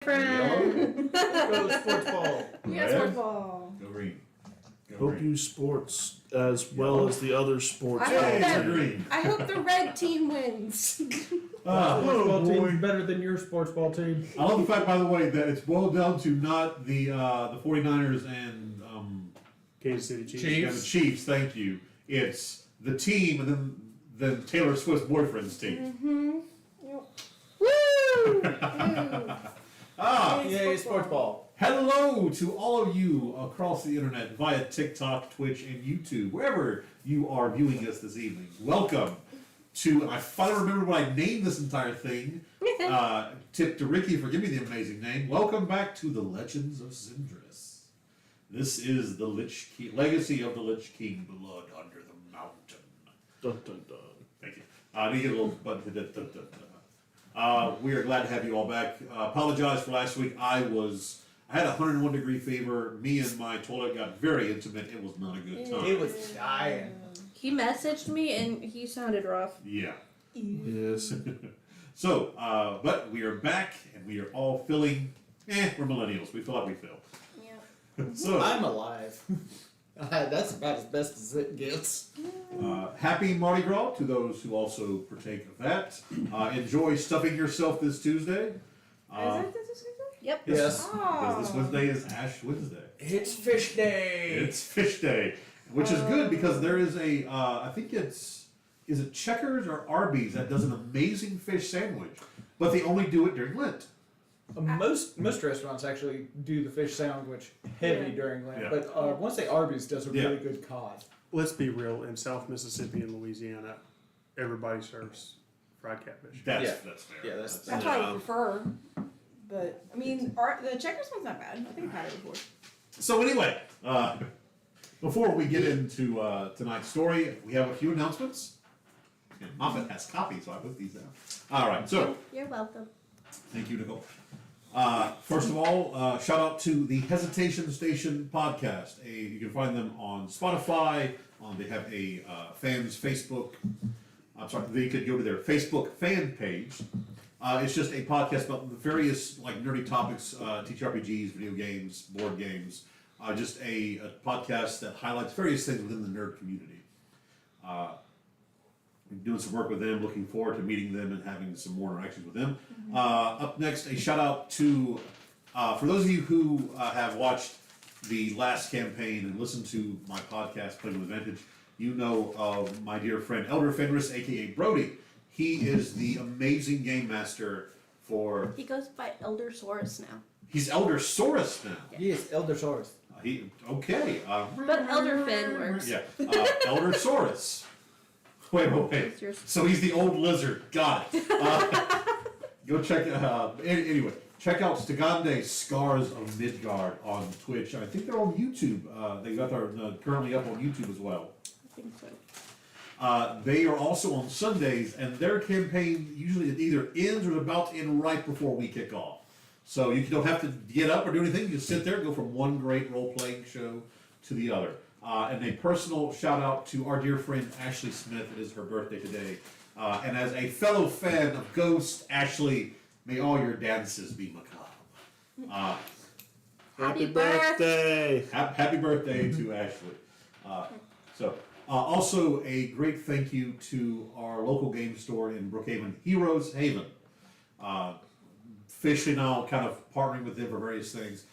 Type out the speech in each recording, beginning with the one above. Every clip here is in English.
Friend. Go sports ball. Yeah, sports ball. Go green. Go Hope green. you sports as well as the other sports. I hope the red team wins. Football team's better than your sports ball team. I love the fact, by the way, that it's boiled down to not the 49ers and Kansas City Chiefs. yeah, the Chiefs. Thank you. It's the team and then Taylor Swift's boyfriend's team. Woo! Yay, sports ball. Hello to all of you across the internet via TikTok, Twitch, and YouTube, wherever you are viewing us this evening. Welcome to, I finally remembered what I named this entire thing. Tip to Ricky for giving me the amazing name. Welcome back to the Legends of Sindris. This is the Lich-King, legacy of the Lich-King, blood under the mountain. Dun, dun, dun. Thank you. I need a little button. We are glad to have you all back. Apologize for last week. I had a 101 degree fever. Me and my toilet got very intimate. It was not a good time. It was dying. He messaged me and he sounded rough. Yeah. Yes. So, but we are back and we are all feeling, we're millennials. We feel like we feel. Yeah. So, I'm alive. That's about as best as it gets. happy Mardi Gras to those who also partake of that. Enjoy stuffing yourself this Tuesday. Is it this Tuesday? Yep. Yes. Because this Wednesday is Ash Wednesday. It's fish day. It's Fish Day, which is good because there is a, I think is it Checkers or Arby's that does an amazing fish sandwich, but they only do it during Lent. Most restaurants actually do the fish sandwich heavy during Lent, Yeah. but once the Arby's does a really good cod. Let's be real. In South Mississippi and Louisiana, everybody serves fried catfish. Yeah. That's fair. Yeah, that's- That's what I prefer. But, I mean, the Checkers one's not bad. I think I've had it before. So anyway, before we get into tonight's story, we have a few announcements. And Moffat has copies, so I put these down. All right, so You're welcome. thank you, Nicole. First of all, shout out to the Hesitation Station podcast. You can find them on Spotify. They have a fans Facebook. I'm sorry, they could go to their Facebook fan page. It's just a podcast about various like nerdy topics, TTRPGs, video games, board games. Just a podcast that highlights various things within the nerd community. Doing some work with them, looking forward to meeting them and having some more interactions with them. Up next, a shout out to, for those of you who have watched the last campaign and listened to my podcast, Playing with Advantage, you know of my dear friend Elder Fenris, aka Brody. He is the amazing game master for. He goes by Elder Saurus now. He's Elder Saurus now. Yes, Eldersaurus. Okay. But Elder Finn works. Yeah, Elder Saurus. Wait. So he's the old lizard. Got it. Go check it out. Anyway, check out Stigande Scars of Midgard on Twitch. I think they're on YouTube. They got their currently up on YouTube as well. I think so. They are also on Sundays, and their campaign usually either ends or is about to end right before we kick off. So you don't have to get up or do anything. You just sit there and go from one great role-playing show to the other. And a personal shout-out to our dear friend Ashley Smith. It is her birthday today. And as a fellow fan of Ghost, Ashley, may all your dances be macabre. Happy birthday! Happy birthday to Ashley. Also, a great thank you to our local game store in Brookhaven, Heroes Haven. Officially now kind of partnering with them for various things.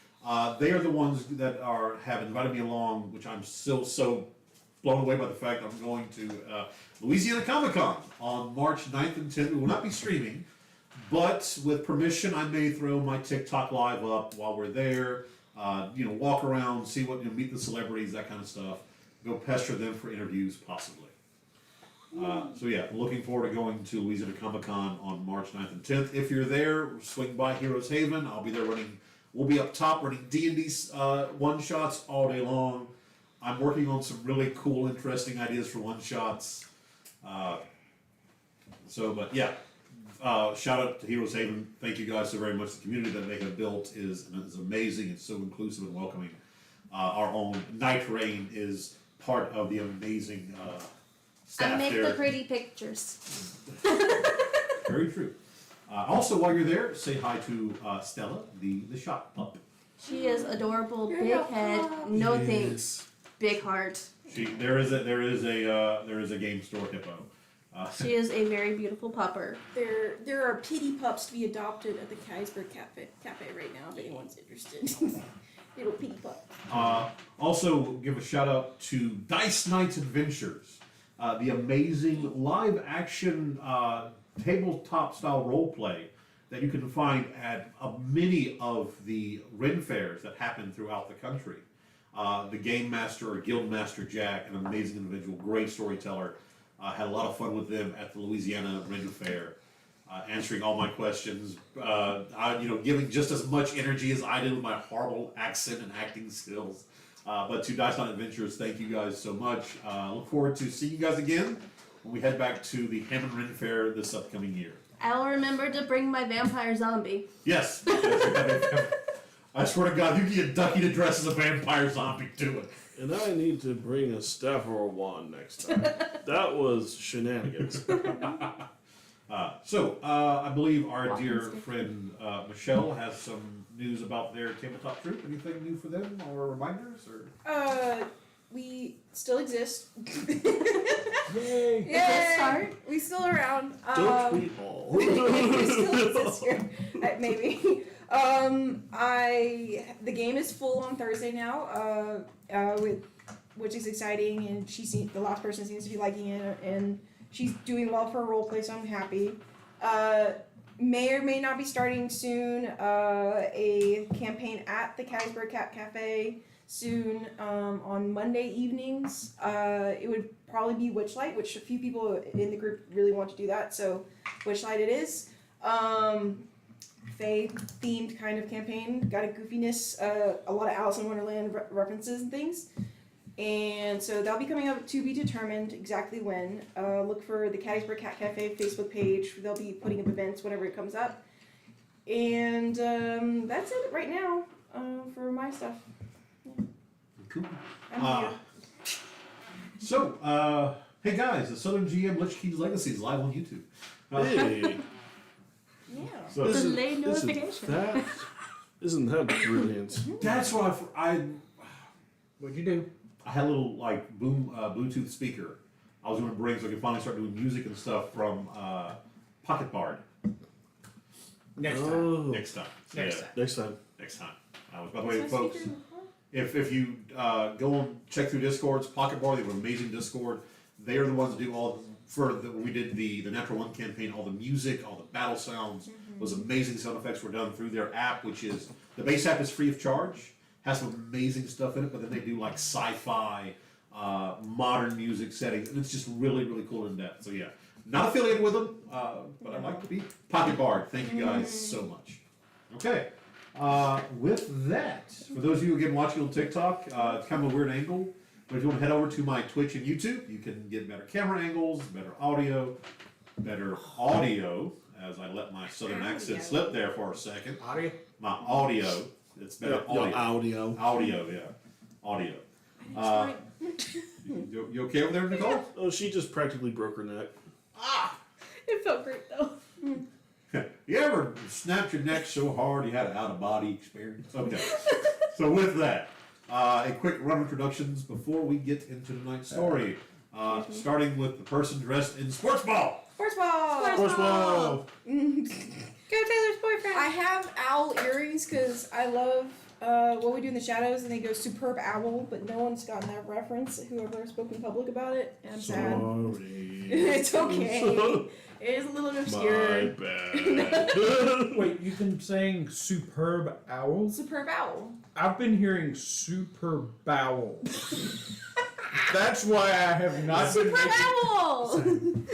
They are the ones that have invited me along, which I'm still so blown away by the fact I'm going to Louisiana Comic-Con on March 9th and 10th. We will not be streaming, but with permission, I may throw my TikTok live up while we're there. Walk around, see what, meet the celebrities, that kind of stuff. Go pester them for interviews, possibly. Looking forward to going to Louisiana Comic-Con on March 9th and 10th. If you're there, swing by Heroes Haven. I'll be there we'll be up top running D&D one-shots all day long. I'm working on some really cool, interesting ideas for one-shots. Shout out to Heroes Haven. Thank you guys so very much. The community that they have built is amazing. It's so inclusive and welcoming. Our own Night Rain is part of the amazing staff I make there. the pretty pictures. Very true. Also, while you're there, say hi to Stella, the shop pup. She is adorable, You're big a head, pup. no Yes. thanks, big heart. There is a game store hippo. She is a very beautiful pupper. There are kitty pups to be adopted at the Kaisberg Cafe right now if anyone's interested. Little kitty pup. Also, give a shout out to Dice Knights Adventures, the amazing live action tabletop style role play that you can find at many of the Ren fairs that happen throughout the country. The Game Master or Guild Master Jack, an amazing individual, great storyteller, had a lot of fun with them at the Louisiana Ren Fair, answering all my questions, giving just as much energy as I did with my horrible accent and acting skills. But to Dice Knight Adventures, thank you guys so much. Look forward to seeing you guys again when we head back to the Hammond Ren Fair this upcoming year. I'll remember to bring my vampire zombie. Yes. I swear to God, you get Ducky to dress as a vampire zombie, do it. And I need to bring a staff or a wand next time. That was shenanigans. I believe our dear friend Michelle has some news about their tabletop troupe. Anything new for them or reminders? Or We still exist. Yay! Good start. We still around. Don't we all? We still exist here. Maybe. The game is full on Thursday now. Which is exciting, and the last person seems to be liking it, and she's doing well for a role play, so I'm happy. May or may not be starting soon a campaign at the Kaisberg Cat Cafe soon on Monday evenings. It would probably be Witchlight, which a few people in the group really want to do that, so Witchlight it is. Fae themed kind of campaign, got a goofiness, a lot of Alice in Wonderland references and things. And so that'll be coming up to be determined exactly when. Look for the Kaisberg Cat Cafe Facebook page. They'll be putting up events whenever it comes up. And that's it right now for my stuff. Yeah. cool. I'm here. Hey guys, the Southern GM Lich-King's Legacy is live on YouTube. Hey, Yeah. So Delayed notification. Isn't that brilliant? that's what What'd you do? I had a little like Bluetooth speaker I was going to bring so I could finally start doing music and stuff from Pocket Bard. Next time. Oh. Next time. Next Yeah, time. Next time. next time. By the way, folks, if you go and check through Discords, Pocket Bar, they have an amazing Discord. They are the ones that do when we did the Natural One campaign, all the music, all the battle sounds, those amazing sound effects were done through their app, which is, the base app is free of charge, has some amazing stuff in it, but then they do like sci-fi, modern music settings, and it's just really, really cool and in depth. So yeah, not affiliated with them, but I'd like to be. Pocket Bard, thank you guys so much. Okay. With that, for those of you again watching on TikTok, it's kind of a weird angle, but if you want to head over to my Twitch and YouTube, you can get better camera angles, better audio, as I let my southern accent slip there for a second. Audio? My audio, it's better audio. Audio. You okay over there, Nicole? Oh, she just practically broke her neck. It felt great though. You ever snapped your neck so hard you had an out-of-body experience? Okay. So with that, a quick run of introductions before we get into tonight's story. Starting with the person dressed in sports ball. Sports ball! Sports ball! Go Taylor's boyfriend! I have owl earrings because I love What We Do in the Shadows, and they go superb owl, but no one's gotten that reference, whoever spoke in public about it, and I'm sad. Sorry. It's okay. It is a little obscure. My bad. Wait, you've been saying superb owls? Superb owl. I've been hearing super bowel. That's why I have not been Superb owl!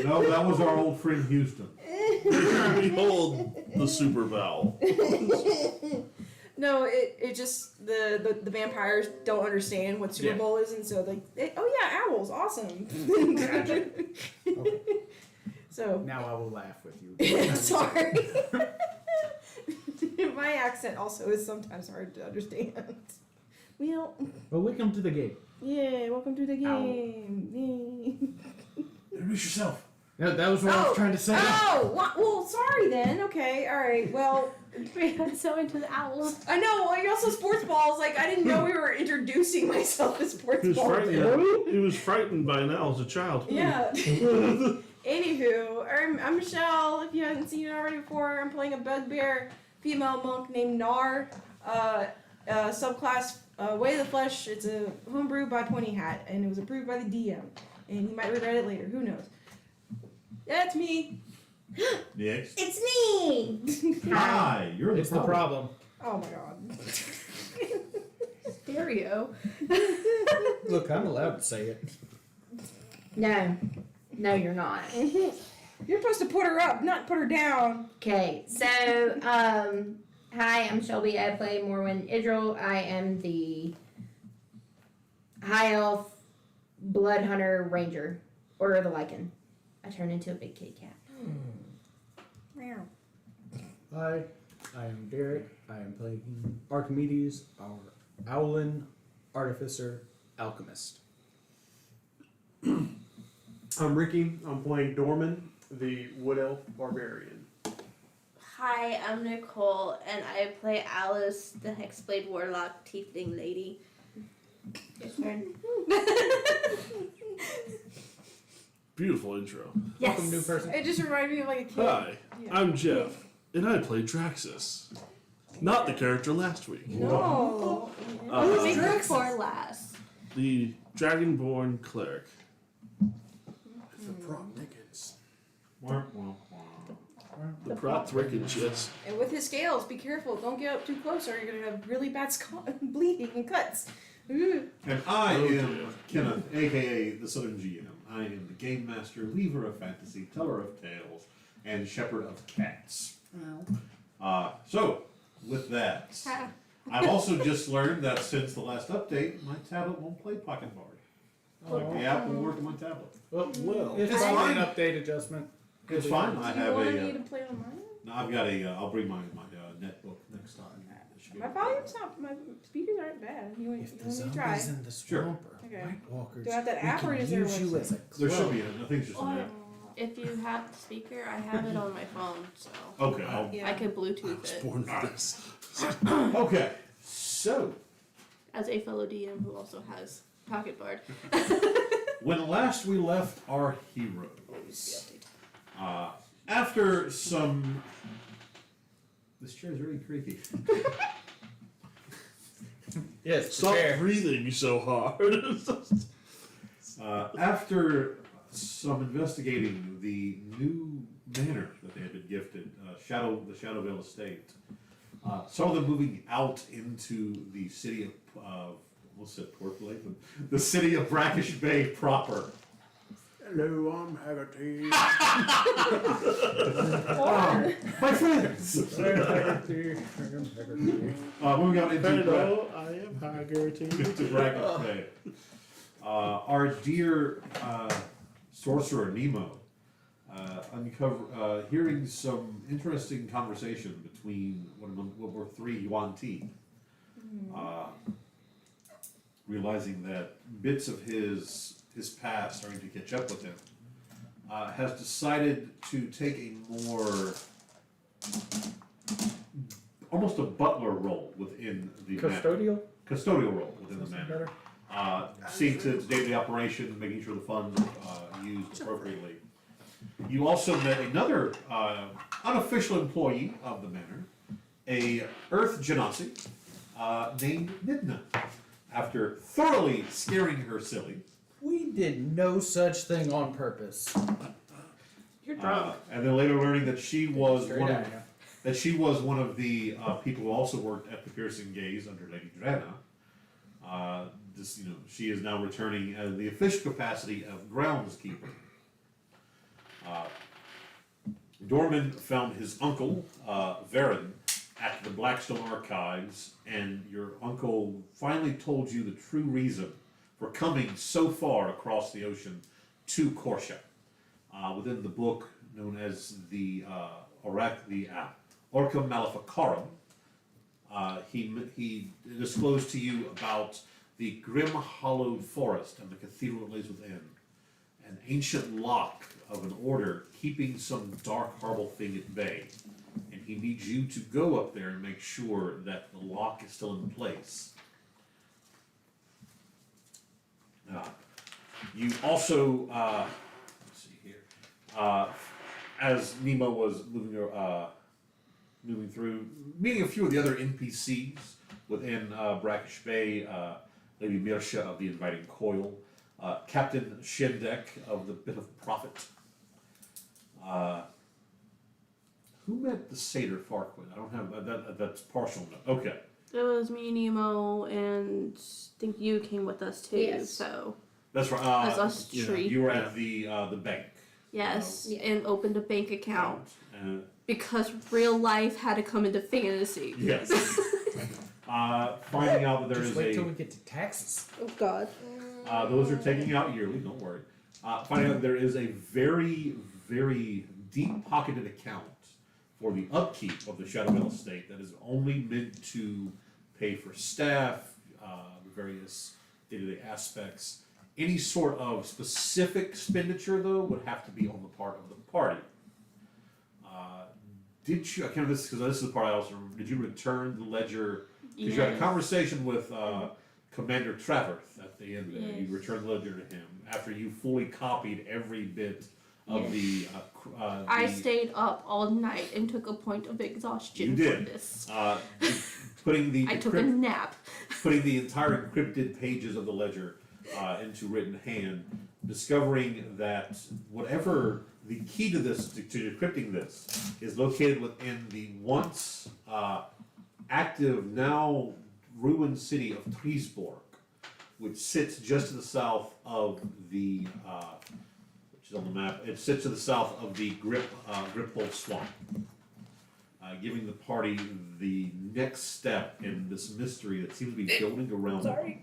No, that was our old friend Houston. Behold the super vowel. No, it just the vampires don't understand what Super Bowl is, and so oh yeah, owls, awesome. Gotcha. Okay. So Now I will laugh with you. sorry. My accent also is sometimes hard to understand. Well, Welcome to the game. yeah, welcome to the game. Introduce yourself. No, that was what I was trying to say. Well, sorry then. Okay, all right. Well, I'm so into the owls. I know. Well, you're also sports balls. Like, I didn't know we were introducing myself as sports He was balls. frightened. He was frightened by an owl as a child. Yeah. Anywho, I'm Michelle. If you haven't seen it already before, I'm playing a bugbear female monk named Nar. Subclass Way of the Flesh. It's a homebrew by Pointy Hat, and it was approved by the DM. And he might regret it later. Who knows? That's me. Next. It's me! Hi, you're It's the problem. Oh my god. Stereo. Look, I'm allowed to say it. No. No, you're not. You're supposed to put her up, not put her down. Okay, so, hi, I'm Shelby. I play Morwen Idril. I am the High Elf Blood Hunter Ranger, Order of the Lycan. I turn into a big kitty cat. Hi, I am Derek. I am playing Archimedes, our Owlin Artificer Alchemist. I'm Ricky. I'm playing Dorman, the Wood Elf Barbarian. Hi, I'm Nicole, and I play Alice, the Hexblade Warlock Tiefling Lady. Your turn. Beautiful intro. Yes. Welcome, new person. It just reminded me of like a kid. Hi, Yeah. I'm Jeff, and I play Draxus. Not the character last week. No. Who Uh, did you pick for last? The Dragonborn Cleric. It's the prop Dickens. The Prot Thrickage, yes. And with his scales, be careful. Don't get up too close or you're going to have really bad bleeding and cuts. Ooh. And I Oh, am dear. Kenneth, aka the Southern GM. I am the Game Master, Weaver of Fantasy, Teller of Tales, and Shepherd of Cats. So, with that, I've also just learned that since the last update, my tablet won't play Pocket Bard. The app will work on my tablet. Well, It's It's probably fine. an update adjustment. It's fine. I Do you have want me a. to play on mine? No, I've got a. I'll bring my netbook next time. It should be My okay. volume's not, my speakers aren't bad. You want If the me to zombies try? in the Sure. swamp are Okay. White Walkers, Do I have that we app or can is there a use you website? as a There should clone. be. I think it's just an app. If you have the speaker, I have it on my phone, so Okay. I'll, Yeah. I could I Bluetooth was it. born for this. okay. So, As a fellow DM who also has Pocket Bard. when last we left our heroes, after some. This chair is really creaky. Yes, the Stop chair. breathing so hard. After some investigating the new manor that they had been gifted, the Shadowvale Estate, some of them moving out into the city of almost said Port Lake, but the city of Brackish Bay proper. Hello, I'm Haggerty. My friends! Moving out into Hello, I am Haggerty. to Brackish Bay. Our dear sorcerer Nemo hearing some interesting conversation between what were three Yuan Ti, realizing that bits of his past starting to catch up with him, has decided to take a more almost a butler role within the manor. Custodial role within the manor. Seeing to its daily operation, making sure the funds are used appropriately. You also met another unofficial employee of the manor, a Earth Genasi named Midna. After thoroughly scaring her silly, We did no such thing on purpose. You're drunk. and then later learning that she was Straight one at of ya. the people who also worked at the Piercing Gaze under Lady Drana. She is now returning as the official capacity of groundskeeper. Dorman found his uncle, Varen, at the Blackstone Archives, and your uncle finally told you the true reason for coming so far across the ocean to Korsha. Within the book known as the Orca Maleficarum, he disclosed to you about the grim hollowed forest and the cathedral that lays within, an ancient lock of an order keeping some dark, horrible thing at bay. And he needs you to go up there and make sure that the lock is still in place. You also, let's see here, as Nemo was moving through, meeting a few of the other NPCs within Brackish Bay, Lady Mirsha of the Inviting Coil, Captain Shindek of the Bit of Prophet. Who met the Satyr Farquaad? I don't have that's partial. Okay. It was me, Nemo, and I think you came with us too. Yes. So That's right. that's us three. You were at the bank. Yes, Yeah. and opened a bank account Uh, because real life had to come into fantasy. yes. Finding out that there Just is wait a till we get to taxes. Oh God. those are taking out yearly. Don't worry. Finding out that there is a very, very deep-pocketed account for the upkeep of the Shadowvale estate that is only meant to pay for staff, the various day-to-day aspects. Any sort of specific expenditure, though, would have to be on the part of the party. Did you? I can't remember this because this is the part I also remember. Did you return the ledger? Because you had a conversation with Commander Traverth at the end there. Yes. You returned the ledger to him after you fully copied every bit of Yes. I the stayed up all night and took a point of exhaustion You did. for this. putting the I took a nap. putting the entire encrypted pages of the ledger into written hand, discovering that whatever the key to this, to decrypting this, is located within the once active, now ruined city of Triesborg, which sits just to the south of the, which is on the map, it sits to the south of the Griphold Swamp. Giving the party the next step in this mystery that seems to be building around them.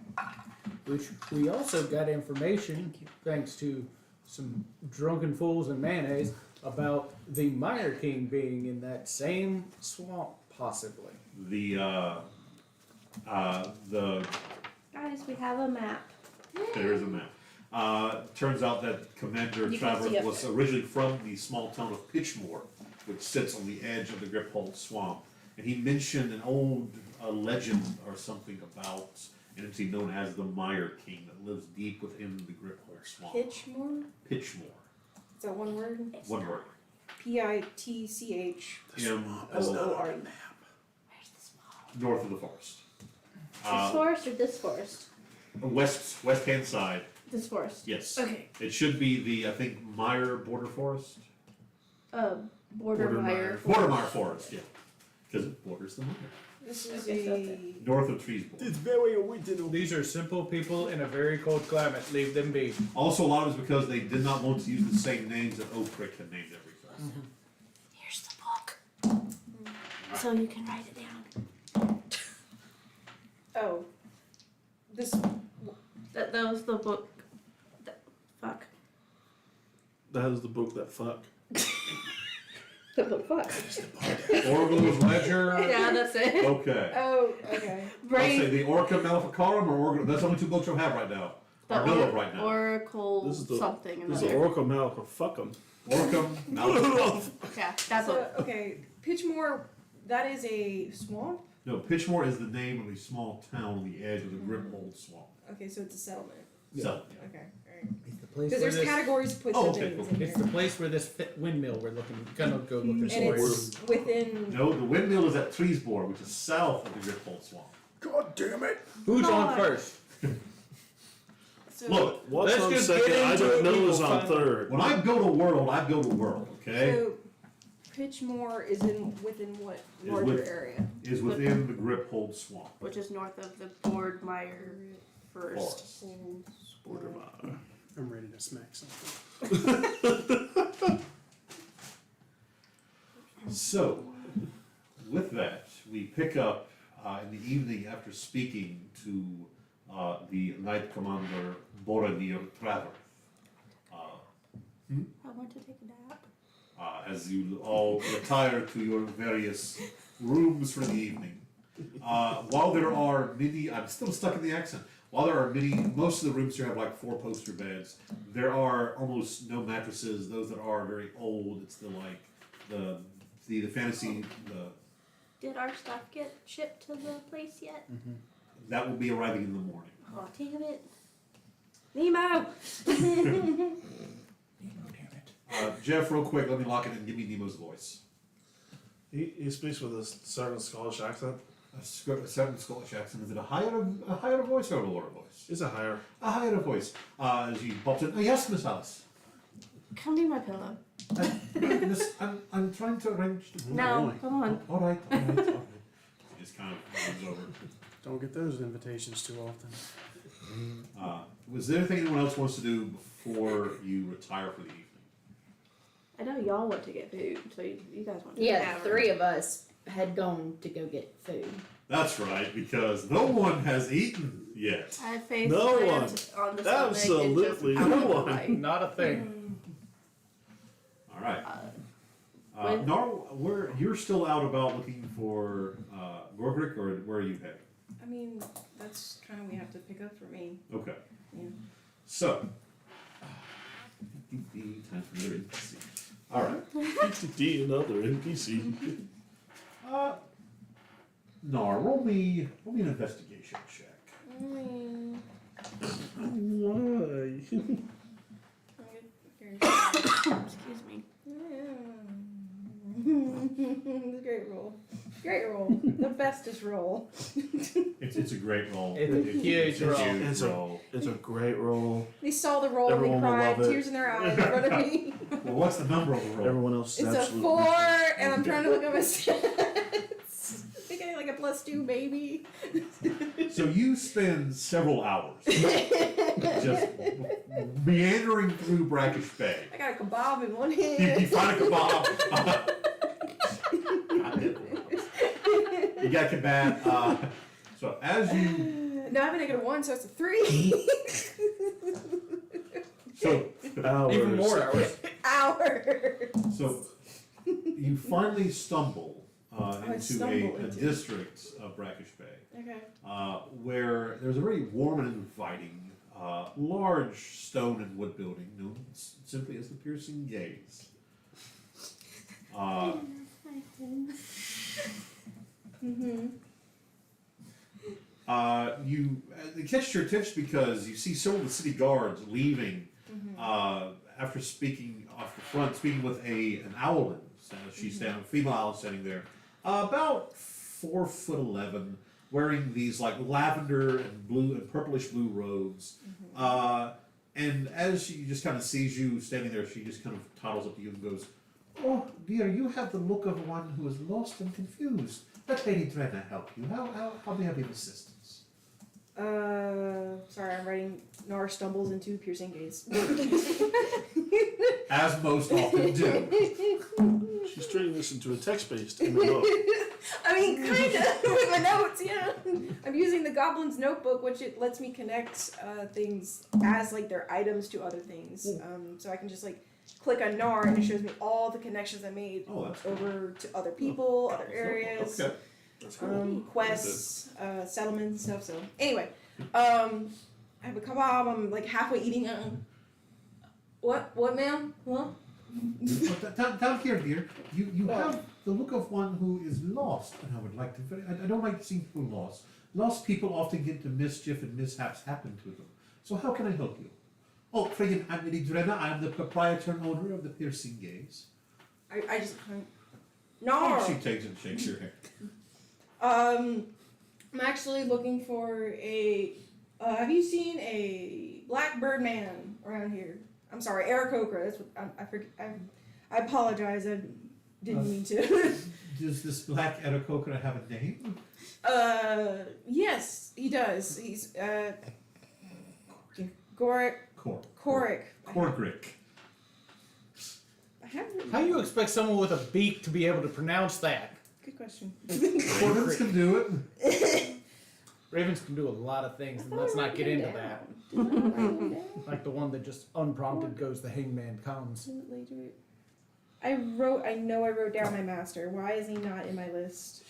We also got information, thanks to some drunken fools and mayonnaise, about the Lich-King being in that same swamp, possibly. The Guys, we have a map. there's a map. Turns out that Commander You can see Traverth up was there. originally from the small town of Pitchmore, which sits on the edge of the Griphold Swamp. And he mentioned an old legend or something about an entity known as the Lich-King that lives deep within the Griphold Swamp. Pitchmore? Pitchmore. Is that one word? One word. Pitchmore. M-O-R. Where's this map? North of the forest. This forest or this forest? West hand side. This forest. Yes. Okay. It should be the, I think, Meyer Border Forest. Bordermeyer. Bordermeyer Forest, yeah. Because it borders the Meyer. This is Okay, so a. North of Treesboro. very original. These are simple people in a very cold climate. Leave them be. Also, a lot of it is because they did not want to use the same names that Oakrick had named everything. Here's the book. So you can write it down. Oh. This. That was the book. Fuck. That is the book that fuck. The book fuck. Orgul's Ledger. Yeah, that's it. Okay. Oh, okay. I'll Brain. say the Orca Maleficarum or Orca. That's the only two books you'll have right now. The Or know of right now. Oracle This is the- something. This is the Oracle Malcolm. Fuck 'em. Orca Maleficarum. Yeah, that So, book. okay. Pitchmore, that is a swamp? No, Pitchmore is the name of a small town on the edge of the Griphold Swamp. Okay, so it's a settlement. So, Okay, alright. It's the place Because where there's this. categories to put Oh, the okay, things cool. in It's here. the place where this windmill we're gonna go looking And for. it's within. no, the windmill is at Treesboro, which is south of the Griphold Swamp. God damn it! Who's on God. first? So, Look, What's Let's on just second? get I into don't it, know we is will on find- third. when I build a world, I build a world, okay? so Pitchmore is within what Is larger with- area? Is within the Griphold Swamp Which is north of the Boardmeyer first. Forest. Bordermeyer. I'm ready to smack something. So, with that, we pick up in the evening after speaking to the Knight Commander Boromir Traverth. I want to take a nap. As you all retire to your various rooms for the evening. While there are many, I'm still stuck in the accent. while there are most of the rooms here have like 4 poster beds. There are almost no mattresses. Those that are very old. It's the fantasy. Did our stuff get shipped to the place yet? That will be arriving in the morning. Oh, damn it. Nemo! Damn it. Jeff, real quick, let me lock it in. Give me Nemo's voice. He speaks with a certain Scottish accent. A certain Scottish accent. Is it a higher voice or a lower voice? It's a higher. A higher voice. As he pops in. Oh, yes, Miss Alice. Come near my pillow. Miss, I'm trying to arrange. No, come on. All right. He just kind of moves over. Don't get those invitations too often. Was there anything anyone else wants to do before you retire for the evening? I know y'all want to get food, so you guys want to Yeah, have 3 of us had gone to go get food. That's right, because no one has eaten yet. I face No plants on the stomach and just Absolutely out no of the one. way. Not a thing. All right. When- Nar, you're still out about looking for Gorgrick, or where are you heading? I mean, that's kind of what you have to pick up for me. Okay. Yeah. So, time for another NPC. All right. D another NPC. Nar, roll me an investigation check. Why? Excuse me. Great roll. Great roll. The bestest roll. It's a great roll. It's a huge roll. It's a great roll. They saw the roll Everyone and they will cried, love it. tears in their eyes in front of me. Well, what's the number of the roll? Everyone else is It's a absolutely 4, and I'm trying to look at my stats. I think I had like a +2, maybe. So you spend several hours just meandering through Brackish Bay. I got a kebab in one You hand. find a kebab. You got kebab. So as you, No, I have a -1, so it's a 3. so hours. Even more hours. Hours. so you finally stumble into stumble a into- district of Brackish Bay, Okay. where there's a very warm and inviting, large stone and wood building known simply as the Piercing Gaze. It catches your attention because you see several of the city guards leaving after speaking off the front, speaking with an owlin. She's standing, a female owl standing there, about 4'11", wearing these like lavender and blue and purplish blue robes. And as she just kind of sees you standing there, she just kind of toddles up to you and goes, "Oh dear, you have the look of one who is lost and confused. Let Lady Drenna help you. How may I be of assistance?" Sorry, I'm writing Nar stumbles into Piercing Gaze. As most often do. She's turning this into a text-based MMO. I mean, kind of, with my notes, yeah. I'm using the Goblin's Notebook, which it lets me connect things as, like, their items to other things. So I can just, like, click on Nar, and it shows me all the connections I made Oh, that's cool. over to other people, other areas, Okay. That's cool. quests, settlements, and stuff. So, anyway, I have a kebab. I'm, like, halfway eating it. What, ma'am? What? Down here, dear. You have the look of one who is lost, and I would like to. I don't like seeing people lost. Lost people often get into mischief and mishaps happen to them. So how can I help you? Oh, friggin', I'm Lady Drenna. I'm the proprietor and owner of the Piercing Gaze. I just. Oh, No. she takes and shakes her head. I'm actually looking for a. Have you seen a blackbird man around here? I'm sorry, Aarakocra. That's what I forget. I apologize. I didn't mean to. Does this black Aarakocra have a name? Yes, he does. He's Goric. Coric. Corgrick. I haven't. How do you expect someone with a beak to be able to pronounce that? Good question. Ravens can do it. Ravens can do a lot of things, and let's not get into that. Like the one that just unprompted goes, "The hangman comes." I know I wrote down my master. Why is he not in my list?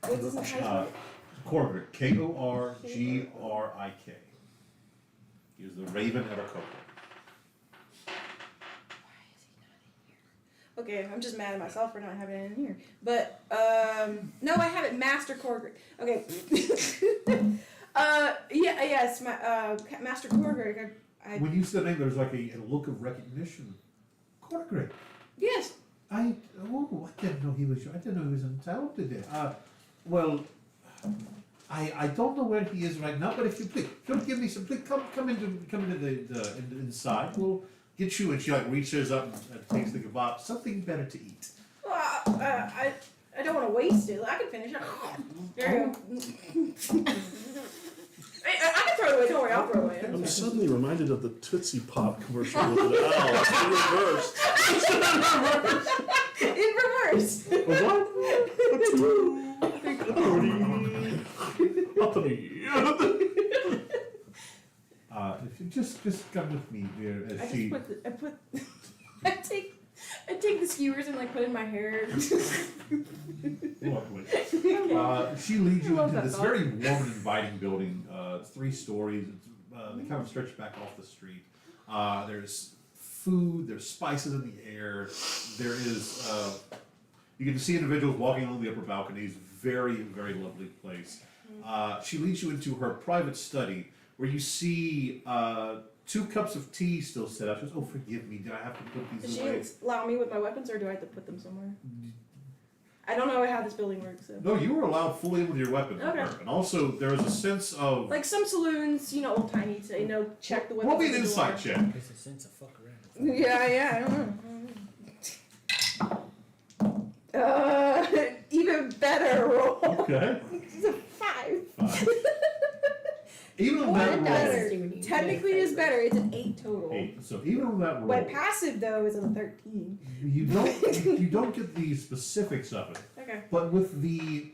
What's his highest one? Korgrik, Korgrik. He is the Raven Evercoat. Okay, I'm just mad at myself for not having it in here. But no, I have it, Master Korgrik. Okay. Yes, Master Korgrik. I When you said the name, there's like a look of recognition. Korgrik. yes. I didn't know he was. I didn't know he was in town today. Well, I don't know where he is right now. But if you please, don't give me some. Please come into the inside. We'll get you. And she like reaches up and takes the kebab. Something better to eat. I don't want to waste it. I can finish it. There you go. I can throw it away. Don't worry, I'll throw it away. I'm suddenly reminded of the Tootsie Pop commercial with the owls in reverse. In reverse. If you just come with me here, as she. I take the skewers and like put it in my hair. She leads you I love into that this thought. very warm and inviting building. It's 3 stories. It's, they kind of stretch back off the street. There's food. There's spices in the air. There is. You can see individuals walking along the upper balconies. Very, very lovely place. She leads you into her private study where you see 2 cups of tea still set up. She goes, "Oh, forgive me. Did I have to put Does these she away?" allow me with my weapons, or do I have to put them somewhere? I don't know how this building works. So. No, you were allowed fully in with your weapons. with Okay. her. And also, there is a sense of. Like some saloons, old timey, say check the weapons. What would be at an the door. insight check? There's a sense of fuck around. Yeah, I don't know. Even better roll. Okay. It's a 5. Even on What that better? roll. Technically, it's better. It's an 8 total. 8. So even on that roll, My passive though is a 13. you don't get the specifics of it, Okay. but with the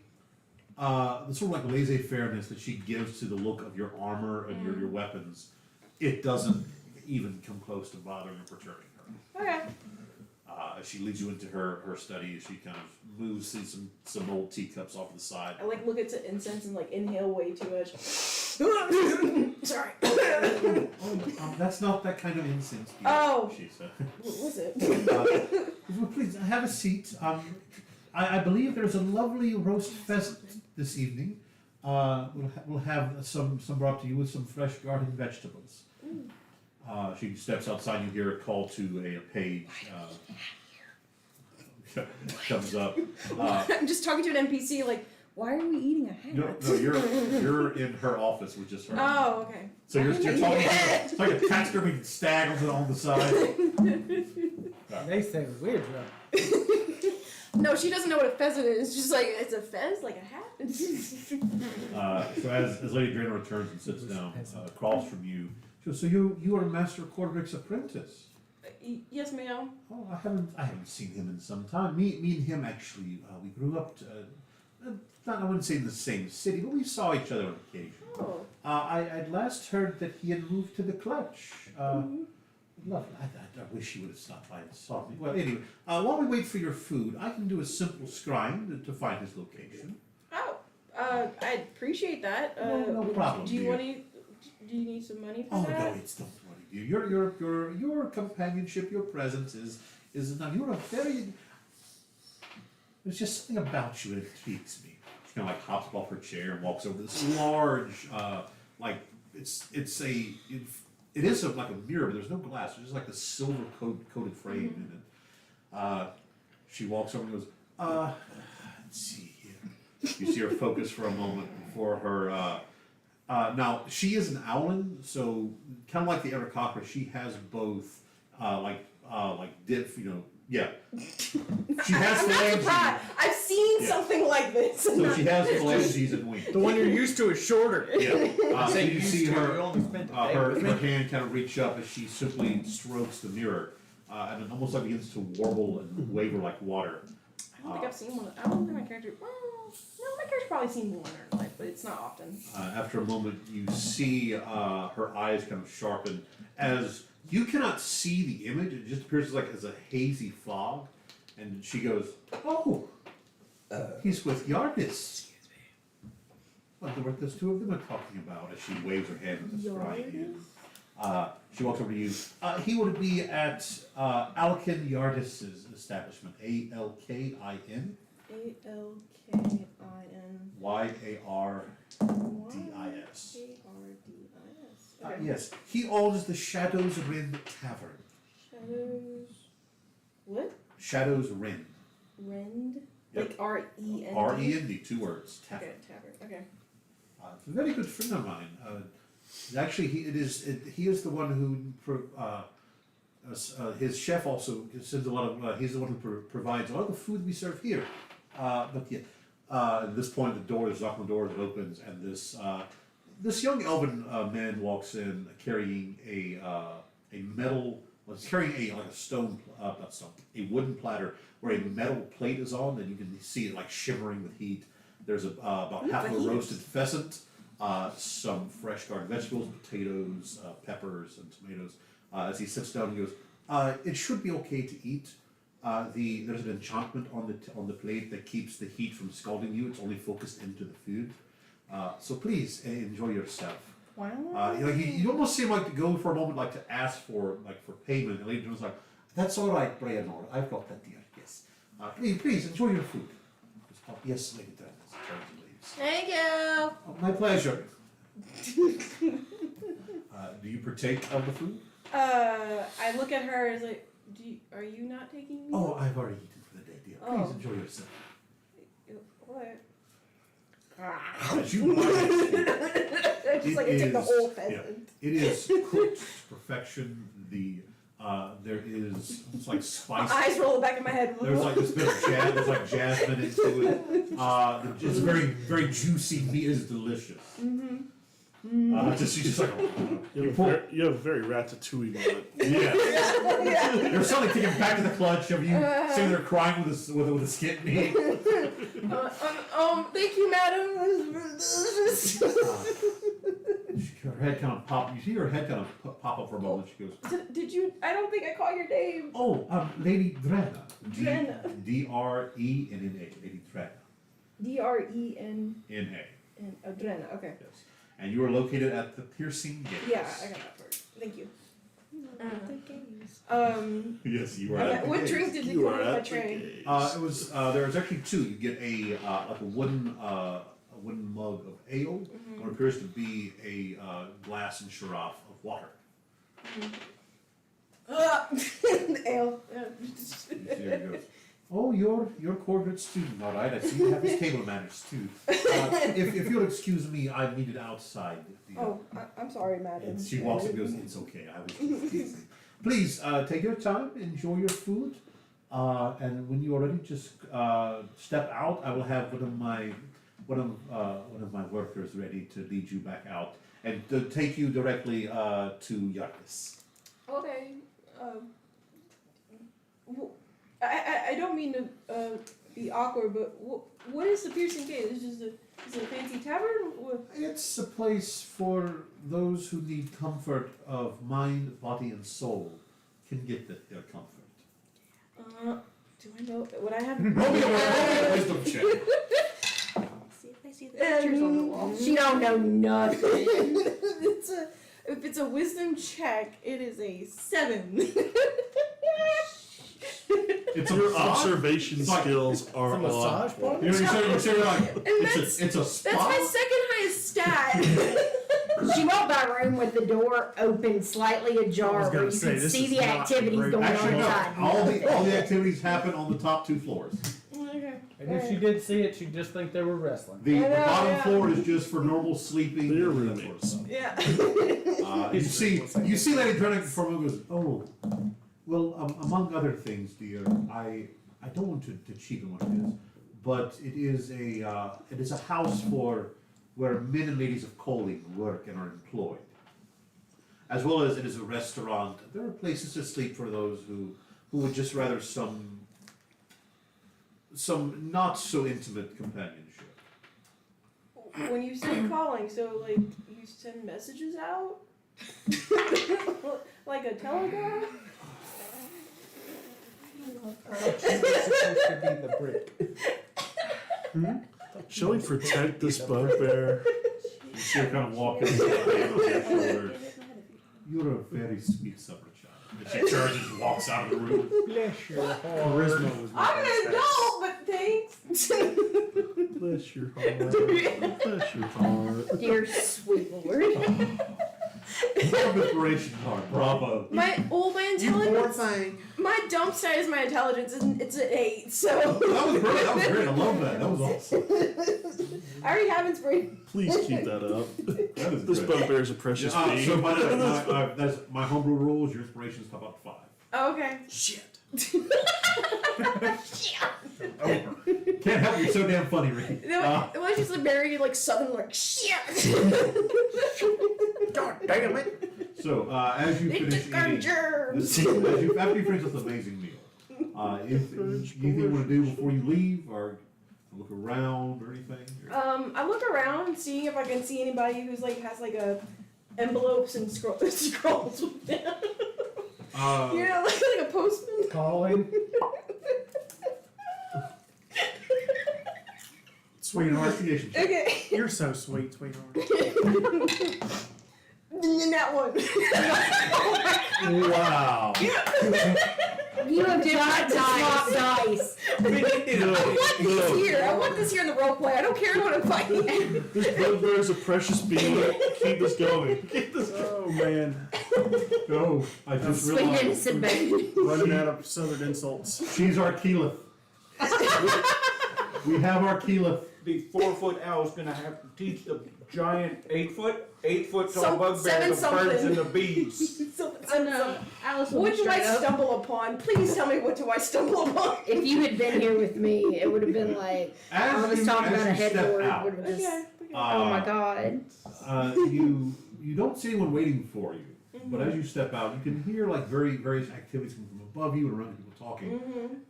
sort of like laissez-fairness that she gives to the look of your armor and your weapons, it doesn't even come close to bothering or perturbing her. Okay. As she leads you into her study, she kind of moves some old teacups off to the side. I look at the incense and inhale way too much. Sorry. That's not that kind of incense. Oh. She said. What was it? Well, please have a seat. I believe there's a lovely roast pheasant this evening. We'll have some brought to you with some fresh garden vegetables. She steps outside. You hear a call to a page. Comes up. I'm just talking to an NPC. Why are we eating a hat? No, you're in her office with just her. Oh, okay. So you're talking. It's like a taxidermy stag on the side. They say we're drunk. No, she doesn't know what a pheasant is. She's like, it's a fez, like a hat. So as Lady Draenor returns and sits down across from you, she goes, "So you are Master Korgrik's apprentice?" Yes, ma'am. Oh, I haven't seen him in some time. Me and him actually, we grew up. I wouldn't say in the same city, but we saw each other on occasion. Oh. I'd last heard that he had moved to the Clutch. Lovely. I wish he would have stopped by and saw me. Well, anyway, while we wait for your food, I can do a simple scrying to find his location. Oh, I appreciate that. No problem, Do you dear. want to? Do you need some money for Oh that? no, it's don't worry, dear. Your companionship, your presence is enough. You're a very. There's just something about you that intrigues me. She kind of hops off her chair and walks over to this large, it is like a mirror, but there's no glass. There's just a silver coated frame in it. She walks over and goes, let's see here. You see her focus for a moment before her. Now she is an owlin, so kind of like the Aarakocra, she has both, diff, yeah. She has I'm not phalanges. surprised. I've seen Yeah. something like this. So she has phalanges and wings. The one you're used to is shorter. Yeah. So Say you used see to, her. you only spent a day Her with me. hand kind of reach up as she simply strokes the mirror, and it almost begins to warble and waver like water. I don't think I've seen one. I don't think my character. Well, no, my character's probably seen one in her life, but it's not often. After a moment, you see her eyes kind of sharpen as you cannot see the image. It just appears as a hazy fog, and she goes, "Oh, he's with Yardis." What, there's two of them I'm talking about as she waves her hand at the scrying in. She walks over to you. He would be at Alkin Yardis's establishment. Alkin. ALKIN. Yardis. Okay. Yes, he owns the Shadows Rin Tavern. Shadows. What? Shadows Rin. Rend? Yep. Like REND? R-E-N-D, 2 words. Tavern. Okay, tavern. Okay. It's a very good friend of mine. Actually, he is the one who his chef also sends a lot of. He's the one who provides a lot of the food we serve here. But yeah, at this point, the door is knocked on the door. It opens, and this young elven man walks in carrying a metal. Well, he's carrying a stone, not stone, a wooden platter where a metal plate is on, and you can see it like shimmering with heat. There's about half of a roasted pheasant, some fresh garden vegetables, potatoes, peppers, and tomatoes. As he sits down, he goes, "It should be okay to eat. There's an enchantment on the plate that keeps the heat from scalding you. It's only focused into the food. So please enjoy yourself." Wow. You almost seem like to go for a moment, like to ask for payment, and later was like, "That's all right, Brian. I've got that dear. Yes. Please enjoy your food." Yes, Lady Dennis. Thank you. Oh, my pleasure. Do you partake of the food? I look at her as like, are you not taking me? Oh, I've already eaten for the day, dear. Please enjoy yourself. What? As you might expect, Just like I took the whole pheasant. it is cooked to perfection. There is it's like spice. My eyes roll back in my head. There's like this bit of there's like jasmine into it. It's very, very juicy meat. It is delicious. She's just like, You have a very ratatouille moment. yeah. You're suddenly taken back to the clutch of you sitting there crying with a skit meat. Thank you, madam. Her head kind of pop. You see her head kind of pop up for a moment. She goes, Did you? I don't think I caught your name. "Oh, Lady Drenna. Drenna. D-R-E-N-N-A. Lady Drenna. DREN. Drenna. Okay. Yes. And you are located at the Piercing Gates. Yeah, I got that part. Thank you. Yes, you are. What drink did you You put are on my at the tray? gate. It was. There was actually 2. You get a wooden mug of ale, and what appears to be a glass and carafe of water. Ale. There he goes. "Oh, you're corporate student, all right. I see you have his table manners too. If you'll excuse me, I'm needed outside." I'm sorry, madam. And she walks and goes, "It's okay. I was just teasing. Please take your time, enjoy your food, and when you are ready, just step out. I will have one of my workers ready to lead you back out and to take you directly to Yardis." Okay. I don't mean to be awkward, but what is the Piercing Gate? Is it a fancy tavern? It's a place for those who need comfort of mind, body, and soul can get their comfort. Do I know? Would I have? Roll me a wisdom check. See if I see the pictures on the wall. She don't know nothing. If it's a wisdom check, it is a 7. It's a Your massage? observation It's like- skills are From on. massage part? You're saying like that's- it's a spa. That's my second highest stat. She walked by a room with the door open slightly ajar gonna where you say, can this see is the not activities great. going Actually, on no. inside. All the activities happen on the top 2 floors. Okay. And if she did see it, she'd just think they were wrestling. The I know, bottom yeah. floor is just for normal sleeping. They're and that sort of roommates. stuff. Yeah. You see Lady Drennick from him goes, "Oh, well, among other things, dear, I don't want to cheapen what it is, but it is a house where men and ladies of calling work and are employed, as well as it is a restaurant. There are places to sleep for those who would just rather some not so intimate companionship." When you say calling, so like you send messages out, like a telegram. She's supposed to be the brick. Shall we protect this bugbear? You see her kind of walk in with her hand on your shoulder. You're a very sweet summer child. And she turns and walks out of the room. Bless your heart. Charisma was my I'm an best adult, but thanks. Bless your heart. Bless your heart. Dear sweet Lord. Full of inspiration card. Bravo. My intelligence. thing. My dump stat is my intelligence, and it's an 8. So That was great. That was great. I love that. That was awesome. I already have inspiration. Please keep that up. That is This great. bugbear is a precious So being. that's my homebrew rules. Your inspirations top up to 5. Oh, okay. Shit. Over. Can't help you. You're so damn funny, Ricky. It was just a very like southern like shit. God damn it. So as you They finish took our eating, germs. after you finish this amazing meal, if anything you want to do before you leave, or look around or anything. I look around, seeing if I can see anybody who's like has like a envelopes and scrolls with them. You know, like a postman. Calling. Sweetheart. Investigation check. Okay. You're so sweet, sweetheart. That one. Wow. You have got to swap dice. I want this here in the role play. I don't care what I'm fighting. This bugbear is a precious being. Keep us going. Keep us going. Oh man. No, I just Sweet realized innocent baby. Running out of southern insults. she's our Keyleth. We have our Keyleth. The 4-foot owl's gonna have to teach the giant 8-foot tall Some- bugbear the seven birds and the something. bees. Oh no, Alice will What be do I straight up. stumble upon? Please tell me what do I stumble upon? If you had been here with me, it would have been like I was talking about a headboard. out, Would have just, Okay. oh my god. You don't see anyone waiting for you, but as you step out, you can hear like various activities coming from above you and around people talking,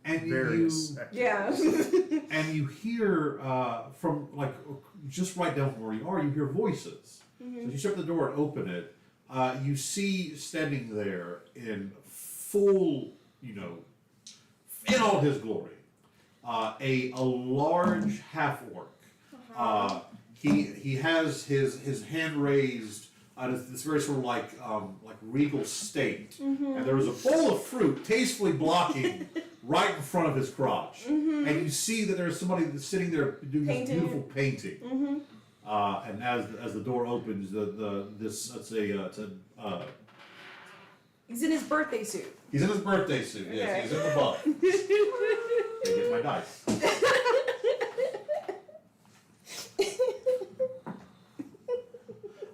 and Various. Yeah. and you hear from like just right down from where you are, you hear voices. So as you shut the door and open it, you see standing there in full, in all his glory, a large half orc. He has his hand raised at this very sort of like regal state, and there is a bowl of fruit tastefully blocking right in front of his crotch, and you see that there's somebody that's sitting there doing this Painting. beautiful painting. And as the door opens, it's He's in his birthday suit. he's in his birthday suit. Yes, Okay. he's in the buff. I get my dice.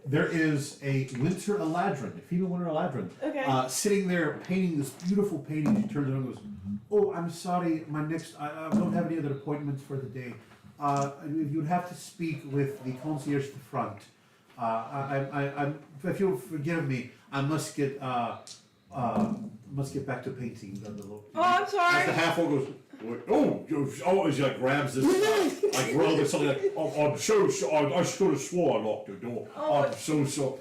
There is a winter eladrin, a female winter eladrin, Okay. sitting there painting this beautiful painting. She turns around and goes, "Oh, I'm sorry, I don't have any other appointments for the day. You'd have to speak with the concierge at the front. If you'll forgive me, I must get back to painting." Oh, I'm As the sorry. half orc goes, as he like grabs this like rug or something like, "Oh, I'm so sorry. I should have swore I locked the door. Oh. I'm so sorry."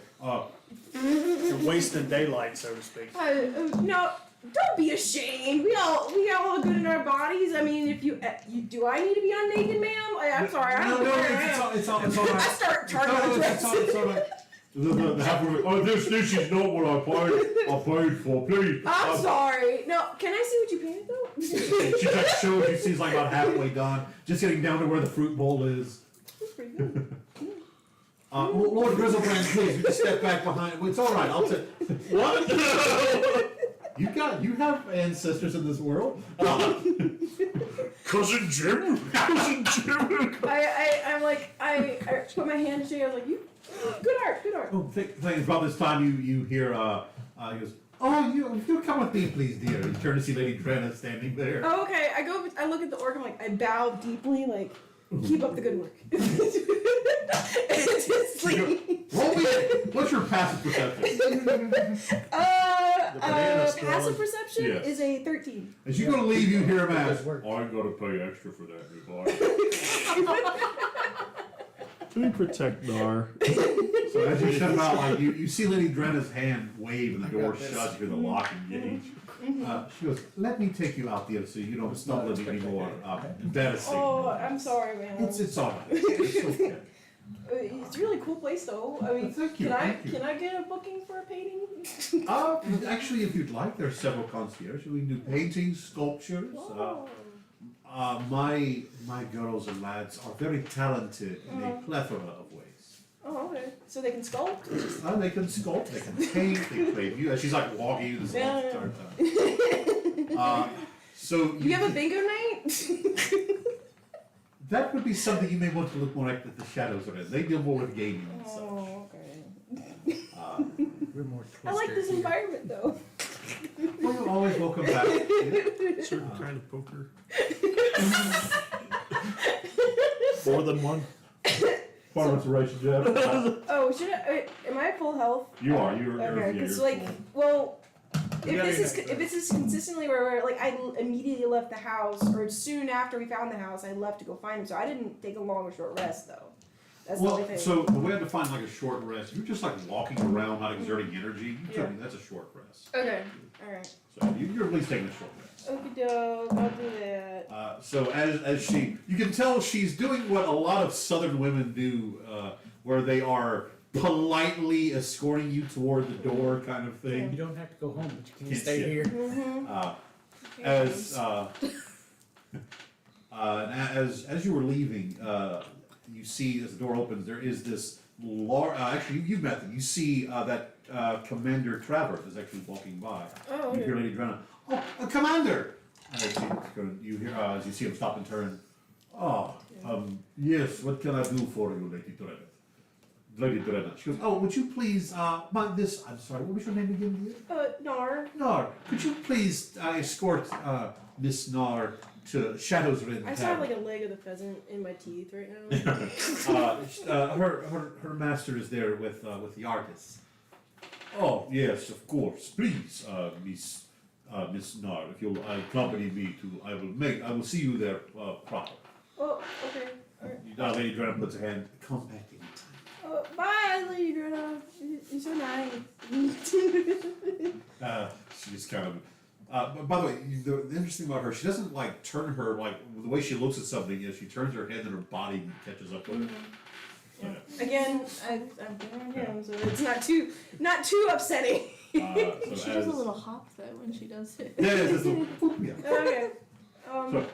You're wasting daylight, so to speak. No, don't be ashamed. We all look good in our bodies. I mean, if you do, I need to be on naked, ma'am. I'm sorry. I don't know where I am. it's all right. I start charging on It's all right. The half orc goes, this is not what I paid for. Please. I'm sorry. No, can I see what you painted though? She like shows you. She's like about halfway done, just getting down to where the fruit bowl is. That's pretty good. Lord Grizzlebrand, please, you just step back behind. It's all right. I'll take. What? You have ancestors in this world. Cousin Jim? Cousin Jim? I put my hand to shake. I was like, you, good art. Oh, things about this time you hear he goes, "Oh, you come with me, please, dear." You turn to see Lady Drenna standing there. Oh, okay. I look at the orc. I'm like, I bow deeply. Like, keep up the good work. It's just like, Roll me. What's your passive perception? banana's strong. passive perception Yes. is a 13. As you go to leave, you hear him ask, Good work. "I'm gonna pay extra for that, new boy." Can we protect Nar? So as you step out, like you see Lady Drenna's hand wave and the door shuts, you hear the lock engage. She goes, "Let me take you out there so you don't stumble into any more embarrassing." Oh, I'm sorry, man. It's all right. It's okay. It's a really cool place, though. I mean, Thank you. Thank you. Can I get a booking for a painting? Actually, if you'd like, there are several concierges. We can do paintings, sculptures. Oh. My girls and lads are very talented in a plethora of ways. Oh, okay. So they can sculpt? They can sculpt, they can paint, they play music. She's like walking in this Yeah. So You have a bingo night? that would be something you may want to look more at the shadows are in. They deal more with gaming and such. Oh, okay. We're more I like this twisted. environment, though. Well, you're always welcome back. Certain kind of poker. More than one. Performance ratio, Jeff. Oh, should I? Am I at full health? You are. You're. Okay, because if this is consistently where like I immediately left the house, or soon after we found the house, I left to go find him. So I didn't take a long or short rest though. That's the only Well, thing. so the way I define like a short rest, you're just like walking around, not exerting energy. You tell me that's a short rest. Okay. All right. So you're at least taking a short rest. Okie doke. I'll do that. So as you can tell, she's doing what a lot of Southern women do, where they are politely escorting you toward the door, kind of You thing. don't have to go home, but you can Can't stay sit. here. Mm-hmm. As you were leaving, you see as the door opens, there is this large. Actually, you've met them. You see that Commander Travers is actually walking by. Oh, You okay. hear Lady Drenna. Oh, Commander! You hear as you see him stop and turn. Oh, yes. What can I do for you, Lady Drenna? Lady Drenna. She goes. Oh, would you please mind this? I'm sorry. What was your name again, dear? Nar. Nar. Could you please escort Miss Nar to Shadow's Inn? I still have like a leg of the pheasant in my teeth right now. Her master is there with the artists. Oh yes, of course. Please, Miss Nar, if you'll accompany me to, I will see you there proper. Oh, okay. Alright. Lady Drenna puts her hand. Come back anytime. Oh, bye, Lady Greta. You're so nice. She just kind of. But by the way, the interesting about her, she doesn't like turn her like the way she looks at something is she turns her head and her body catches up with it. So, yeah. Again, I've been around him, so it's not too upsetting. She does a little hop though when she does it. Yeah, it's this little, yeah. Okay. So,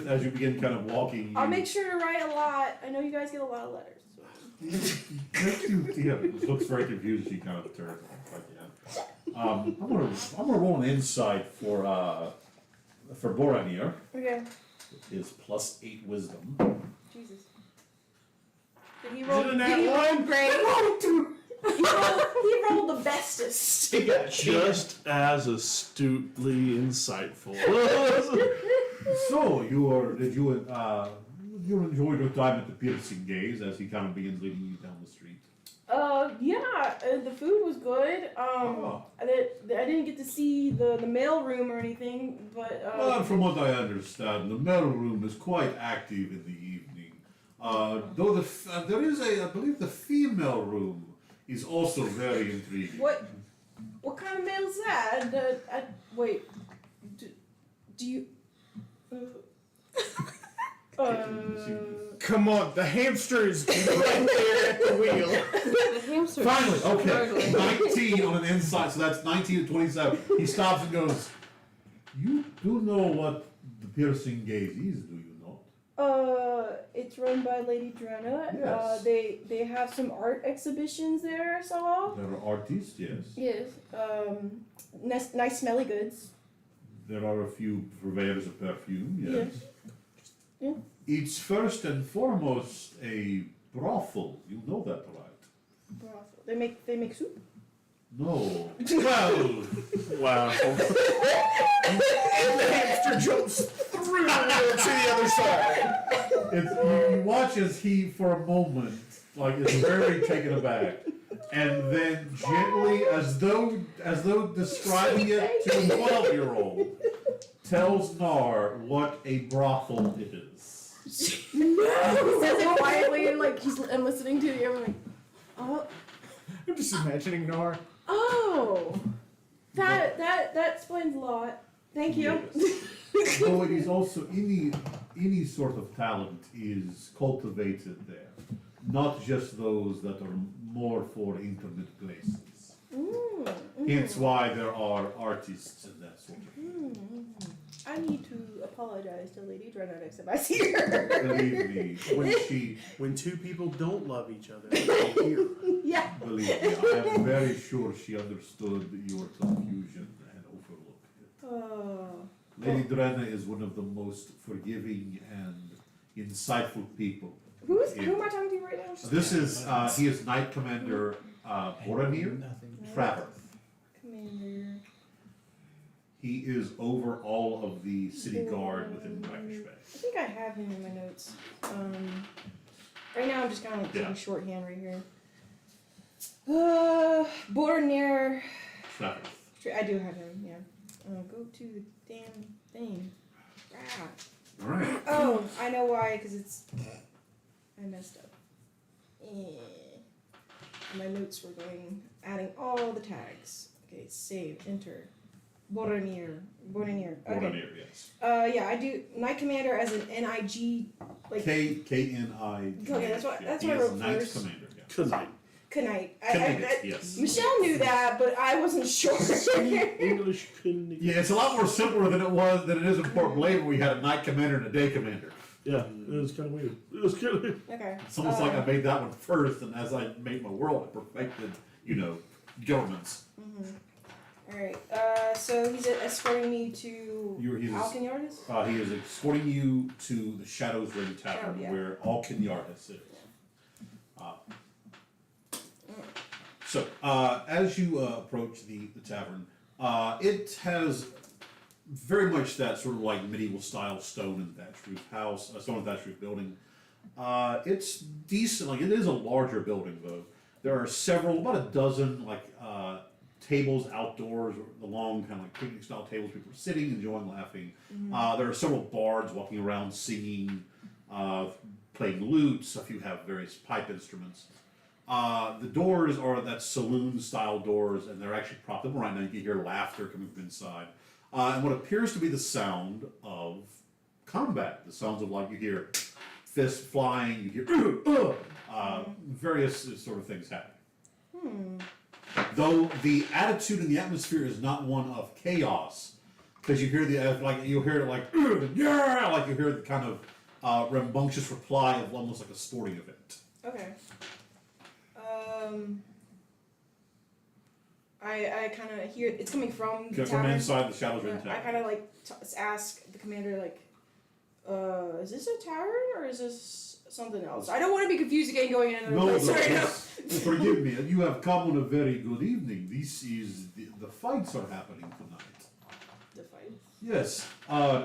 as you begin kind of walking, I'll make sure to write a lot. I know you guys get a lot of letters. So. looks very confused. She kind of turns. Like, yeah. I'm gonna roll an insight for Boromir. Okay. His +8 wisdom. Jesus. Did he roll? Isn't that Did he roll one? great? He rolled the bestest. Just as astutely insightful. So did you enjoyed your time at the Piercing Gaze as he kind of begins leading you down the street? Yeah, the food was good. I didn't get to see the mail room or anything, but Well, from what I understand, the mail room is quite active in the evening. Though there is I believe the female room is also very intriguing. what kind of mail is that? Wait, do you? Come on, the hamster is right there at the wheel. The hamster. Finally, okay, 19 on an insight, so that's 19 to 27. He stops and goes, "You do know what the Piercing Gaze is, do you not?" It's run by Lady Drenna. Yes. They have some art exhibitions there. I saw. There are artists, yes. Yes. Nice smelly goods. There are a few purveyors of perfume, yes. Yes. Yeah. It's first and foremost a brothel. You know that, right? Brothel. They make soup. No. Well, wow. And the hamster jumps through to the other side. You watch as he, for a moment, like is very taken aback, and then gently, as though describing it to a 12-year-old, tells Nar what a brothel it is. He says it quietly, and like I'm listening to you. I'm like, Oh, I'm just imagining Nora. oh, that explains a lot. Thank you. Though it is also any sort of talent is cultivated there, not just those that are more for intimate places. Hence why there are artists and that sort of thing. I need to apologize to Lady Dread next time I see her. Believe me, When two people don't love each other, they hear. Yeah. believe me, I am very sure she understood your confusion and overlooked it. Oh. Lady Drena is one of the most forgiving and insightful people. Who am I talking to right now? This is, he is Knight Commander Boromir Traverth. Commander. He is over all of the city guard within Brackish Bay. I think I have him in my notes. Right now I'm just kind of like Yeah. taking shorthand right here. Boromir. Traverth. I do have him. Yeah. Go to the damn thing. Ah. Alright. Oh, I know why. Because I messed up. My notes were adding all the tags. Okay, save, enter. Boromir. Okay. Boromir, yes. Yeah, I do Knight Commander as an NIG, like K-N-I. Okay, that's what He I is wrote Knight first. Commander, yeah. Tonight. Knight. Yes. Michelle knew that, but I wasn't sure. English couldn't. Yeah, it's a lot more simpler than it is in Port Blaine, where we had a Night Commander and a Day Commander. Yeah, it was kind of weird. It was kind of weird. Okay. It's almost like I made that one first, and as I made my world, I perfected, governments. All right. So he's escorting me to He's Alkanyardis. He is escorting you to the Shadows Ring Tavern, Oh, yeah. where Alkanyardis is. So, as you approach the tavern, it has very much that sort of like medieval style stone and thatch roof house, stone and thatch roof building. It's decent, like it is a larger building though. There are about a dozen tables outdoors, the long kind of like picnic style tables, people are sitting, enjoying, laughing. There are several bards walking around singing, playing lutes, a few have various pipe instruments. The doors are that saloon style doors, and they're actually propped up right now. You can hear laughter coming from inside. And what appears to be the sound of combat. The sounds of you hear fists flying, you hear various sort of things happening. Though the attitude and the atmosphere is not one of chaos, because you hear you hear the kind of rambunctious reply of almost like a sporting event. Okay. I kind of hear it's coming from the From tavern. inside the Shadows Ring I Tavern. kind of ask the commander is this a tavern or is this something else? I don't want to be confused again going in another place right now. Forgive me. You have come on a very good evening. This is the fights are happening tonight. The fight. Yes.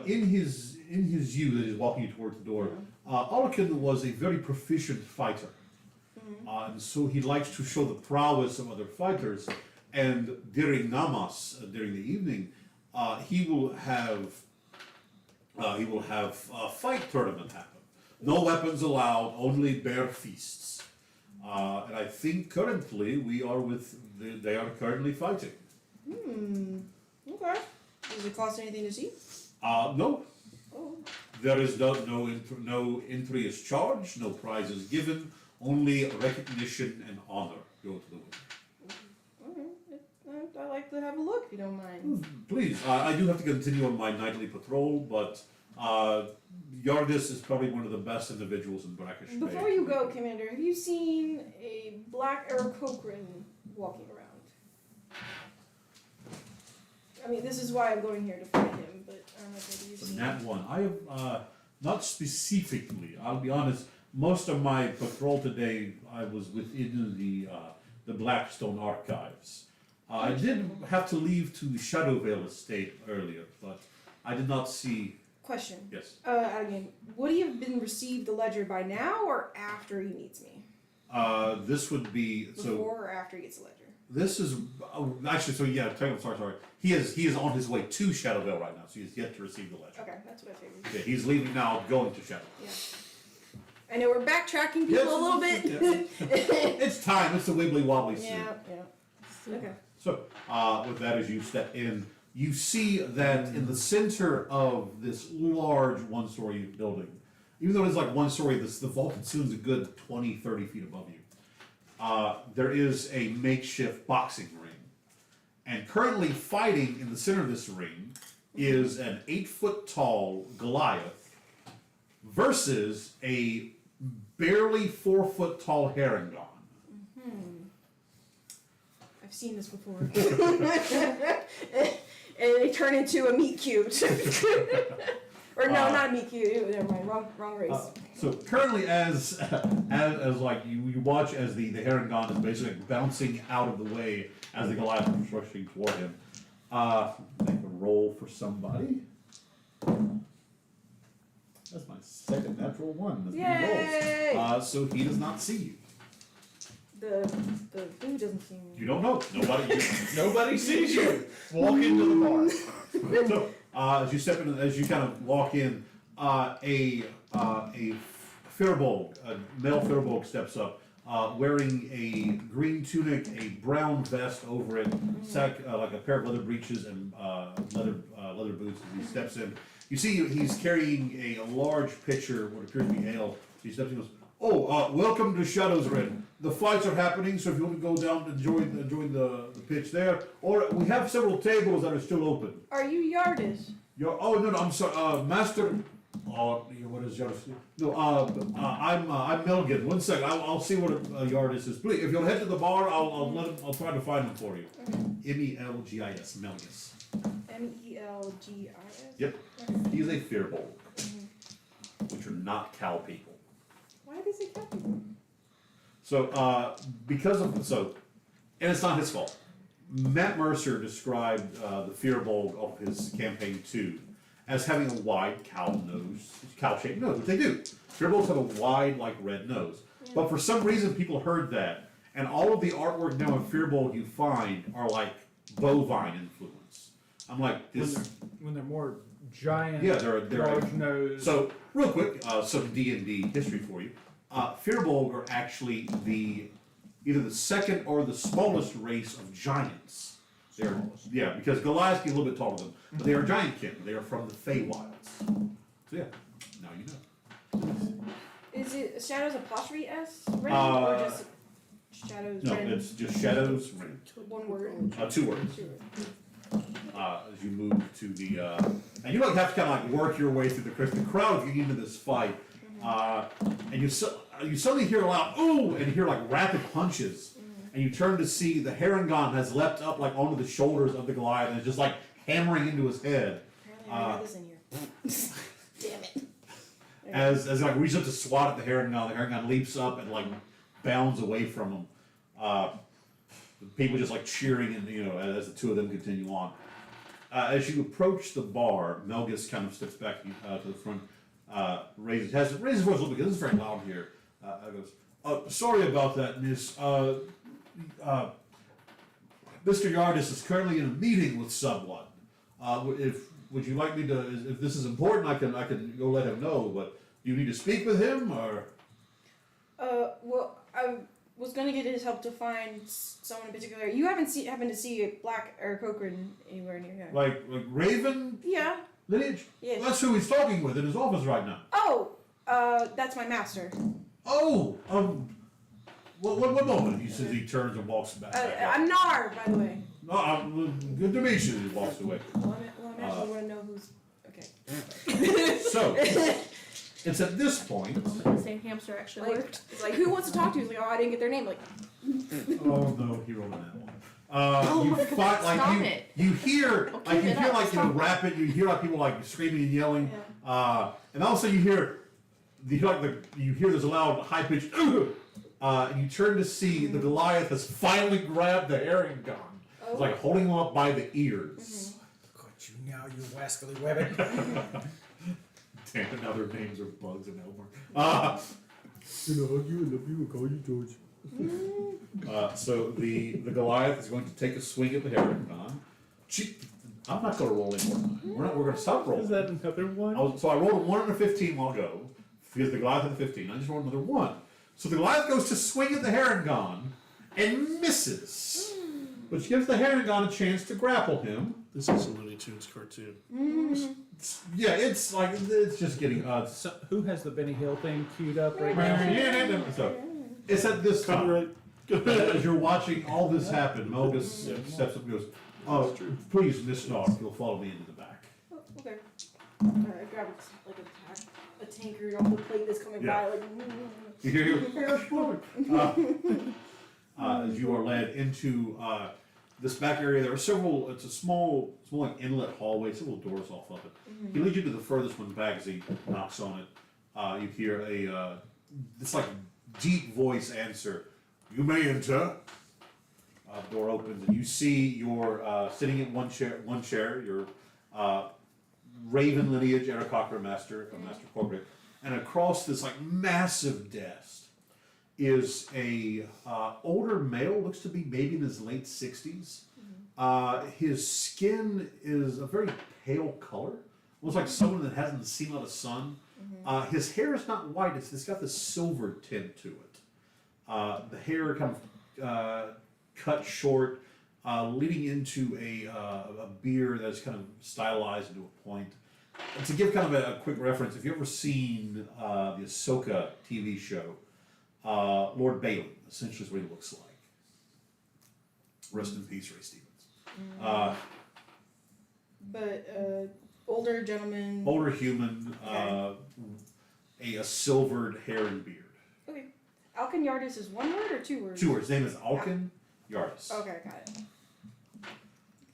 In his youth, that is walking you towards the door. Olokin was a very proficient fighter, and so he likes to show the prowess of other fighters. And during Namas, during the evening, he will have a fight tournament happen. No weapons allowed, only bare feasts. And I think currently they are currently fighting. Okay. Does it cost anything to see? No. Oh. There is no entry is charged, no prizes given, only recognition and honor go to the winner. I'd like to have a look if you don't mind. Please, I do have to continue on my nightly patrol, but Yardis is probably one of the best individuals in Brackish Bay. Before you go, Commander, have you seen a black Aarakocran walking around? I mean, this is why I'm going here to find him, but I don't know if maybe you've So seen Nat 1. I have, not specifically, I'll be honest, most of my patrol today, I was within the Blackstone archives. I did have to leave to the Shadowvale estate earlier, but I did not see. Question. Yes. Again, would he have been received the ledger by now or after he meets me? This would be Before or after he gets the ledger? This is actually so. Yeah, sorry. He is on his way to Shadowvale right now, so he has yet to receive the ledger. Okay, that's what I figured. Yeah, he's leaving now, going to Shadowvale. Yeah. I know we're backtracking people Yes, a little bit. It's time. It's the wibbly wobbly scene. Yeah. Okay. So, with that, as you step in, you see that in the center of this large one-story building, even though it's like one story, the vaulted ceiling's a good 20, 30 feet above you. There is a makeshift boxing ring. And currently fighting in the center of this ring is an 8-foot tall Goliath versus a barely 4-foot tall Harengon. I've seen this before. And they turn into a meat cube. Or no, not a meat cube. Never mind. Wrong race. So currently, as like you watch as the Harengon is basically bouncing out of the way as the Goliath is rushing toward him. Make a roll for somebody. That's my second natural one. That's Yay! rolls. So he does not see you. The food doesn't seem. You don't know. Nobody sees you. Walk into the bar. So as you step in, as you kind of walk in, a Firbolg, a male Firbolg steps up, wearing a green tunic, a brown vest over it, like a pair of leather breeches and leather boots. As he steps in, you see he's carrying a large pitcher, what appears to be ale. He steps in and goes, "Oh, welcome to Shadows Ren. The fights are happening, so if you want to go down and join the pitch there, or we have several tables that are still open." Are you Yardis? Oh no, I'm sorry, Master. Oh, what is Yardis? No, I'm Melgin. One second, I'll see what Yardis is. Please, if you'll head to the bar, I'll try to find him for you. Melgis, Melgis. Melgis. Yep, he is a Firbolg, which are not cow people. Why did they say cow people? So, and it's not his fault. Matt Mercer described the Firbolg of his campaign 2 as having a wide cow-shaped nose, which they do. Firbolgs have a wide, like, red nose. Yeah. But for some reason, people heard that, and all of the artwork now in Firbolg you find are like bovine influence. I'm like this when they're more giant. Yeah, they're large nose. So, real quick, some D&D history for you. Firbolg are actually either the second or the smallest race of giants. Yeah, because Goliath's a little bit taller than them, but they are giantkin. They are from the Feywilds. So yeah, now you know. Is it Shadows apostrophe S Ren or just Shadows No, Ren? it's just Shadows Ren. One word. 2 words. As you move to the, and you don't have to kind of like work your way through the crowd. The crowd getting into this fight, and you suddenly hear a loud ooh, and you hear like rapid punches. And you turn to see the Harengon has leapt up like onto the shoulders of the Goliath and is just like hammering into his head. Apparently I got this in here. Damn it. As he like reaches up to swat at the Harengon leaps up and like bounds away from him. People just like cheering and as the two of them continue on. As you approach the bar, Melgis kind of steps back to the front, raises his voice a little bit because it's very loud here. Goes, sorry about that, Miss. Mr. Yardis is currently in a meeting with someone. Would you like me to? If this is important, I can go let him know. But do you need to speak with him or? Well, I was gonna get his help to find someone in particular. You haven't happened to see a Black or Cochrane anywhere near here? Like Raven Yeah. lineage? Yes. Well, that's who he's talking with in his office right now. Oh, that's my master. Oh, What moment? He says he turns and walks back. I'm Nar, by the way. No, good to meet you. He walks away. Well, I'm actually want to know who's. Okay. So, it's at this point. The same hamster actually Like, worked. it's like, who wants to talk to you? It's like, oh, I didn't get their name. Like, Oh no, he rolled on that one. Oh, You find like stop it. you hear I'll like keep you it hear up, like stop it. rapid. You hear like people like screaming and yelling. And also you hear there's a loud high pitched. And you turn to see the Goliath has finally grabbed the Harengon. It's like holding him up by the ears. Got you now, you wascally webbing. Damn, now their names are Bugs and Elmer. Hug you and love you and call you George. So the Goliath is going to take a swing at the Harengon. I'm not going to roll anymore. We're going to stop rolling. Is that another one? So I rolled a 1 and a 15 while go. Because the Goliath had the 15. I just rolled another 1. So the Goliath goes to swing at the Harengon and misses. Which gives the Harengon a chance to grapple him. This is a Looney Tunes cartoon. Yeah, it's like, it's just getting... So, who has the Benny Hill thing queued up right now? So, it's at this time. As you're watching all this happen, Melgus steps up and goes, "Oh, please, Miss Snark, you'll follow me into the back." Oh, okay. I grab a tankard off the plate that's coming by, like. You hear as you are led into this back area, there are several. It's a small like inlet hallway, several doors off of it. He leads you to the furthest one back. As he knocks on it, you hear this like deep voice answer. "You may enter." Door opens and you see you're sitting in one chair. Your Raven lineage, Aarakocra Master Corbrick, and across this like massive desk is a older male, looks to be maybe in his late 60s. His skin is a very pale color, looks like someone that hasn't seen a lot of sun. His hair is not white; it's got this silver tint to it. The hair kind of cut short, leading into a beard that's kind of stylized into a point. And to give kind of a quick reference, if you've ever seen the Ahsoka TV show, Lord Bailey, essentially is what he looks like. Rest in peace, Ray Stevens. But older gentleman. Older human, a silvered hair and beard. Okay. Alkin Yardis is one word or 2 words? 2 words. His name is Alkin Yardis. Okay, got it.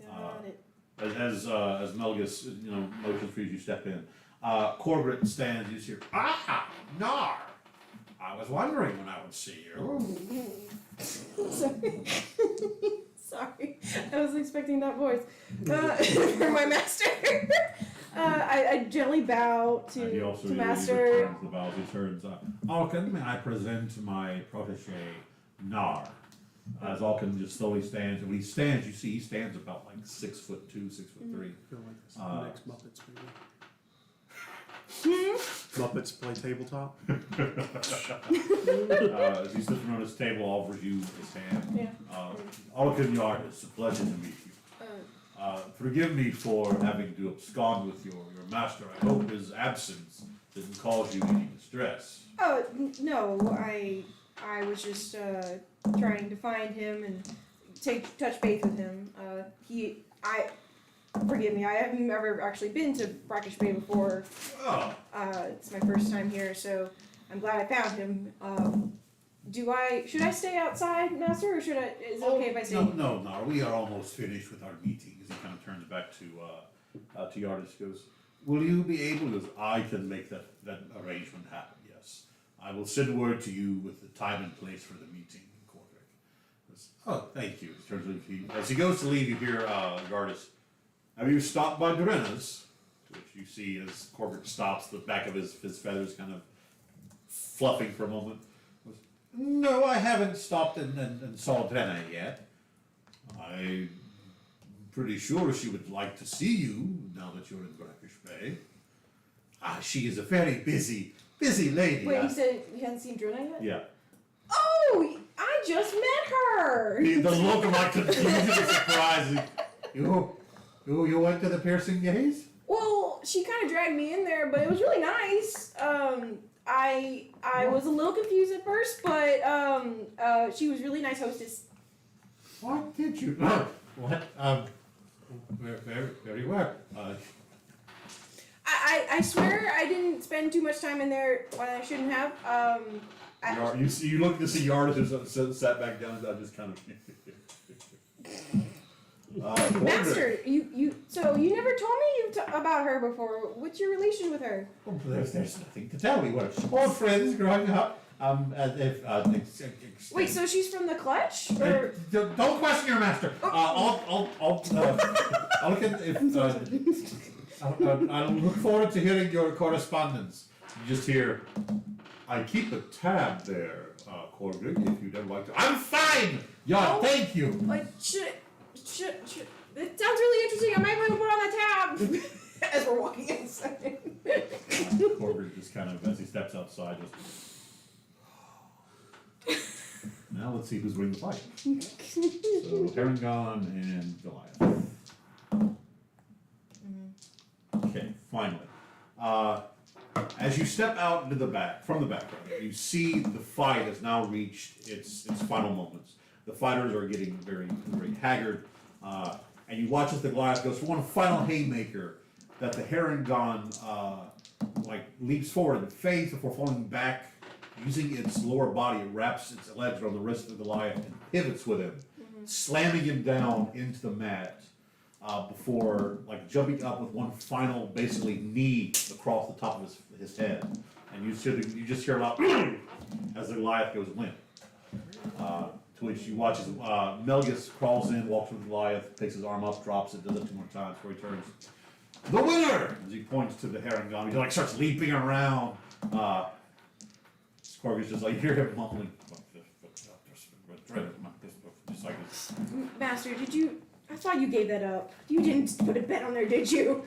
Got it. As Melgus, motions for you to step in. Corbett stands. You hear, Nar! I was wondering when I would see you. Sorry. Sorry. I was expecting that voice. For my master. I gently bow to Master. The bows he turns. Alkin, may I present my protege, Nar? As Alkin just slowly stands, and when he stands, you see he stands about like 6'2", 6'3". I feel like this is the next Muppets movie. Muppets play tabletop. As he sits around his table, offers you his hand. Yeah. Alkin Yard, it's a pleasure to meet you. Forgive me for having to abscond with your master. I hope his absence didn't cause you any distress. No, I was just trying to find him and touch base with him. Forgive me, I haven't ever actually been to Brackish Bay before. Oh. It's my first time here, so I'm glad I found him. Should I stay outside, Master, or is it okay if I stay? No, we are almost finished with our meeting. As he kind of turns back to Yardis, goes, will you be able to, I can make that arrangement happen, yes. I will send word to you with the time and place for the meeting, Corbrick. Oh, thank you. He turns to leave. As he goes to leave, you hear Yardis, have you stopped by Drenna's? To which you see as Corbrick stops, the back of his feathers kind of fluffing for a moment. No, I haven't stopped and saw Drenna yet. I'm pretty sure she would like to see you now that you're in Brackish Bay. She is a very busy lady. Wait, you said you hadn't seen Drenna yet? Yeah. Oh, I just met her! The look of my confusion and surprise. You went to the piercing gaze? Well, she kind of dragged me in there, but it was really nice. I was a little confused at first, but she was really nice hostess. What did you? What? Very well. I swear I didn't spend too much time in there when I shouldn't have. You look to see Yardis who's sat back down. I just kind of. Master, so you never told me about her before. What's your relation with her? Oh, there's nothing to tell me. We're old friends growing up. Wait, so she's from the Clutch? Or? Don't question your master. I'll look at I'll look forward to hearing your correspondence. You just hear, I keep a tab there, Corbrick, if you'd ever like to. I'm fine! Yeah, thank you! Like, shit. It sounds really interesting. I might want to put on the tab. as we're walking inside. Corbett just kind of, as he steps outside, just. Now let's see who's winning the fight. So Harengon and Goliath. Okay, finally. As you step out into the back, from the background, you see the fight has now reached its final moments. The fighters are getting very haggard, and you watch as the Goliath goes for one final haymaker that the Harengon leaps forward and fades before falling back. Using its lower body, it wraps its legs around the wrist of the Goliath and pivots with him, slamming him down into the mat before jumping up with one final, basically, knee across the top of his head. And you just hear a loud as the Goliath goes limp. To which you watch as Melgus crawls in, walks with the Goliath, takes his arm up, drops it, does it 2 more times before he turns. The winner! As he points to the Harengon, he starts leaping around. Scorpius just hear him mumbling. Just like this. Master, I thought you gave that up. You didn't put a bet on there, did you?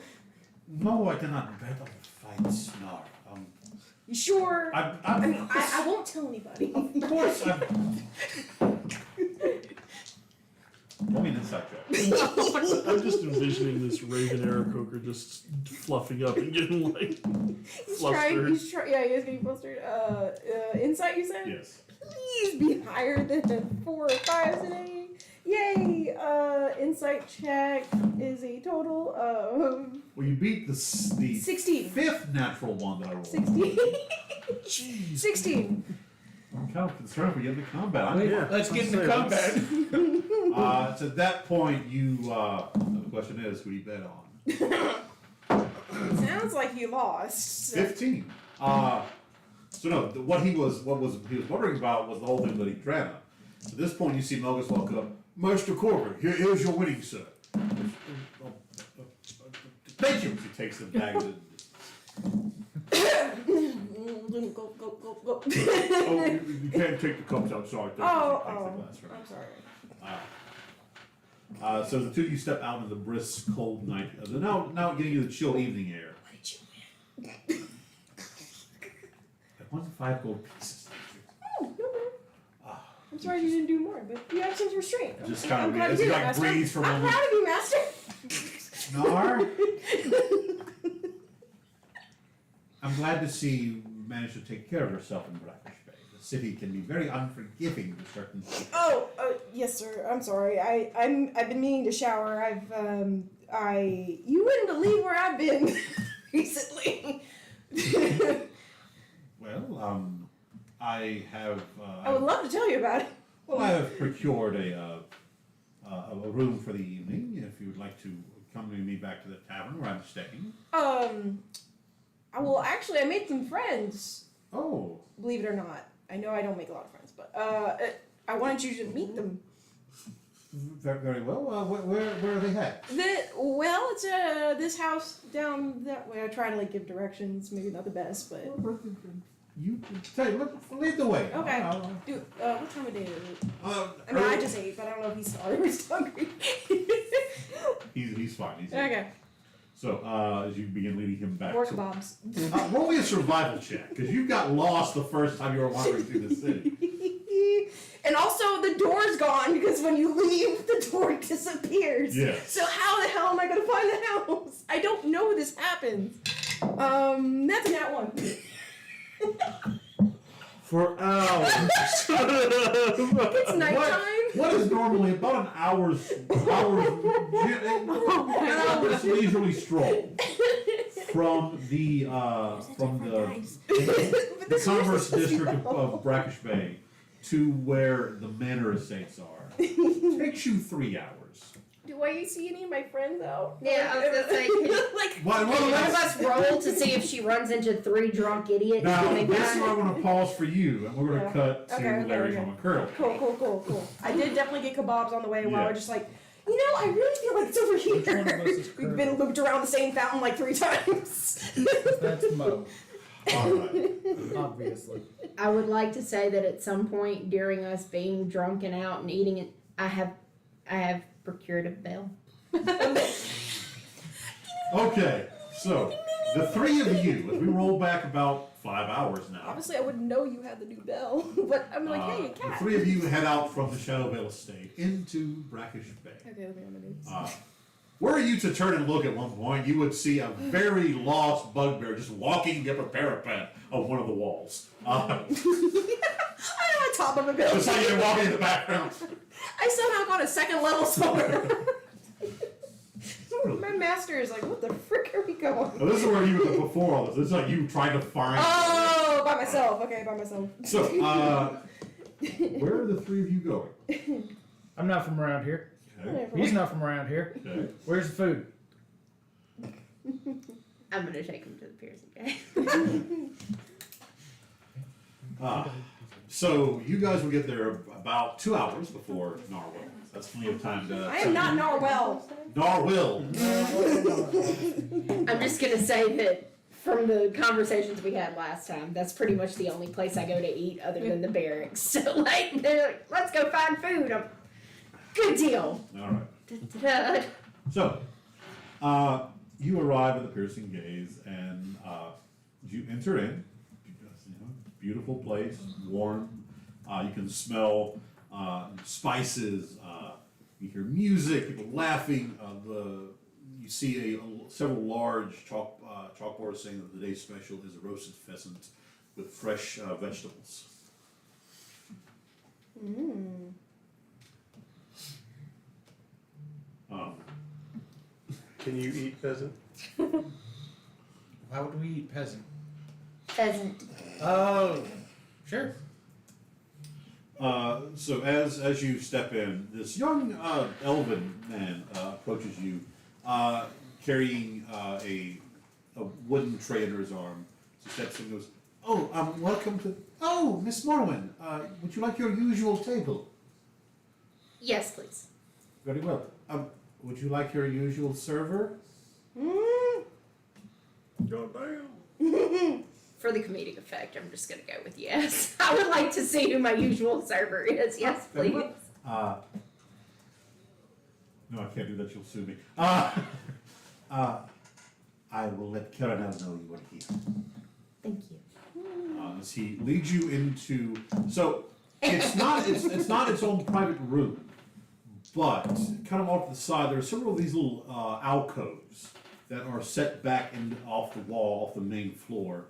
No, I did not bet on the fight, Snar. You sure? I won't tell anybody. Of course, roll me an insight check. I'm just envisioning this Raven Aarakocra just fluffing up and getting flustered. He's getting flustered. Insight, you said? Yes. Please be higher than 4 or 5 today. Yay! Insight check is a total of... Well, you beat the 16. 5th natural one that I rolled. 16. Jeez. 16. I'm kind of concerned if we get into combat. Let's get into combat. So at that point, the question is, who do you bet on? Sounds like you lost. So. 15. So no, what he was wondering about was the whole thing with Idrana. So at this point, you see Melgus walk up. Master Corbin, here's your winning, sir. Thank you. He takes the bag. Go. Oh, you can't take the cups outside. Oh, Takes the glass, I'm sorry. So the two of you step out into the brisk, cold night. They're now getting into the chill evening air. What did you win? I won 5 gold pieces. Oh, no more. I'm sorry you didn't do more, but you have some restraint. Just I'm kind of glad as you he did it, Master. breathes for a I'm moment. proud of you, Master. Snar, I'm glad to see you managed to take care of yourself in Brackish Bay. The city can be very unforgiving to certain people. Oh, yes, sir. I'm sorry. I've been meaning to shower. You wouldn't believe where I've been recently. Well, I have. I would love to tell you about it. Well, I have procured a room for the evening. If you would like to accompany me back to the tavern where I'm staying. I made some friends. Oh. Believe it or not. I know I don't make a lot of friends, but I wanted you to meet them. Very well. Where are they at? It's this house down that way. I try to give directions. Maybe not the best, but You lead the way. okay. Dude, what time of day is it? I just ate, but I don't know if he's sorry or he's hungry. He's fine. He's Okay. So as you begin leading him back. More kebabs. Roll me a survival check because you got lost the first time you were wandering through the city. And also the door's gone because when you leave, the door disappears. Yes. So how the hell am I gonna find the house? I don't know this happens. That's a nat 1. For hours. It's nighttime. What is normally about an hour's leisurely stroll from the commerce district of Brackish Bay to where the manor estates are takes you 3 hours. Do I see any of my friends out? Yeah, I was gonna say, One one of us roll to see if she runs into 3 drunk idiots. Now, coming this back. is where I'm going to pause for you, and we're going to Yeah. cut to Okay, Larry's okay. Mama Curl. Cool. I did definitely get kebabs on the way while Yeah. we're just I really feel like it's over here. Which one of us is We've Colonel? been looped around the same fountain 3 times. That's Mo, All right. obviously. I would like to say that at some point during us being drunk and out and eating it, I have procured a bell. Okay, So, the three of you, as we roll back about 5 hours now, Obviously, I wouldn't know you had the new bell, but I'm like, hey, a the cat. three of you head out from the Shadowvale estate into Brackish Bay. Okay, let me on my notes. Were you to turn and look at one point, you would see a very lost bugbear just walking up a parapet of one of the walls. I'm on top of a building. Just like you're walking in the background. I somehow got a second level somewhere. My master is like, what the frick are we going? Now, this is where you were before all this. This is like you trying to find. Oh, by myself. Okay, by myself. So, where are the three of you going? I'm not from around here. Okay. He's not from around here. Okay. Where's the food? I'm gonna take him to the Pearson game. So you guys will get there about 2 hours before Narwhal. That's plenty of time to. I am not Norwell. Narwhal. I'm just gonna say that from the conversations we had last time, that's pretty much the only place I go to eat other than the barracks. So like, they're like, let's go find food. Good deal. All right. Da-da-da. So, you arrive at the Piercing Gaze, and you enter in. Beautiful place, warm. You can smell spices. You hear music, people laughing. You see several large chalkboards saying that the day's special is a roasted pheasant with fresh vegetables. Mm. Can you eat pheasant? Why would we eat peasant? Pheasant. Oh, sure. So as you step in, this young elven man approaches you, carrying a wooden tray under his arm. He steps in and goes, "Oh, welcome to. Oh, Miss Morwen, would you like your usual table?" Yes, please. Very well. Would you like your usual server? Goddamn. For the comedic effect, I'm just gonna go with yes. I would like to see who my usual server is. Yes, Very please. well. No, I can't do that. You'll sue me. I will let Caranel know you are here. Thank you. As he leads you into, so it's not its own private room, but kind of off to the side there are several of these little alcoves that are set back off the wall, off the main floor,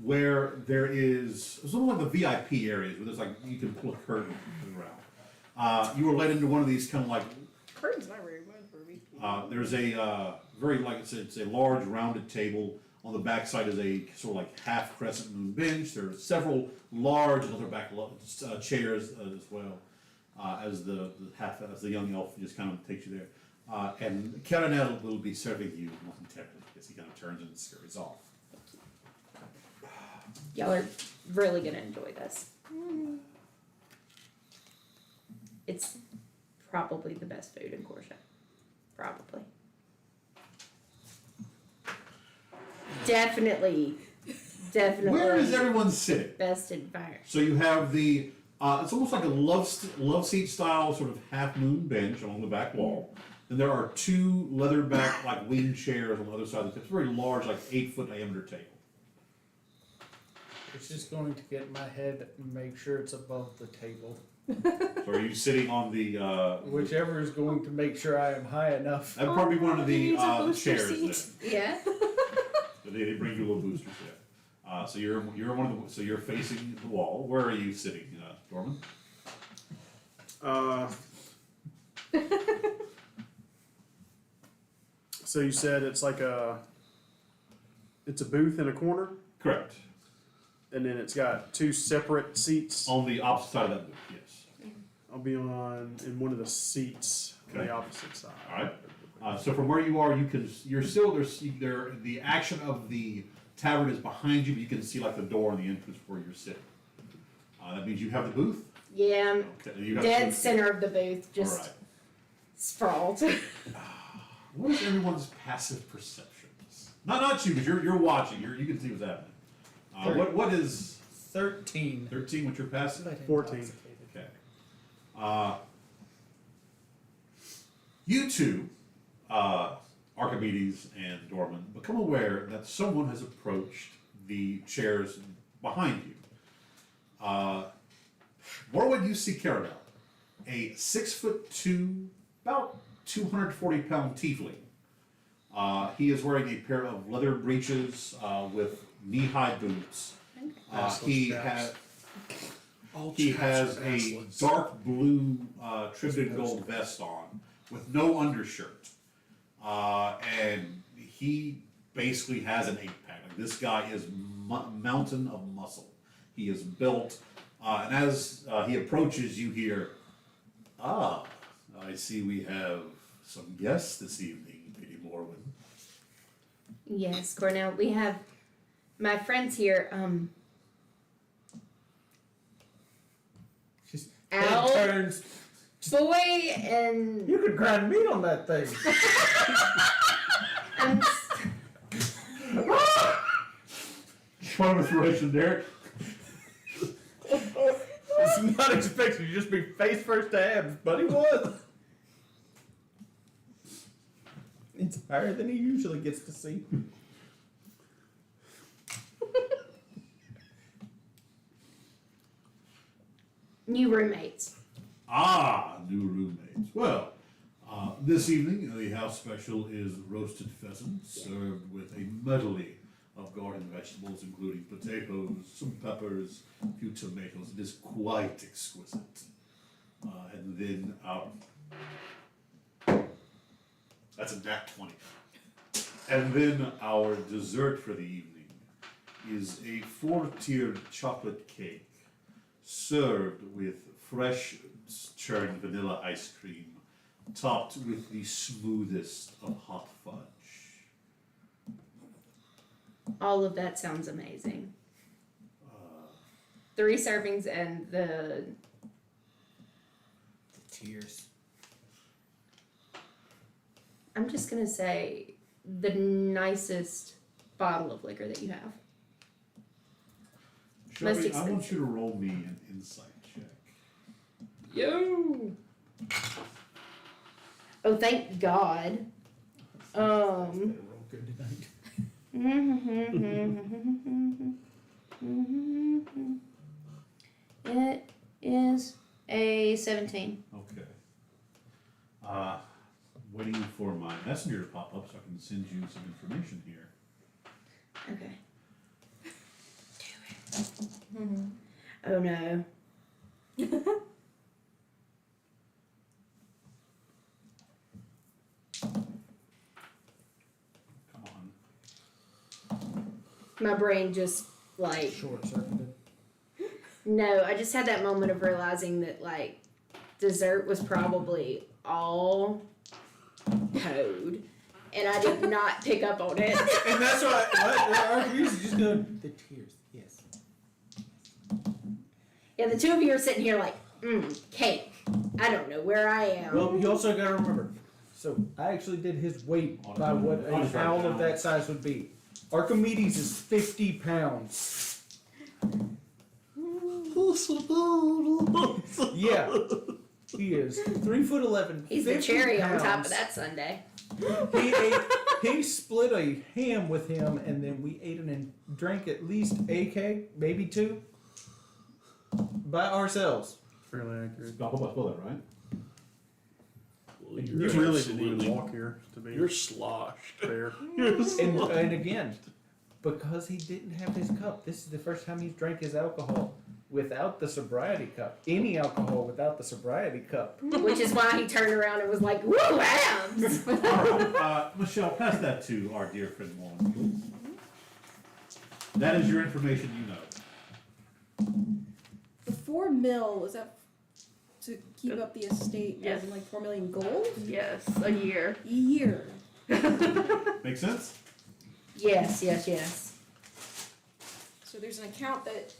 where it's sort of like the VIP areas where there's like you can pull a curtain around. You were led into one of these kind of like Curtain's not very good for me. there's a very, like I said, it's a large rounded table. On the back side is a sort of like half crescent moon bench. There are several large and other back chairs as well, as the young elf just kind of takes you there. And Caranel will be serving you momentarily as he kind of turns and scurries off. Y'all are really gonna enjoy this. It's probably the best food in Corsia. Probably. Definitely. Where is everyone sitting? Best environment. So you have the, it's almost like a love seat style sort of half moon bench along the back wall. And there are two leather back like wing chairs on the other side of the table. It's a very large, like 8-foot diameter table. It's just going to get in my head and make sure it's above the table. So are you sitting on the, Whichever is going to make sure I am high enough. that'd probably be one of he the needs a booster chairs seat. then. Yeah. They bring you a little booster chair. So you're one of the, so you're facing the wall. Where are you sitting, Dorman? So you said it's like it's a booth in a corner, Correct. and then it's got two separate seats. On the opposite side of that booth, yes. I'll be in one of the seats on Okay. the opposite side. All right. So from where you are, you're still the action of the tavern is behind you, but you can see like the door and the entrance where you're sitting. That means you have the booth. Yeah, I'm Okay. You got dead center of the booth, All just right. sprawled. What is everyone's passive perceptions? Not you, because you're watching. You can see what's happening. What is 13. 13? What's your passive? 14. Okay. You two, Archibald Archimedes and Dorman become aware that someone has approached the chairs behind you. Morwen, you see Caradel, a 6'2", about 240-pound tiefling. He is wearing a pair of leather breeches with knee-high boots. He has a dark blue trimmed in gold vest on with no undershirt. And he basically has an 8-pack. Like, this guy is mountain of muscle. He is built. And as he approaches, you hear, I see we have some guests this evening, Lady Morwen. Yes, Cornell. We have my friends here. Just Al, turns. Boy, and You could grind meat on that thing. I'm What was relation there? It's not expected to just be face first to abs, but he was. It's higher than he usually gets to see. new roommates. New roommates. Well, this evening the house special is roasted pheasant served with a medley of garden vegetables, including potatoes, some peppers, a few tomatoes. It is quite exquisite. And then that's a nat 20. And then our dessert for the evening is a 4-tiered chocolate cake served with fresh churned vanilla ice cream, topped with the smoothest of hot fudge. All of that sounds amazing. 3 servings and the Tears. I'm just gonna say the nicest bottle of liquor that you have. Shelby, I expensive. want you to roll me an insight check. Yo. Oh, thank God. Roll good tonight. It is a 17. Okay. Waiting for my messenger to pop up so I can send you some information here. Okay. Oh no. Come on. My brain just like Short circuited. no, I just had that moment of realizing that like dessert was probably all code and I did not pick up on it. And that's why our music just going, the tears, yes. Yeah, the two of you are sitting here like, cake. I don't know where I am. Well, you also got to remember. So I actually did his weight by what an owl of that size would be. Archimedes is 50 pounds. Yeah, he is 3'11". He's the 50 cherry on top pounds. of that sundae. He split a ham with him, and then we ate and drank at least a keg, maybe 2, by ourselves. Fairly accurate. Spell that, right? Well, You really didn't even walk here, to be You're sloshed. fair. And again, because he didn't have his cup, this is the first time he's drank his alcohol without the sobriety cup. Any alcohol without the sobriety cup. Which is why he turned around and was like, woo, abs! Alright, Michelle, pass that to our dear friend Warren, please. That is your information you know. The 4 mil, is that to keep up the estate? Yes. As in like 4 million gold Yes, a year. a year. Make sense? Yes. So there's an account that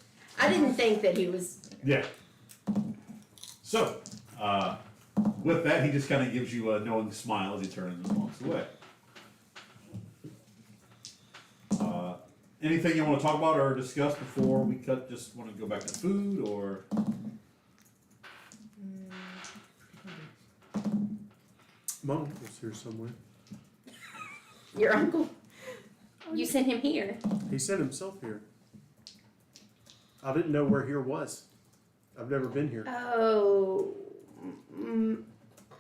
I didn't think that he was. Yeah. So, with that, he just kind of gives you a knowing smile as he turns and walks away. Anything you want to talk about or discuss before we cut? Just want to go back to food or? Monk was here somewhere. Your uncle. You sent him here. He sent himself here. I didn't know where here was. I've never been here. Oh.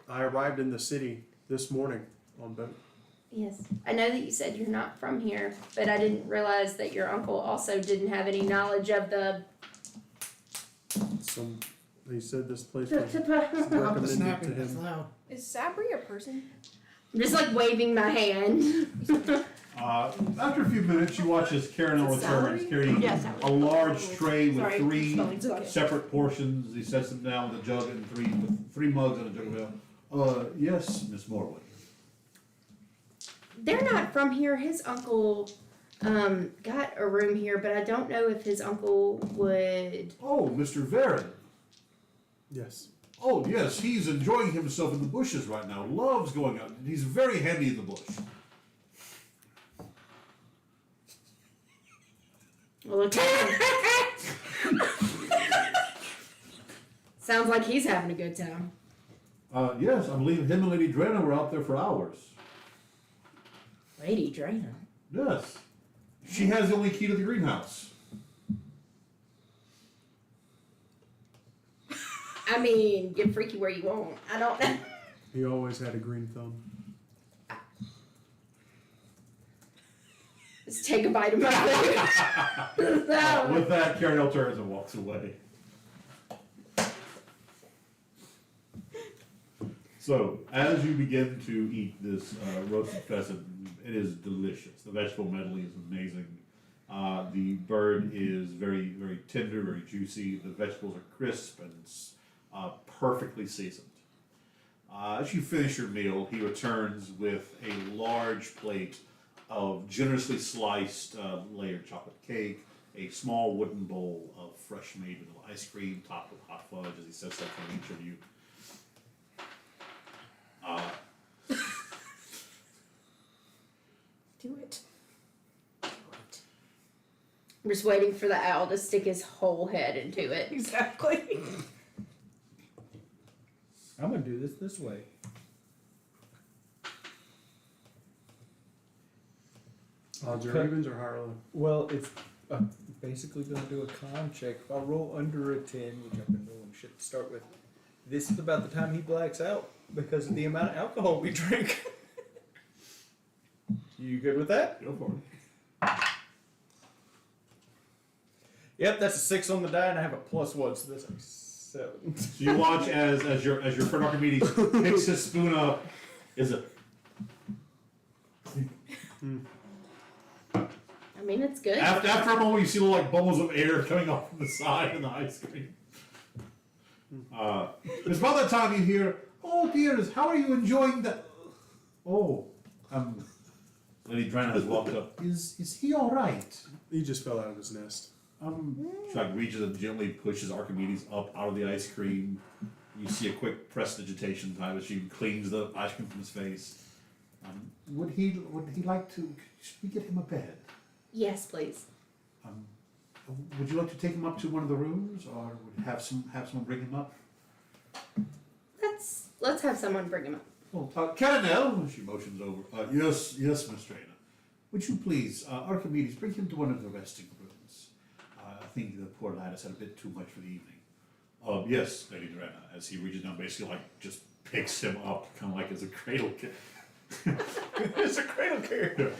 I arrived in the city this morning on boat. Yes. I know that you said you're not from here, but I didn't realize that your uncle also didn't have any knowledge of the. He said this place was Stop the recommended to snapping. That's him. loud. Is Sabri a person? I'm just like waving my hand. After a few minutes, you watch as Karen returns carrying a large tray with three separate portions. He sets them down with a jug and three mugs and a jug of ale. Yes, Miss Morwood. They're not from here. His uncle got a room here, but I don't know if his uncle would. Oh, Mr. Varen. Yes. Oh, yes, he's enjoying himself in the bushes right now. Loves going out. He's very handy in the bush. Well, sounds like he's having a good time. Yes, I believe him and Lady Drana were out there for hours. Lady Drana. Yes. She has the only key to the greenhouse. I mean, get freaky where you want. I don't know. He always had a green thumb. Let's take a bite of my food. So, With that, Karen turns and walks away. So, as you begin to eat this roasted pheasant, it is delicious. The vegetable medley is amazing. The bird is very, very tender, very juicy. The vegetables are crisp and perfectly seasoned. As you finish your meal, he returns with a large plate of generously sliced layered chocolate cake, a small wooden bowl of fresh made vanilla ice cream topped with hot fudge as he sets that for each of you. Do it. I'm just waiting for the owl to stick his whole head into it. Exactly. I'm gonna do this way. Odds or Okay. evens or higher or low? Well, it's basically gonna do a con check. If I roll under a 10, which I've been rolling shit to start with, this is about the time he blacks out because of the amount of alcohol we drink. You good with that? Go for it. Yep, that's a 6 on the die, and I have a +1, so that's a 7. So you watch as your friend Archimedes picks his spoon up. Is it? I mean, it's good. After a moment, you see little like bubbles of air coming off from the side of the ice cream. It's about that time you hear, "Oh dears, how are you enjoying the?" Oh, Lady Drana has walked up. Is he all right? He just fell out of his nest. She like reaches and gently pushes Archimedes up out of the ice cream. You see a quick prestidigitation time as she cleans the ice cream from his face. Would he like to? Should we get him a bed? Yes, please. Would you like to take him up to one of the rooms, or would have someone bring him up? Let's have someone bring him up. Well, Caranel, she motions over. Yes, Miss Drana. Would you please, Archimedes, bring him to one of the resting rooms? I think the poor lad has had a bit too much for the evening. Yes, Lady Drana. As he reaches down, basically like just picks him up, kind of like as a cradle kid. It's a cradle carrier.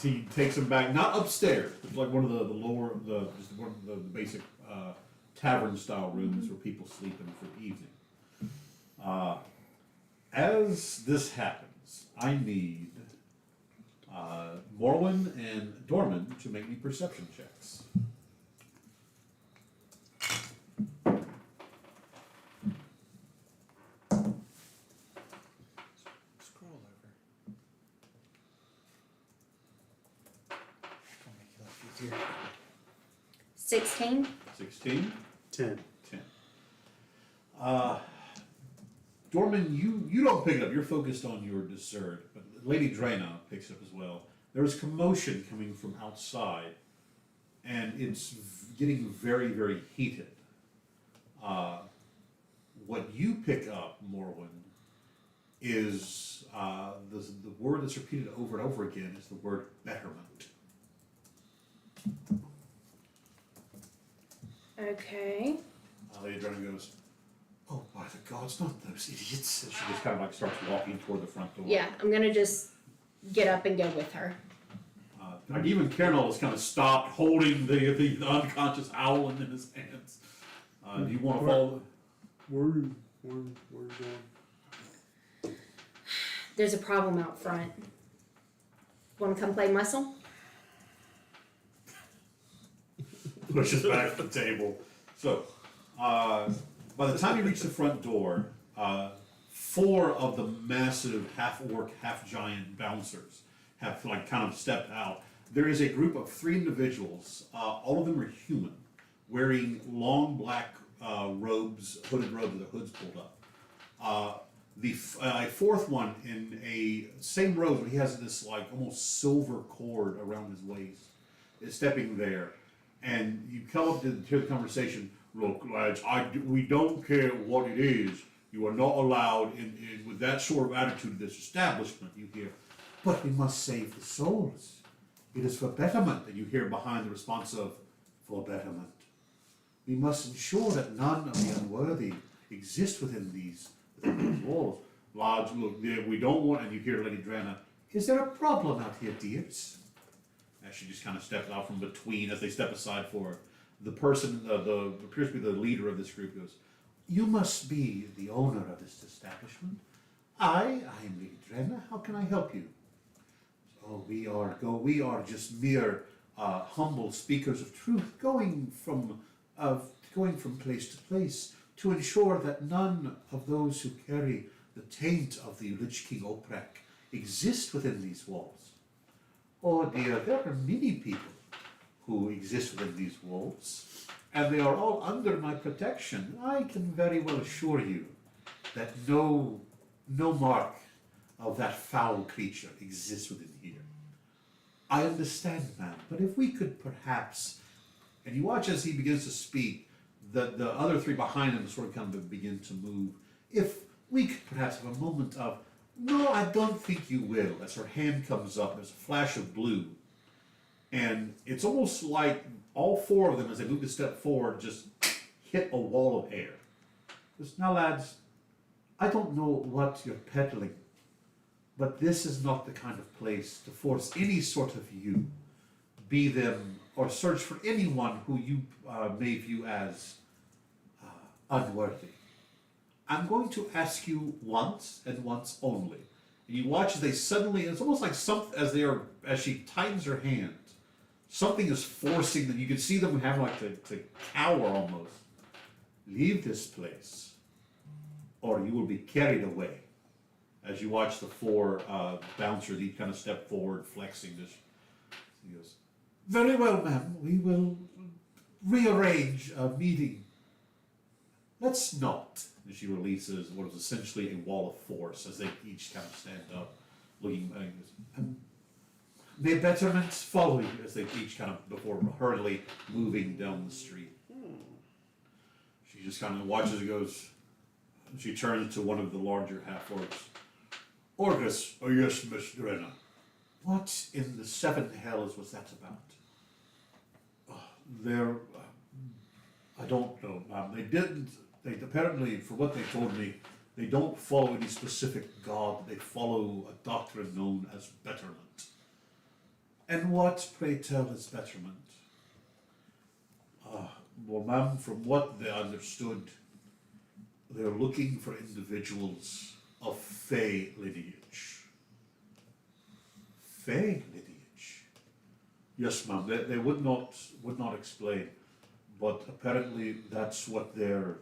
He takes him back, not upstairs, but like one of the lower, just one of the basic tavern style rooms where people sleep in for the evening. As this happens, I need Morwen and Dorman to make me perception checks. Scroll over. I'll make it life easier. 16. 16. 10. 10. Dorman, you don't pick it up. You're focused on your dessert, but Lady Drana picks it up as well. There is commotion coming from outside, and it's getting very, very heated. What you pick up, Morwen, is the word that's repeated over and over again is the word betterment. Okay. Lady Drennan goes, "Oh, by the gods, not those idiots!" And she just kind of like starts walking toward the front door. Yeah, I'm gonna just get up and go with her. Like even Kernel has kind of stopped holding the unconscious Howland in his hands. Do you want to follow? Where are you going? There's a problem out front. Wanna come play muscle? Pushes back the table. So, by the time you reach the front door, 4 of the massive half-orc, half-giant bouncers have like kind of stepped out. There is a group of 3 individuals. All of them are human, wearing long black robes, hooded robes with their hoods pulled up. The 4th one in a same robe, but he has this like almost silver cord around his waist, is stepping there. And you come up to hear the conversation. "Look, lads, we don't care what it is. You are not allowed in with that sort of attitude to this establishment." You hear, "But we must save the souls. It is for betterment." And you hear behind the response of, "For betterment. We must ensure that none of the unworthy exist within these walls. Lads, look, we don't want," and you hear Lady Drenna, "Is there a problem out here, dears?" As she just kind of steps out from between, as they step aside for her. The person, the appears to be the leader of this group, goes, "You must be the owner of this establishment." I am Lady Drenna. How can I help you?" "Oh, we are just mere humble speakers of truth, going from place to place to ensure that none of those who carry the taint of the Lich-King Oprek exist within these walls." "Oh dear, there are many people who exist within these walls, and they are all under my protection. I can very well assure you that no mark of that foul creature exists within here." "I understand, ma'am, but if we could perhaps," and you watch as he begins to speak, the other 3 behind him sort of kind of begin to move. "If we could perhaps have a moment of," "No, I don't think you will." As her hand comes up, there's a flash of blue. And it's almost like all 4 of them, as they move a step forward, just hit a wall of air. Because, "Now, lads, I don't know what you're peddling, but this is not the kind of place to force any sort of you, be them, or search for anyone who you may view as unworthy. I'm going to ask you once and once only." And you watch as they suddenly, it's almost like as she tightens her hand, something is forcing them. You can see them have like to cower almost. "Leave this place, or you will be carried away." As you watch the 4 bouncers, each kind of step forward, flexing this. He goes, "Very well, ma'am. We will rearrange a meeting. Let's not." And she releases what is essentially a wall of force as they each kind of stand up, looking. "May betterment follow you," as they each kind of, before hurriedly moving down the street. She just kind of watches and goes. She turns to one of the larger half-orcs. "Orgus, oh yes, Miss Drenna. What in the 7 hells was that about?" "I don't know, ma'am. They apparently, for what they told me, they don't follow any specific god. They follow a doctrine known as betterment." "And what, pray tell, is betterment?" Well, ma'am, from what they understood, they're looking for individuals of Fey lineage." "Fey lineage?" "Yes, ma'am. They would not explain, but apparently that's what their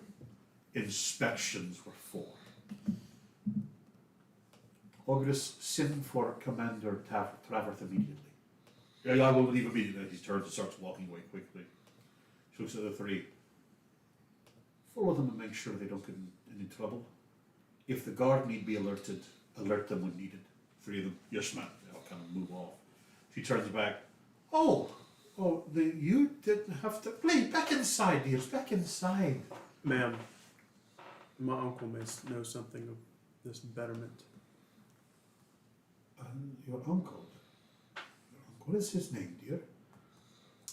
inspections were for." "Ogris, send for Commander Traverth immediately." "Yeah, I will leave immediately." He turns and starts walking away quickly. She looks at the 3. "Follow them and make sure they don't get in any trouble. If the guard need be alerted, alert them when needed." 3 of them, "Yes, ma'am." They'll kind of move off. She turns back. You didn't have to. Please, back inside, dears, back inside." Ma'am, my uncle may know something this betterment? Your uncle. What is his name, dear?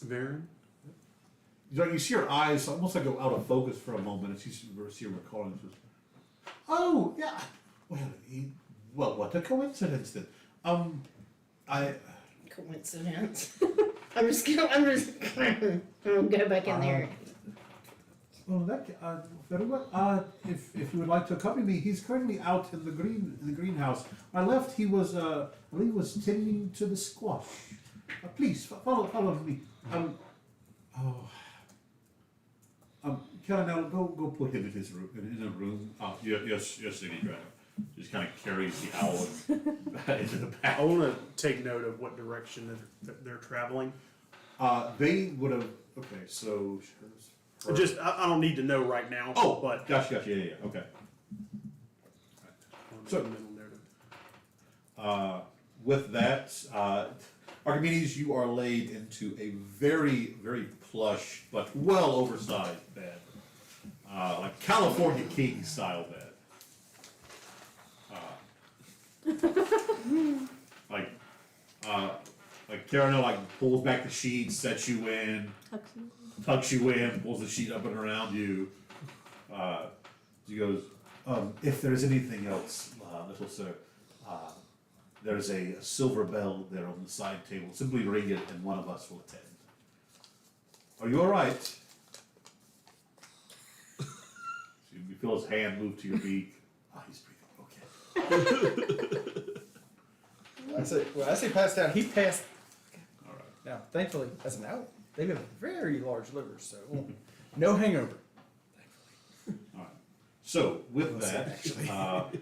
Varen? You see her eyes almost like go out of focus for a moment, and see her recalling. She goes, "Oh, yeah. Well, what a coincidence then. I Coincidence. I'm just gonna go back in there. well, that very well. If you would like to accompany me, he's currently out in the greenhouse. I left. He was I believe was tending to the squash. Please follow me. Can I now go put him in his room in a room? Yes, Lady Dragon. Just kind of carries the owl into the back. I want to take note of what direction they're traveling. They would have. Okay, so. Just, I don't need to know right now. Oh, but gotcha. Yeah. Okay. So- mental narrative. With that, Archimedes, you are laid into a very, very plush but well oversized bed, like California King style bed. Like Carano pulls back the sheets, sets you in, tucks you in, pulls the sheet up and around you. She goes, if there's anything else, little sir, there's a silver bell there on the side table. Simply ring it and one of us will attend. Are you alright? You feel his hand move to your beak. He's breathing. Okay. When I say passed out, he's passed. Alright. Now, thankfully, as an owl, they have very large livers, so no hangover. Alright. So, with that,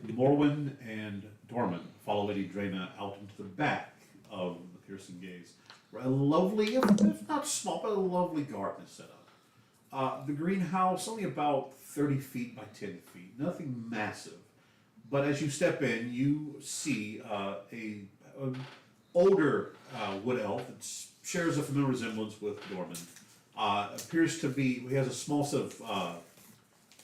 Morwen and Dorman follow Lady Draena out into the back of the Piercing Gaze, where a lovely, if not small, but a lovely garden is set up. The greenhouse, only about 30 feet by 10 feet, nothing massive. But as you step in, you see an older wood elf that shares a familiar resemblance with Dorman. Appears to be, he has a small set of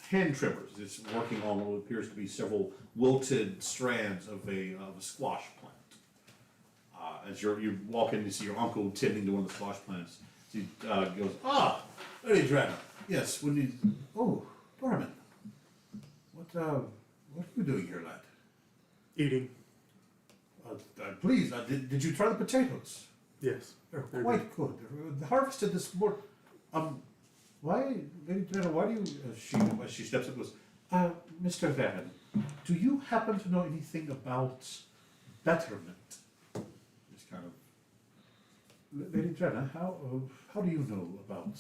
hand trimmers. It's working on what appears to be several wilted strands of a squash plant. As you walk in, you see your uncle tending to one of the squash plants. He goes, Lady Dragon. Yes, Dorman. What are you doing here, lad? Eating. Please, did you try the potatoes? Yes. They're quite good. They're harvested this morning. Why, Lady Dragon, why do you, as she steps up, goes, Mr. Van, do you happen to know anything about betterment? Just kind of, Lady Dragon, how do you know about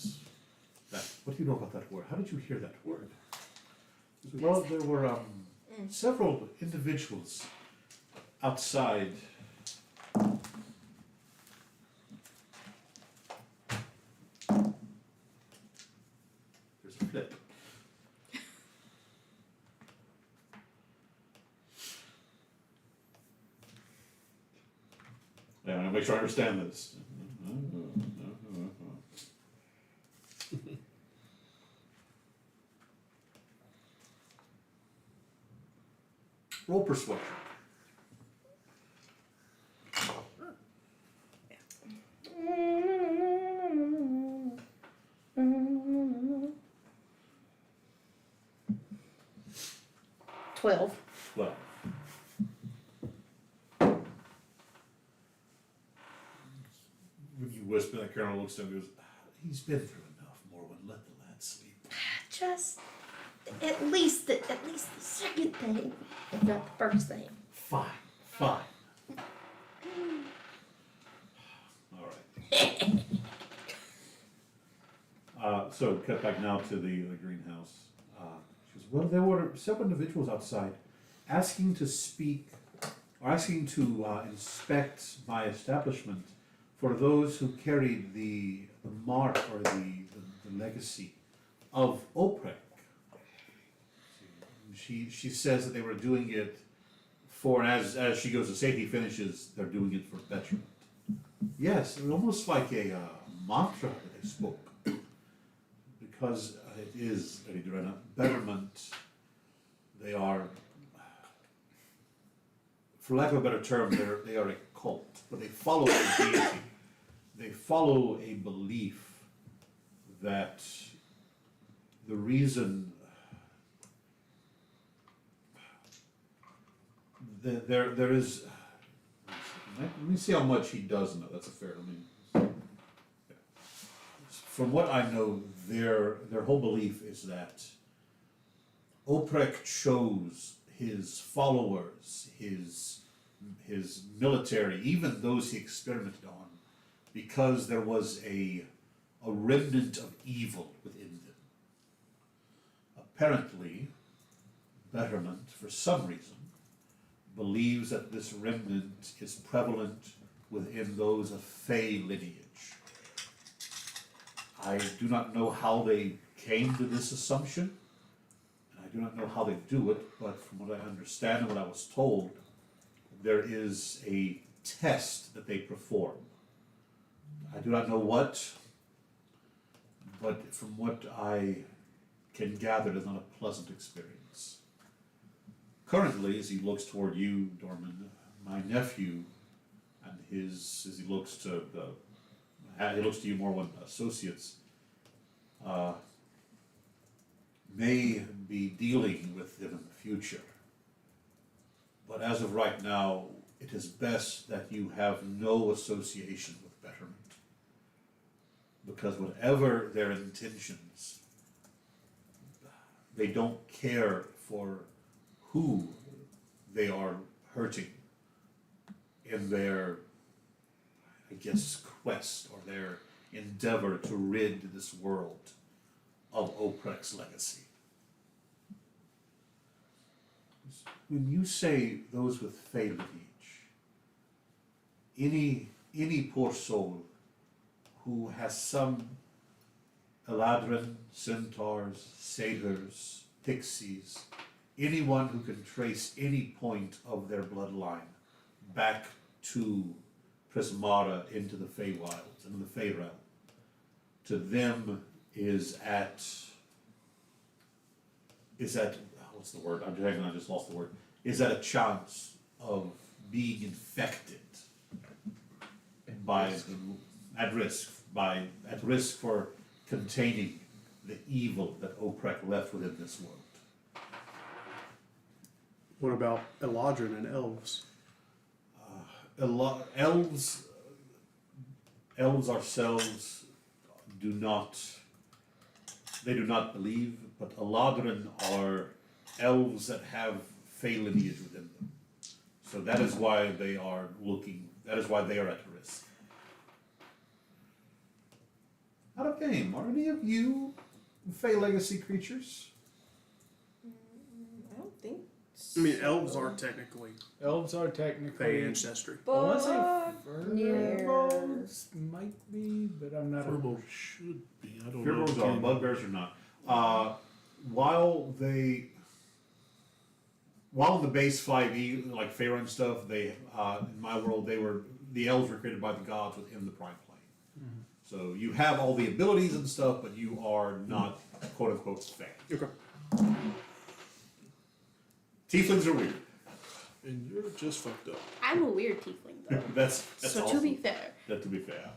that? What do you know about that word? How did you hear that word? Well, there were several individuals outside. There's a flip. Yeah, I want to make sure I understand this. Roll persuasion. $12. Well, when you whisper, that Colonel looks down and goes, he's been through enough, Morwen. Let the lad sleep. Just at least the second thing, if not the first thing. Fine. All right. So cut back now to the greenhouse. She goes, well, there were several individuals outside asking to speak, or asking to inspect my establishment for those who carried the mark or the legacy of Oprek. She says that they were doing it for, and as she goes to say, he finishes, they're doing it for betterment. Yes, it was almost like a mantra that they spoke. Because it is, Lady Dorena, betterment. They are for lack of a better term, they are a cult, but they follow a deity. They follow a belief that the reason there is. Let me see how much he does know. That's a fair. From what I know, their whole belief is that Oprek chose his followers, his military, even those he experimented on, because there was a remnant of evil within them. Apparently, Betterment, for some reason, believes that this remnant is prevalent within those of Fey lineage. I do not know how they came to this assumption, and I do not know how they do it, but from what I understand and what I was told, there is a test that they perform. I do not know what, but from what I can gather, it is not a pleasant experience. Currently, as he looks toward you, Dorman, my nephew, and as he looks to you more when associates, may be dealing with them in the future. But as of right now, it is best that you have no association with Betterment. Because whatever their intentions, they don't care for who they are hurting in their, I guess, quest or their endeavor to rid this world of Oprek's legacy. When you say those with Fey lineage, any poor soul who has some Eladrin, centaurs, satyrs, pixies, anyone who can trace any point of their bloodline back to Prismata into the Feywilds, into the Fey realm, to them is at what's the word? I just lost the word. Is at a chance of being infected at risk for containing the evil that Oprek left within this world. What about Eladrin and elves? Elves ourselves do not believe, but Eladrin are elves that have Fey lineage within them. So that is why they are at risk. Out of game, are any of you Fey legacy creatures? I don't think I mean, elves are technically Elves are Fey technically. ancestry. I want to say But Furbolgs might be, but I'm not. Furbolg should be. I don't know. Fearbolgs are, bugbears are not. While in the base 5e, like Faerun stuff, they in my world the elves were created by the gods within the prime plane. Mm-hmm. So you have all the abilities and stuff, but you are not quote unquote Fey. Okay. Tieflings are weird. And you're just fucked up. I'm a weird tiefling though. That's So awesome. to be fair, To be fair.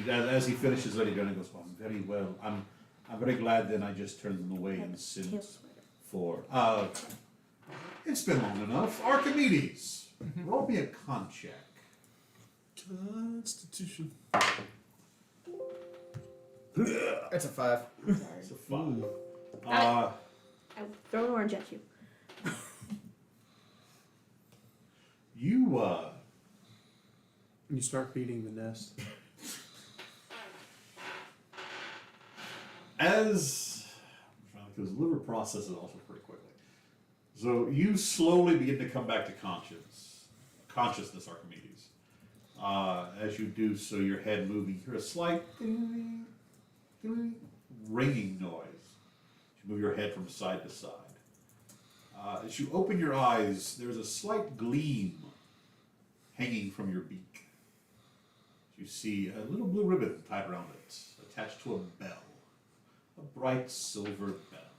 As he finishes Lady Gunnar goes, well, I'm very well. I'm very glad then I just turned them away and sent for it's been long enough. Archimedes, roll me a con check. Constitution. That's a 5. It's a 5. I throw an orange at you. You start beating the nest. Because liver processes also pretty quickly. So you slowly begin to come back to consciousness, Archimedes. As you do so, your head moving, you hear a slight ringing noise. You move your head from side to side. As you open your eyes, there's a slight gleam hanging from your beak. You see a little blue ribbon tied around it, attached to a bell. A bright silver bell.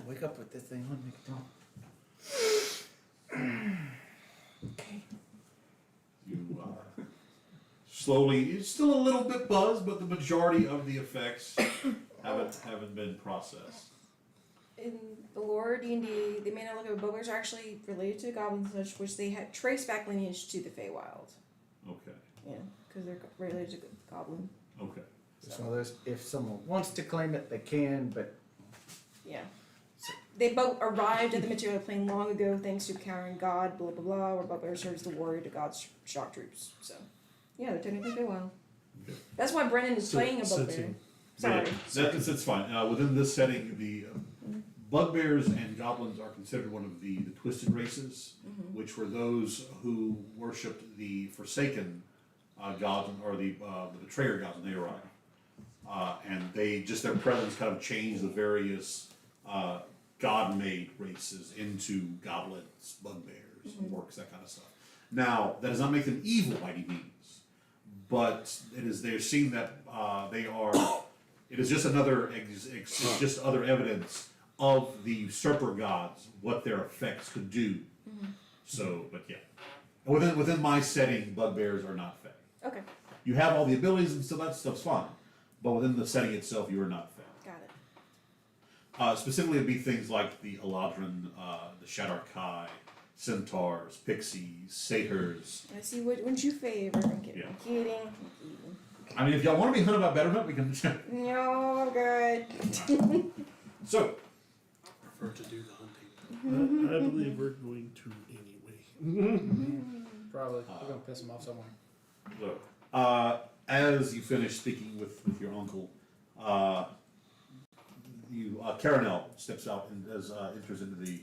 wake up with this thing on. Make it talk. Okay. You slowly, it's still a little bit buzzed, but the majority of the effects haven't been processed. In the lore D&D, they may not look at bugbears are actually related to goblins and such, which they had trace back lineage to the Feywild. Okay. Yeah, because they're related to goblin. Okay. It's one of those, if someone wants to claim it, they can, but Yeah. They both arrived at the material plane long ago thanks to countering God, blah blah blah, where bugbear serves the warrior to God's shock troops. So, yeah, they're technically Feywild. Okay. That's why Brennan is playing a bugbear. Sitting. Sorry. Yeah, that's fine. Within this setting, the bugbears and goblins are considered one of the twisted races, which were those who worshipped the forsaken gods or the betrayer gods when they arrived. And they just their presence kind of changed the various god-made races into goblins, bugbears, orcs, that kind of stuff. Now, that does not make them evil by any means, but they're seeing that they are. It is just another it's just other evidence of the usurper gods, what their effects could do. So, but yeah, within my setting, bugbears are not fey. Okay, You have all the abilities and stuff. That stuff's fine, but within the setting itself, you are not fey. got it. Specifically, it'd be things like the Eladrin, the Shadar Kai, centaurs, pixies, satyrs. I see what you favor. I'm kidding. Yeah. I'm kidding. I'm kidding. I mean, if y'all want to be hunted about betterment, we can. No, I'm good. So, Prefer to do the hunting. I believe we're going to anyway. probably we're gonna piss them off somewhere. so as you finish speaking with your uncle, Caranel steps out and enters into the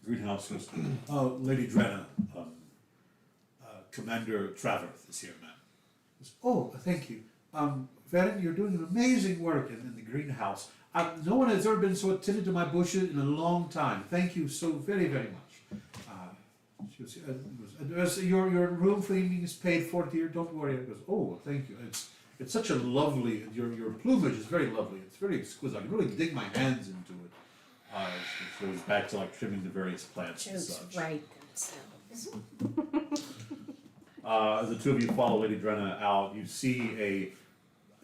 greenhouse. And goes, Lady Drenna, Commander Traverth is here, ma'am. Goes, oh, thank you. Varen, you're doing an amazing work in the greenhouse. No one has ever been so attentive to my bushes in a long time. Thank you so very, very much. She goes, your room for the evening is paid for, dear. Don't worry. It goes, oh, thank you. It's such a lovely. Your plumage is very lovely. It's very exquisite. I can really dig my hands into it. She goes back to like trimming the various plants and Jokes such. right themselves. As the two of you follow Lady Drenna out, you see a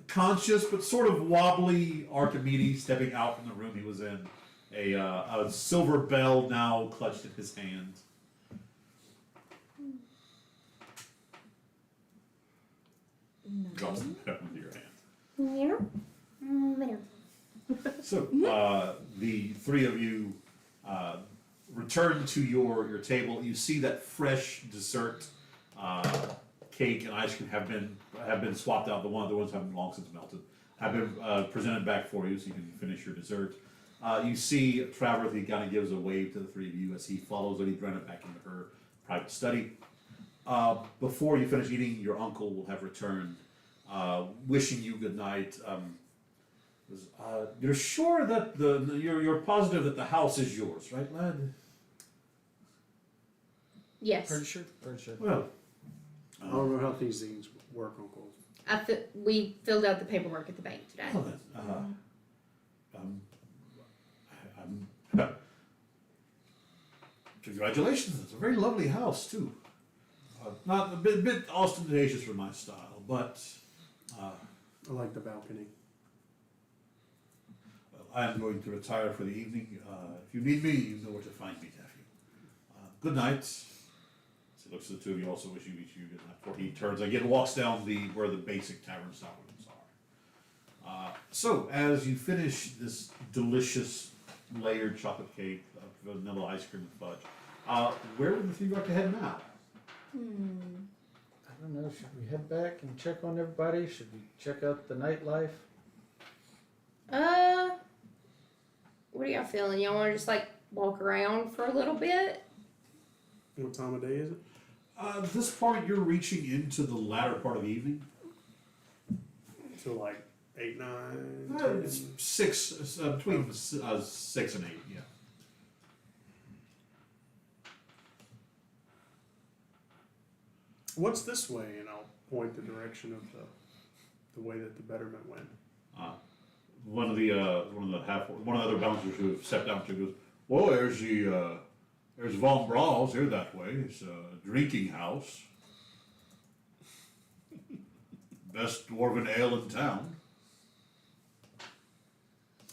conscious but sort of wobbly Archimedes stepping out from the room he was in. A silver bell now clutched in his hand. Drops the bell into your hand. So the three of you return to your table. You see that fresh dessert, cake and ice cream have been swapped out. The ones haven't long since melted. Have been presented back for you, so you can finish your dessert. You see Traverth, he kind of gives a wave to the three of you as he follows Lady Brenna back into her private study. Before you finish eating, your uncle will have returned, wishing you good night. You're sure that you're positive that the house is yours, right, lad? Yes. Pretty sure. Pretty sure. Well, I don't know how these things work, Uncle. We filled out the paperwork at the bank today. well then, congratulations! It's a very lovely house too. Not a bit ostentatious for my style, but I like the balcony. I am going to retire for the evening. If you need me, you know where to find me, nephew. Good night. So he looks at the two of you, also wishing each of you good night. Before he turns again, walks down where the basic tavern style rooms are. So as you finish this delicious layered chocolate cake, vanilla ice cream and fudge, where would the three like to head now? I don't know. Should we head back and check on everybody? Should we check out the nightlife? What are y'all feeling? Y'all want to just like walk around for a little bit? What time of day is it? At this point, you're reaching into the latter part of the evening. So like 8, 9, 10? It's 6, between 6 and 8, yeah. What's this way? And I'll point the direction of the way that the betterment went. one of the other bouncers who have stepped out to goes, well, there's Von Brau's here that way. It's a drinking house. Best dwarven ale in town.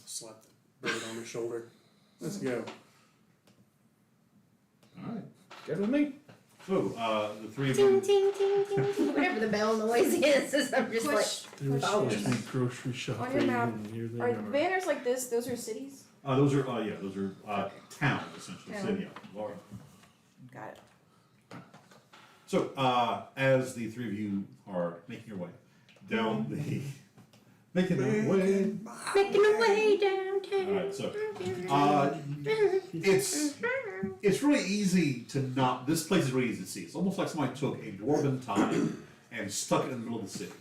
Slap the bird on the shoulder. Let's go. Alright. Good with me. So, the three of Ting, you. ting, ting, ting, ting. Whatever the bell noise is, I'm just like, Push. They were Push supposed this. to be grocery shopping, map, and here they Are are. banners like this? Those are cities. Those are towns essentially. Town. City, yeah, large. Got it. So, as the three of you are making your way down making their way. making a way downtown. Alright, so it's really easy to not. This place is really easy to see. It's almost like somebody took a dwarven tile and stuck it in the middle of the city.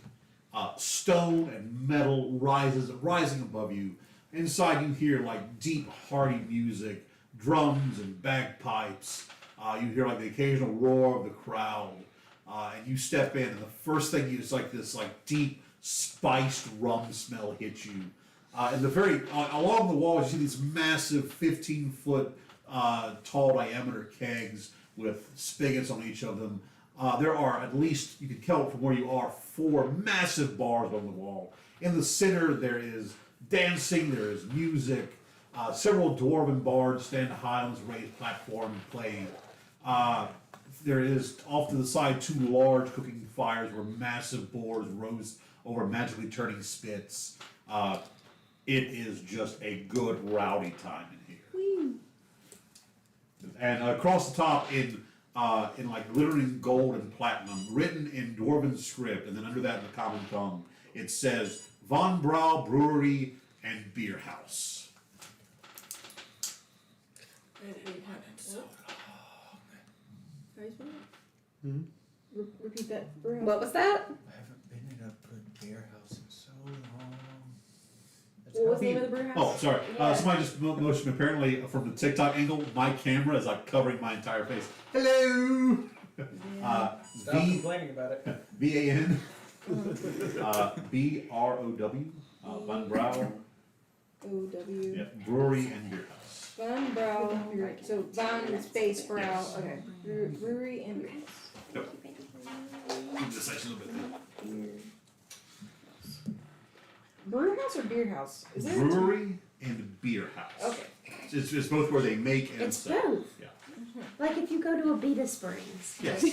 Stone and metal rising above you. Inside, you hear like deep, hearty music, drums and bagpipes. You hear like the occasional roar of the crowd, and you step in, and the first thing you, it's like this like deep, spiced rum smell hits you. And the very along the walls, you see these massive 15-foot tall diameter kegs with spigots on each of them. There are at least, you can count from where you are, 4 massive bars on the wall. In the center, there is dancing, there is music. Several dwarven bards stand high on this raised platform and play. There is off to the side 2 large cooking fires where massive boars roast over magically turning spits. It is just a good rowdy time in here. And across the top in like glittering gold and platinum, written in dwarven script, and then under that in the common tongue, it says Von Brau Brewery and Beer House. Repeat that. What was that? I haven't been in a good beer house in so long. That's What was how the name he- of the brew house? Oh, sorry. Yeah. Somebody just motioned me. Apparently, from the TikTok angle, my camera is like covering my entire face. Hello. Stop complaining about it. VAN. BROW. Von Brau. O-W. Yeah, Brewery and Beer House. Von Brau. So Von space Brau. Yes. Okay. Brewery and beer house. Move this actually a little bit. Brew house or beer house? Is it? Brewery and Beer House. Okay. It's both where they make and It's sell. both. Yeah. Like if you go to Abita Springs. Yes.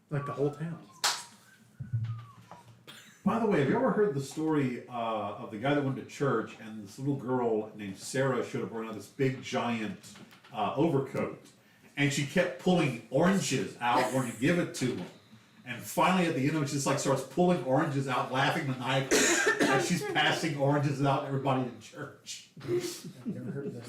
Like the whole town. By the way, have you ever heard the story of the guy that went to church and this little girl named Sarah showed up wearing this big giant overcoat, and she kept pulling oranges out wanting to give it to him, and finally at the end of it, she just like starts pulling oranges out, laughing maniacally as she's passing oranges out to everybody in church. I've never heard of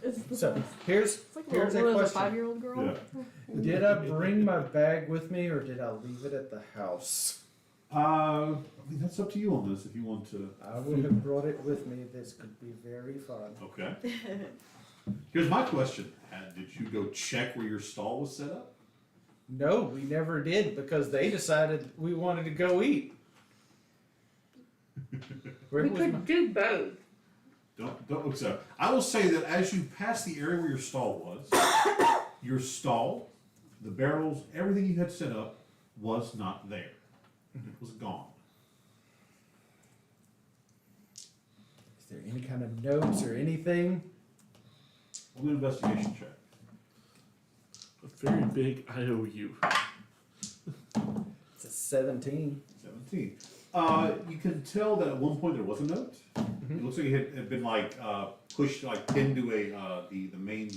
this. So here's a a question. 5-year-old girl. Yeah. Did I bring my bag with me or did I leave it at the house? I mean, that's up to you on this if you want to. I would have brought it with me. This could be very fun. Okay. Here's my question: did you go check where your stall was set up? No, we never did because they decided we wanted to go eat. Where We was my- could do both. Don't look so. I will say that as you pass the area where your stall was, your stall, the barrels, everything you had set up was not there. It was gone. Is there any kind of notes or anything? We'll do an investigation check. A very big IOU. It's a 17. 17. You can tell that at one point there was a note. It looks like it had been like pushed, like pinned to the main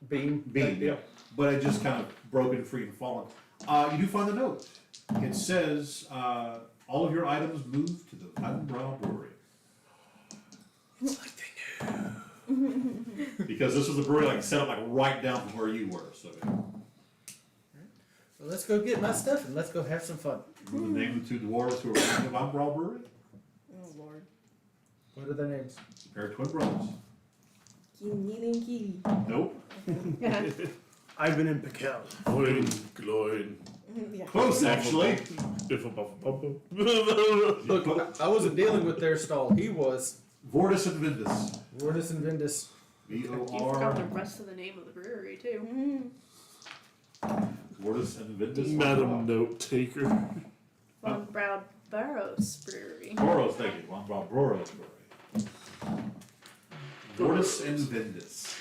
Beam. beam, yeah. But it just kind of broken free and fallen. You do find the note. It says all of your items moved to the Brow Brewery. It's like they knew. Because this was a brewery like set up like right down from where you were. So Well, let's go get my stuff and let's go have some fun. remember the name of the 2 dwarves who were running the Von Brau Brewery? Oh Lord. What are their names? A pair of twin brothers. Keely and Keely. Nope. Ivan and Pikel. Gloin, gloin. Yeah. Close, actually. Look, I wasn't dealing with their stall. He was. Vortis and Vindus. Vortis and Vindus. You forgot the V-O-R. rest of the name of the brewery too. Vortis and Vindus. Madam Note Taker. Von Braud Burroughs Brewery. Boros, thank you. One about Boros Brewery. Vortis and Vindus.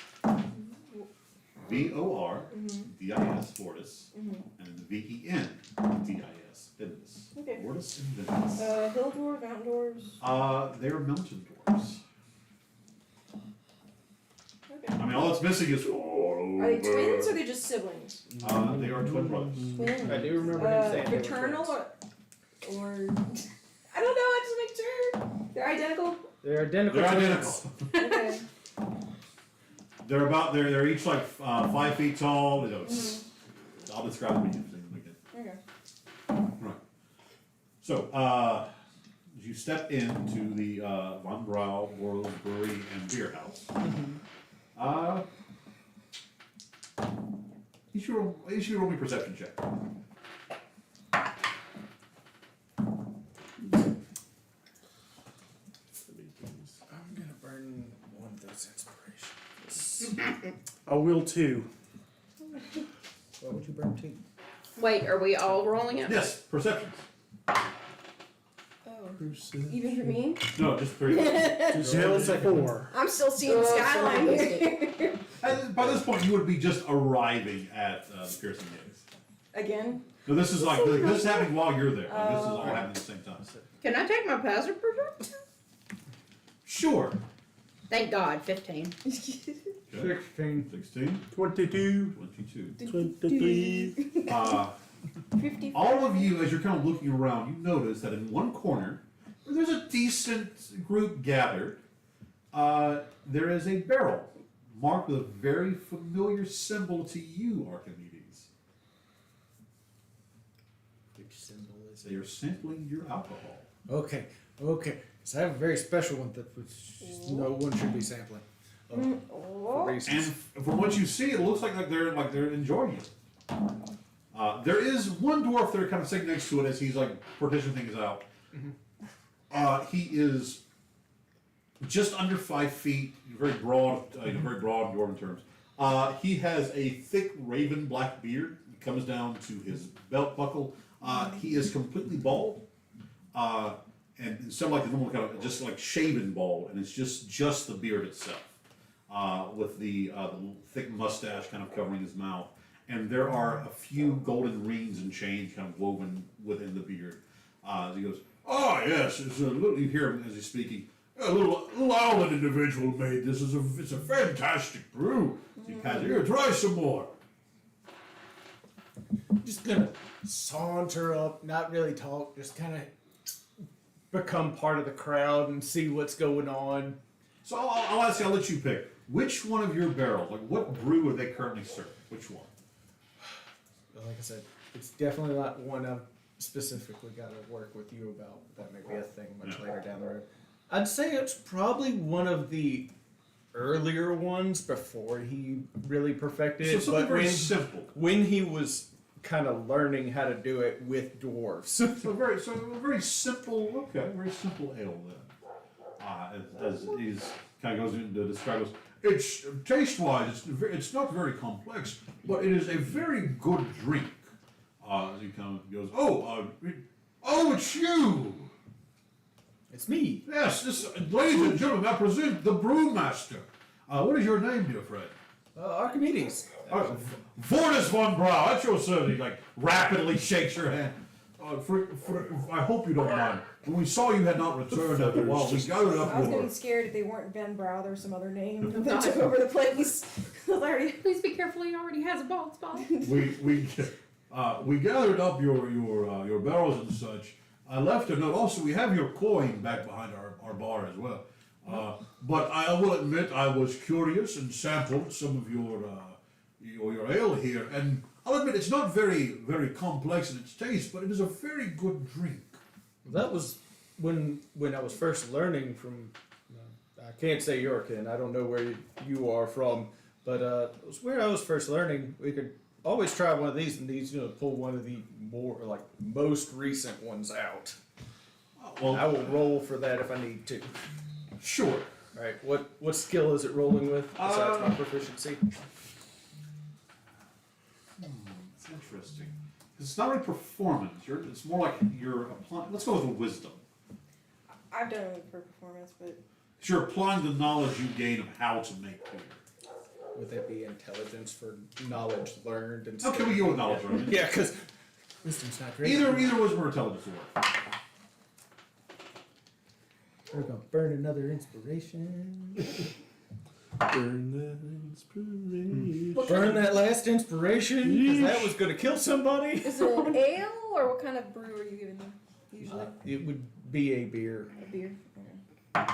V-O-R-D-I-S, Vortis, and V-E-N-D-I-S, Vindus. Okay. Vortis and Vindus. Hill dwarves, mountain dwarves. They're mountain dwarves. Okay. I mean, all that's missing is. Are they twins or are they just siblings? They are twin brothers. Twins. I do remember him saying they were Fraternal twins. or I don't know. I just make sure they're identical. They're identical. They're twins. identical. Okay. They're each like 5 feet tall. You know, I'll describe them to you. Okay. Right. So, as you step into the Von Brau World Brewery and Beer House, you should roll me a perception check. I'm gonna burn one of those inspirations. I will too. What would you burn two? Wait, are we all rolling it? Yes, perceptions. Oh. Even for me? No, just 3. Zell's a 4. I'm still seeing the skyline here. By this point, you would be just arriving at the Pearson Gates. Again? So this is like this is happening while you're there. Like, this is all happening at the same time. Can I take my passive perception? Sure. Thank God, 15. Okay. 16. 16, 22. 22. 23. 50. All of you, as you're kind of looking around, you notice that in one corner, where there's a decent group gathered, there is a barrel marked with a very familiar symbol to you, Archimedes. Which symbol is They are sampling your alcohol. Okay. So I have a very special one that no one should be sampling. For Oh. And reasons. from what you see, it looks like they're enjoying it. There is one dwarf there kind of sitting next to it as he's like partitioning things out. He is just under 5 feet, very broad, very broad in dwarven terms. He has a thick raven black beard. It comes down to his belt buckle. He is completely bald, and instead of like the normal kind of just like shaven bald, and it's just the beard itself, with the thick mustache kind of covering his mouth. And there are a few golden rings and chains kind of woven within the beard. As he goes, "Oh yes, it's a little." You hear him as he's speaking. A little island individual made this. It's a fantastic brew. He pats it. Here, try some more. Just gonna saunter up, not really talk, just kind of become part of the crowd and see what's going on. So I'll ask you. I'll let you pick. Which one of your barrels? Like what brew are they currently serving? Which one? Like I said, it's definitely not one I've specifically got to work with you about. That may be a thing much Yeah. later down the road. I'd say it's probably one of the earlier ones before he really perfected So it. something But very simple. when he was kind of learning how to do it with dwarves. So a very simple. Okay, very simple ale then. As he's kind of goes into describe it. It's taste-wise, it's not very complex, but it is a very good drink. As he kind of goes, oh, it's you. It's me. Yes, ladies and gentlemen, I present the brewmaster. What is your name, dear friend? Archimedes. Vortis von Brau. That's your service. He like rapidly shakes your hand. I hope you don't mind. When we saw you had not returned after a while, we gathered up I was gonna your. be scared if they weren't Ben Brow, there was some other name that took over the place. Hilarious. Please be careful, he already has a bald spot. We gathered up your barrels and such. I left a note. Also, we have your coin back behind our bar as well. But I will admit I was curious and sampled some of your ale here, and I'll admit it's not very complex in its taste, but it is a very good drink. That was when I was first learning from. I can't say Yorkin. I don't know where you are from, but it was where I was first learning. We could always try one of these, and these pull one of the most recent ones out. Well, I will roll for that if I need to. sure. All right, what skill is it rolling with besides my proficiency? It's interesting. It's not really performance. It's more like you're applying. Let's go with a wisdom. I've done it for performance, but You're applying the knowledge you gain of how to make beer. Would that be intelligence for knowledge learned and Okay, we go with knowledge learned. Yeah, because wisdom's not great. Either wisdom or intelligence will work. We're gonna burn another inspiration. Burn that inspiration. Burn that last inspiration because that was gonna kill somebody. is it an ale or what kind of brew are you giving them usually? It would be a beer. A beer. Okay.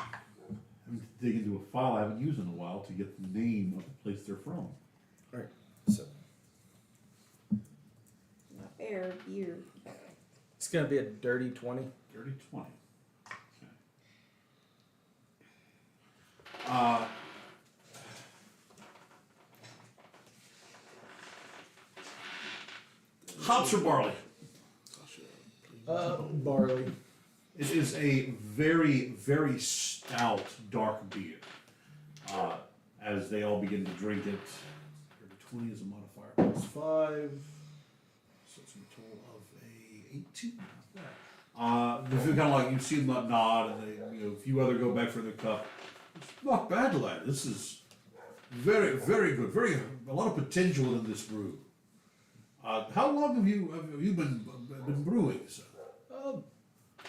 I'm digging into a file I haven't used in a while to get the name of the place they're from. So Not beer, beer. it's gonna be a dirty 20. Dirty 20. Okay. Hops or barley? Barley. It is a very, very stout, dark beer. As they all begin to drink it, 20 is a modifier plus 5, so it's a total of a 18. They feel kind of like you see them nod, and they, a few other go back for their cup. It's not bad, lad. This is very, very good. A lot of potential in this brew. How long have you been brewing, sir?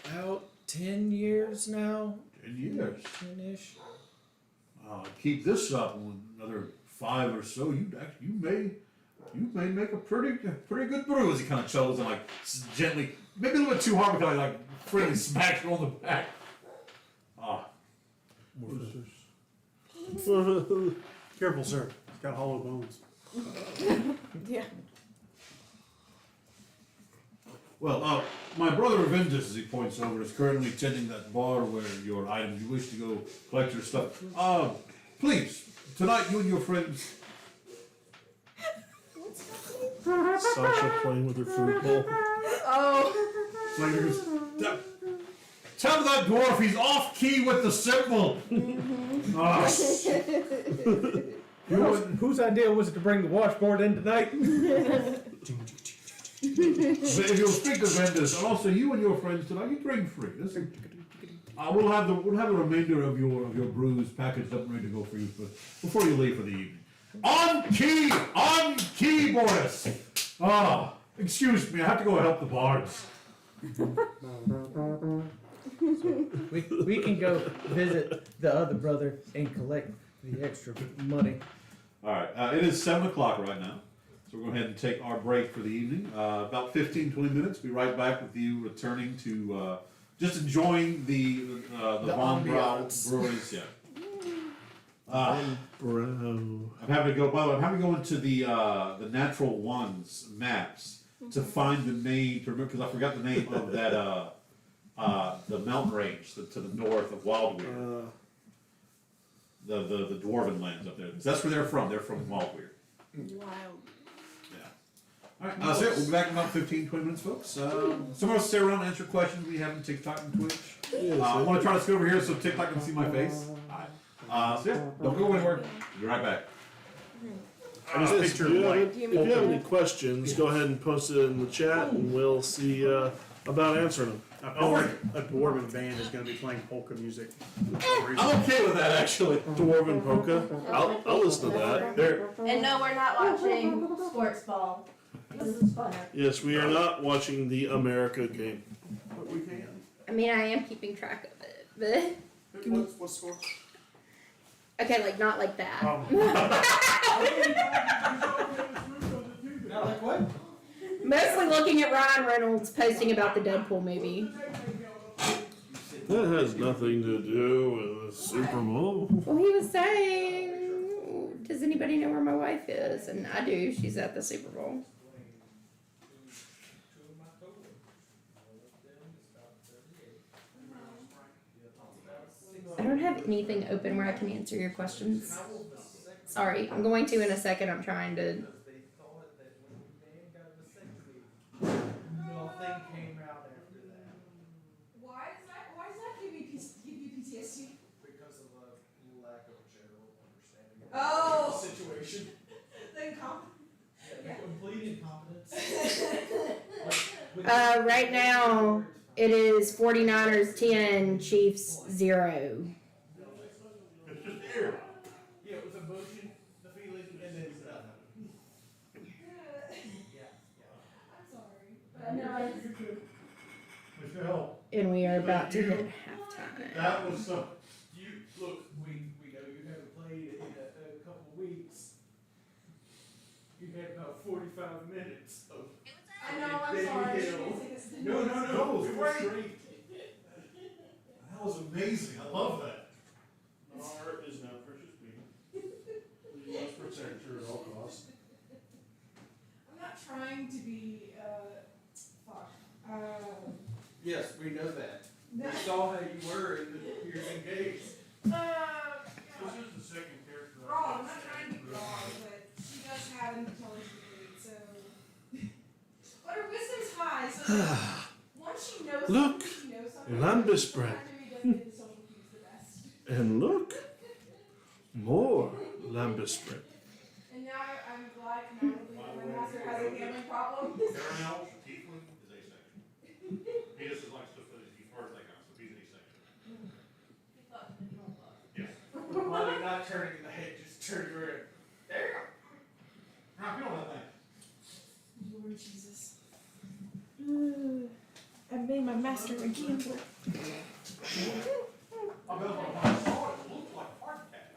About 10 years now. 10 years. 10-ish. Keep this up another 5 or so. You may make a pretty good brew. As he kind of chuckles and gently, maybe a little bit too hard, but kind of friendly smacks you on the back. Careful, sir. It's got hollow bones. Yeah. Well, my brother Aventus, as he points over, is currently tending that bar where your items you wish to go collect your stuff. Please, tonight you and your friends. Sasha playing with her fruit bowl. Oh. Tell that dwarf he's off key with the cymbal. Whose idea was it to bring the washboard in tonight? But if you'll speak to vendors, and also you and your friends tonight, you drink free. Listen, we'll have the remainder of your brews packaged up and ready to go for you before you leave for the evening. On key, Boris. Excuse me, I have to go help the bards. We can go visit the other brother and collect the extra money. All right, it is 7 o'clock right now. So we're going to go ahead and take our break for the evening. About 15, 20 minutes. Be right back with you returning to just enjoying the Von Brau ambiance. breweries. Yeah. Bro. I'm having to go. By the way, I'm having to go into the Natural Ones maps to find the name to remember because I forgot the name of that the mountain range to the north of Wildweir. The dwarven lands up there. That's where they're from. They're from Wildweir. Wild. All right, that's it. We'll be back in about 15, 20 minutes, folks. Someone else stay around and answer questions we have on TikTok and Twitch. I want to try to scoot over here so TikTok can see my face. All right. So yeah, don't go anywhere. Be right back. I just If picture you like have any questions, go ahead and post it in the chat, and we'll see about answering them. a dwarven band is going to be playing polka music. I'm okay with that, actually. Dwarven polka. I'll listen to that. There. And no, we're not watching sports ball. This is fun. Yes, we are not watching the America game. But we can. I mean, I am keeping track of it, but What's score? okay, not like that. Not like what? Mostly looking at Ryan Reynolds posting about the Deadpool movie. That has nothing to do with the Super Bowl. Well, he was saying, does anybody know where my wife is? And I do. She's at the Super Bowl. I don't have anything open where I can answer your questions. Sorry, I'm going to in a second. I'm trying to Right now, it is 49ers 10, Chiefs 0. Yeah, it was emotion, the feeling, and then stuff. Michelle, And we are about to hit halftime. that was so. You look, we know you haven't played in a couple of weeks. You had about 45 minutes of. I know, I'm Baby sorry. Hill. No, it was great. That was amazing. I love that. Nar is now precious being. We must protect her at all costs. I'm not trying to be, fuck. Yes, we know that. We saw how you were in the years engaged. This is the second character. Wrong, I'm not trying to be wrong, but she does have an intelligence degree, so. But her wisdom's high, so like, once she knows Look, something, she knows something. Lambus Sometimes bread. maybe doesn't get the social cues the best. And look, more lambus bread. And now I'm glad canonically that my master has a gambling problem. Caramel, tiefling is asexual. He just likes to put his part like that, so he's asexual. Yes. While you're not turning the head, just turn around. There. Now, feel that thing. Lord Jesus. I've made my master a gambler. I bet when I saw it, it looked like a heart attack.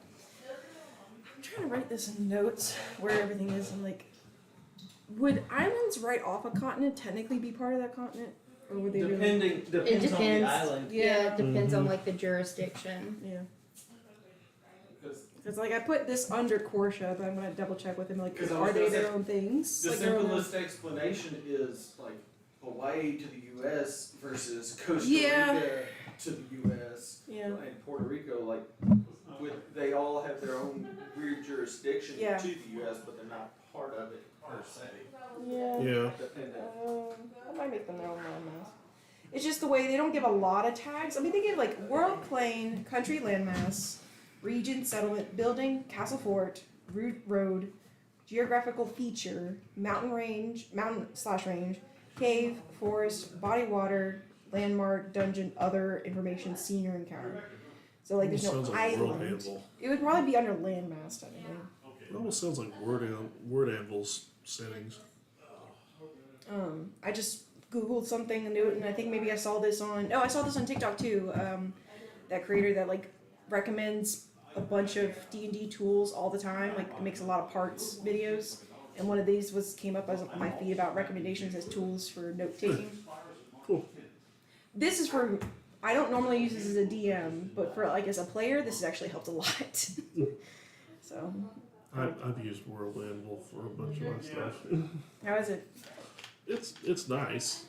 I'm trying to write this in notes where everything is. I'm like, would islands right off a continent technically be part of that continent? Or would they really? It Depends on the depends. island. Yeah, it depends on like the jurisdiction. Yeah. Because Because like I put this under Korsha, but I'm gonna double check with him. Like, 'Cause I are was they gonna their say, own things? the Like their own- simplest explanation is like Hawaii to the U.S. versus Costa Yeah. Rica to the U.S. Yeah. and Puerto Rico. Like, they all have their own weird jurisdiction Yeah. to the U.S., but they're not part of it per se. Yeah. Yeah. Dependent. I might make them their own landmass. It's just the way they don't give a lot of tags. I mean, they give like world, plain, country, landmass, region, settlement, building, castle, fort, route, road, geographical feature, mountain range, mountain/range, cave, forest, body water, landmark, dungeon, other information, scene or encounter. So like, there's no Sounds like Word island. Anvil. It would probably be under landmass technically. It almost sounds like Word Anvil's settings. I just Googled something and knew it, and I think maybe I saw this on. Oh, I saw this on TikTok too. That creator that like recommends a bunch of D&D tools all the time. Like, it makes a lot of parts videos, and one of these came up as on my feed about recommendations as tools for note taking. Cool. This is for. I don't normally use this as a DM, but for like as a player, this has actually helped a lot. So, I've used World Anvil for a bunch of my stuff. how is it? It's nice.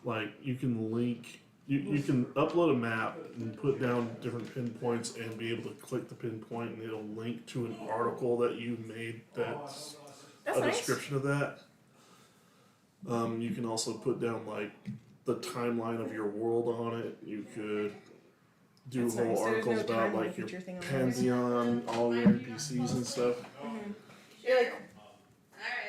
Like, you can link, you can upload a map and put down different pinpoints and be able to click the pinpoint and it'll link to an article that you made that's That's a nice. description of that. You can also put down like the timeline of your world on it. You could do That's whole nice. There's articles no about timeline like your feature thing on this. pantheon, all your NPCs and stuff. Yeah, like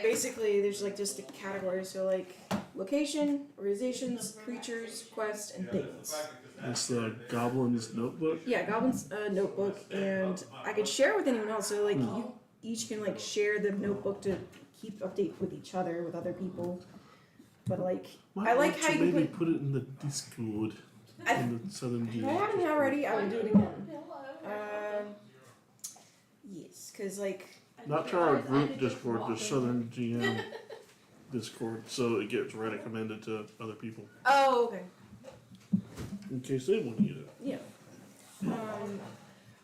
basically, there's like just the categories. So like location, organizations, creatures, quests, and things. It's the Goblin's Notebook. Yeah, Goblin's notebook, and I could share it with anyone else. So like you each can like share the notebook to keep update with each other, with other people. But like I like how you can maybe put. put it in the Discord in the Southern If I haven't already, I will do it again. Yes, because like Not to our group Discord, the Southern GM Discord, so it gets recommended to other people oh okay. in case they want to use it. Yeah.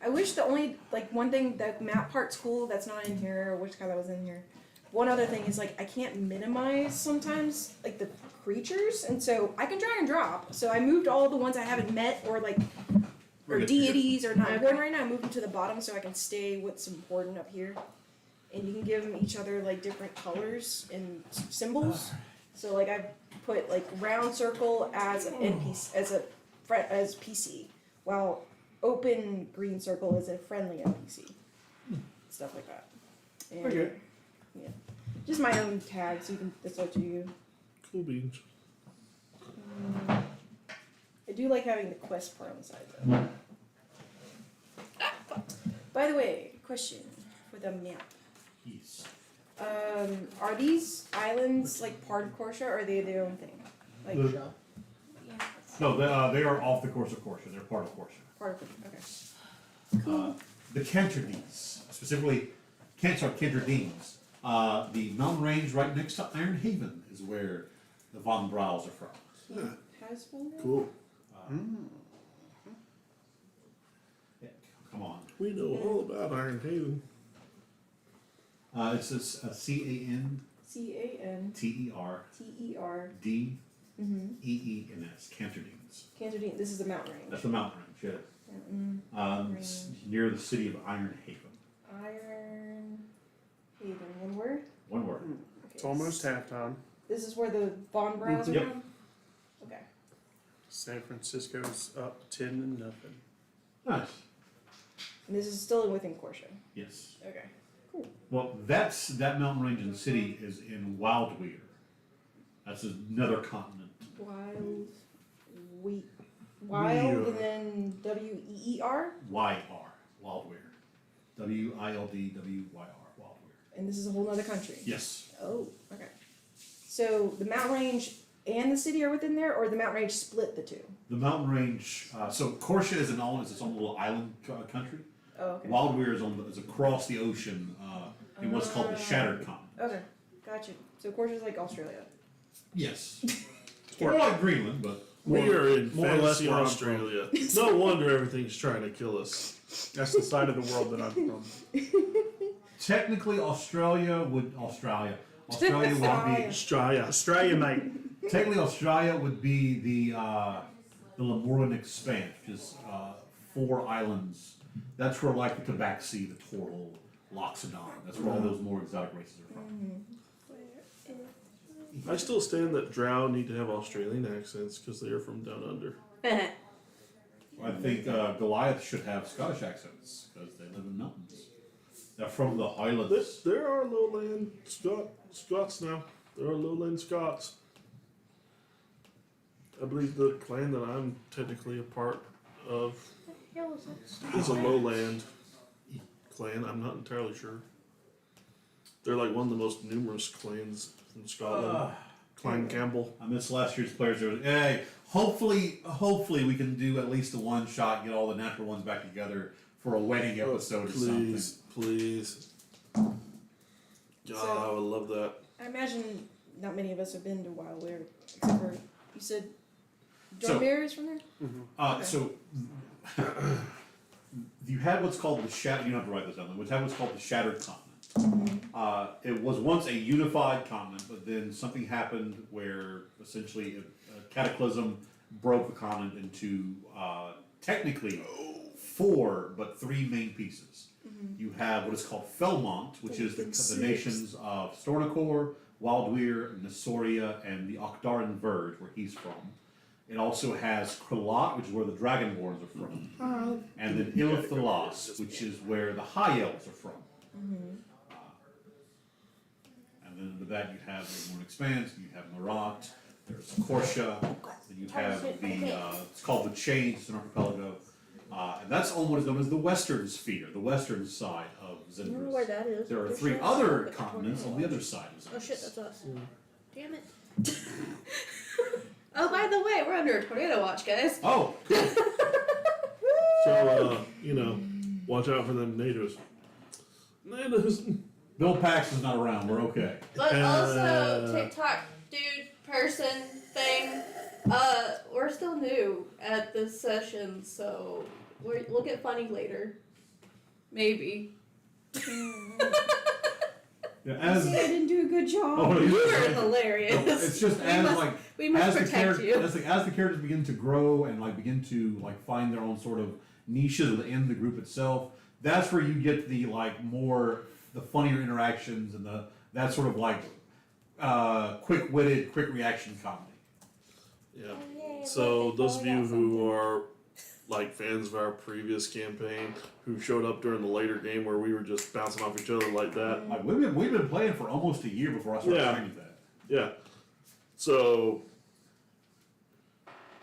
I wish the only like one thing that map part's cool that's not in here. I wish that was in here. One other thing is like I can't minimize sometimes like the creatures, and so I can drag and drop. So I moved all the ones I haven't met or like or deities or not important right now. I moved them to the bottom so I can stay what's important up here. And you can give them each other like different colors and symbols. So like I put like round circle as an NPC as PC, while open green circle is a friendly NPC. Stuff like that. And, Okay. yeah. Just my own tags. You can. That's up to you. Cool beans. I do like having the quest part on the side though. By the way, question for the map. Yes. Are these islands like part of Corsia or are they their own thing? Like The- No, they are off the course of Corsia. They're part of Corsia. part of it. Okay. The Cantardines, specifically Cantardines, the mountain range right next to Iron Haven is where the Von Braus are from. Has one there? Cool. Yeah, come on. We know all about Iron Haven. It's a CANTERDEENS. Cantardines. Cantardine. This is the mountain range. That's the mountain range, yeah. It's near the city of Iron Haven. Iron Haven. One word? One word. Okay. It's almost halftime. This is where the Von Braus are Yep. from? Okay. San Francisco's up 10-0. Nice. And this is still within Corsia. Yes. Okay. Well, that mountain range in the city is in Wildweir. That's another continent. Wild Weir. and then WEER? YR. Wildweir. WILDWYR. Wildweir. And this is a whole other country. Yes. Oh, okay. So the mountain range and the city are within there, or the mountain range split the two? The mountain range. So Corsia is its own little island country. Oh, okay. Wildweir is across the ocean in what's called the Shattered Continent. Okay, gotcha. So Corsia's like Australia. Yes. More like Greenland, but We are in more or less fancy where I'm Australia. No wonder everything's trying to kill us. That's the side of the world that I'm from. technically Australia would be Australia. Australia, mate. technically Australia would be the Lemurian Expanse, which is 4 islands. That's where like the Tabaxi, the Toril, Loxodon. That's where all those more exotic races are from. I still stand that Drow need to have Australian accents because they are from down under. I think Goliath should have Scottish accents because they live in mountains. They're from the Highlands. There are lowland Scots now. There are lowland Scots. I believe the clan that I'm technically a part of is a lowland clan. I'm not entirely sure. They're like one of the most numerous clans in Scotland. Clan Campbell. I missed last year's players. Hey, hopefully we can do at least a one shot, get all the natural ones back together for a wedding episode or something. Please. God, I would love that. I imagine not many of us have been to Wildweir, except for, you said John So- Bear is from there? Okay. So you had what's called the Shattered. You don't have to write this down. You had what's called the Shattered Continent. It was once a unified continent, but then something happened where essentially a cataclysm broke the continent into technically 4, but 3 main pieces. You have what is called Felmont, which is the nations of Stornakor, Wildweir, Nessoria, and the Octaran Verge, where he's from. It also has Kralot, which is where the Dragonborns are from. And then Ilithalas, which is where the High Elves are from. And then under that you have the Morn Expanse, you have Marat, there's Corsia, then you have it's called the Chain, it's an archipelago. And that's on what is known as the Western Sphere, the western side of I don't know where Zendris. that is. There are There's 3 no other sign of a continents on the tornado. other side of Zendris. Oh shit, that's us. Damn it. Oh, by the way, we're under a tornado watch, guys. Oh, cool. So, watch out for them natives. Natives. Bill Pax is not around, we're okay. But also, TikTok dude, person, thing, we're still new at this session, so we'll get funny later. Maybe. Yeah, See, I didn't do a good job. oh, You were it's hilarious. just We must as the protect you. as the characters begin to grow and begin to find their own sort of niches within the group itself, that's where you get the the funnier interactions and that sort of quick-witted, quick reaction comedy. Yeah. So those of you who are fans of our previous campaign, who showed up during the later game where we were just bouncing off each other like that. We've been playing for almost a year before I started Yeah. playing with that. Yeah. So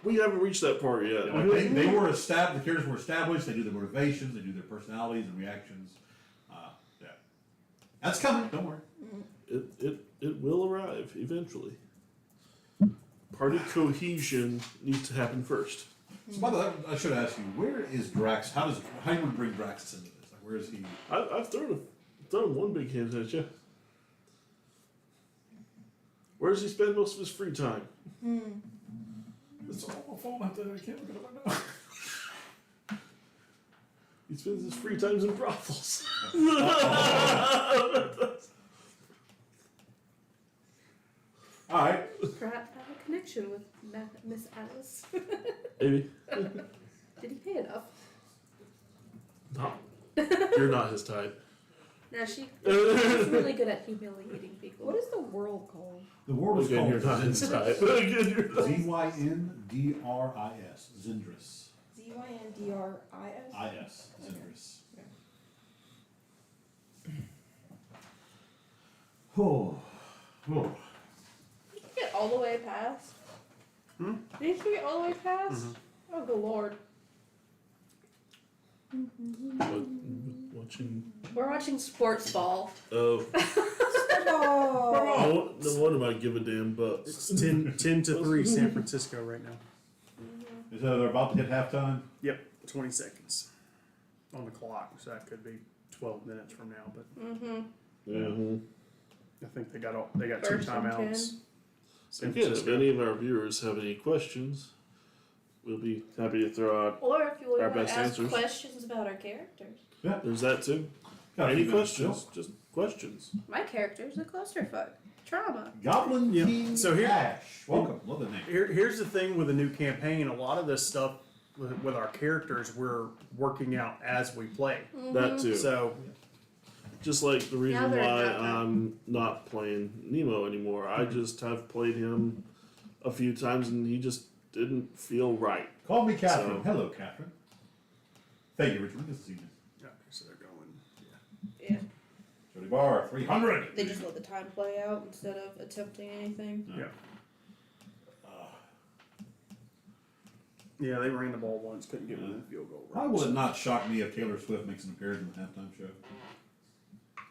We haven't reached that part yet. Like they were established. The characters were established. They do their motivations. They do their personalities and reactions. Yeah, that's coming. Don't worry. It will arrive eventually. Party cohesion needs to happen first. So by the way, I should ask you, where is Drax? How do you bring Drax into this? Like, where is he? I've thrown one big hint at you. Where does he spend most of his free time? It's all my fault. I can't look it up right now. He spends his free times in brothels. All right. Perhaps have a connection with Miss Alice. Maybe. Did he pay enough? No. You're not his type. No, she's really good at humiliating people. What is the world called? The world is Again, called you're not his type. Zindris. Again, you're not. Zindris. Zindris. Zindris. Zindris. Oh. Oh. Did you get all the way past? Did you get all the way past? Oh, good lord. Watching. We're watching Sports Ball. Oh. Oh. No wonder I give a damn bucks. It's 10-3 San Francisco right now. Is that they're about to hit halftime? Yep, 20 seconds on the clock, so that could be 12 minutes from now. But Yeah. I think they got two First and timeouts. San Again, if Francisco. any of our viewers have any questions, we'll be happy to throw out. Or if you Our want to best ask answers. questions about our characters. There's that too. Got a Any few minutes questions? still. Just questions. My character's a clusterfuck. Trauma. Goblin Yeah. King So here- Ash. Welcome. Love the name. Here's the thing with the new campaign. A lot of this stuff with our characters, we're working out as we play. That too. So Just like the reason Now they're why not. I'm not playing Nemo anymore. I just have played him a few times and he just didn't feel right. Call me Catherine. So- Hello, Catherine. Thank you, Richard. Good to see you. yeah, so they're going. Yeah. Jody Barr, 300. They just let the time play out instead of attempting anything. Yeah. Yeah, they ran the ball once, couldn't get within a field goal. Why will it not shock me if Taylor Swift makes an appearance in the halftime show?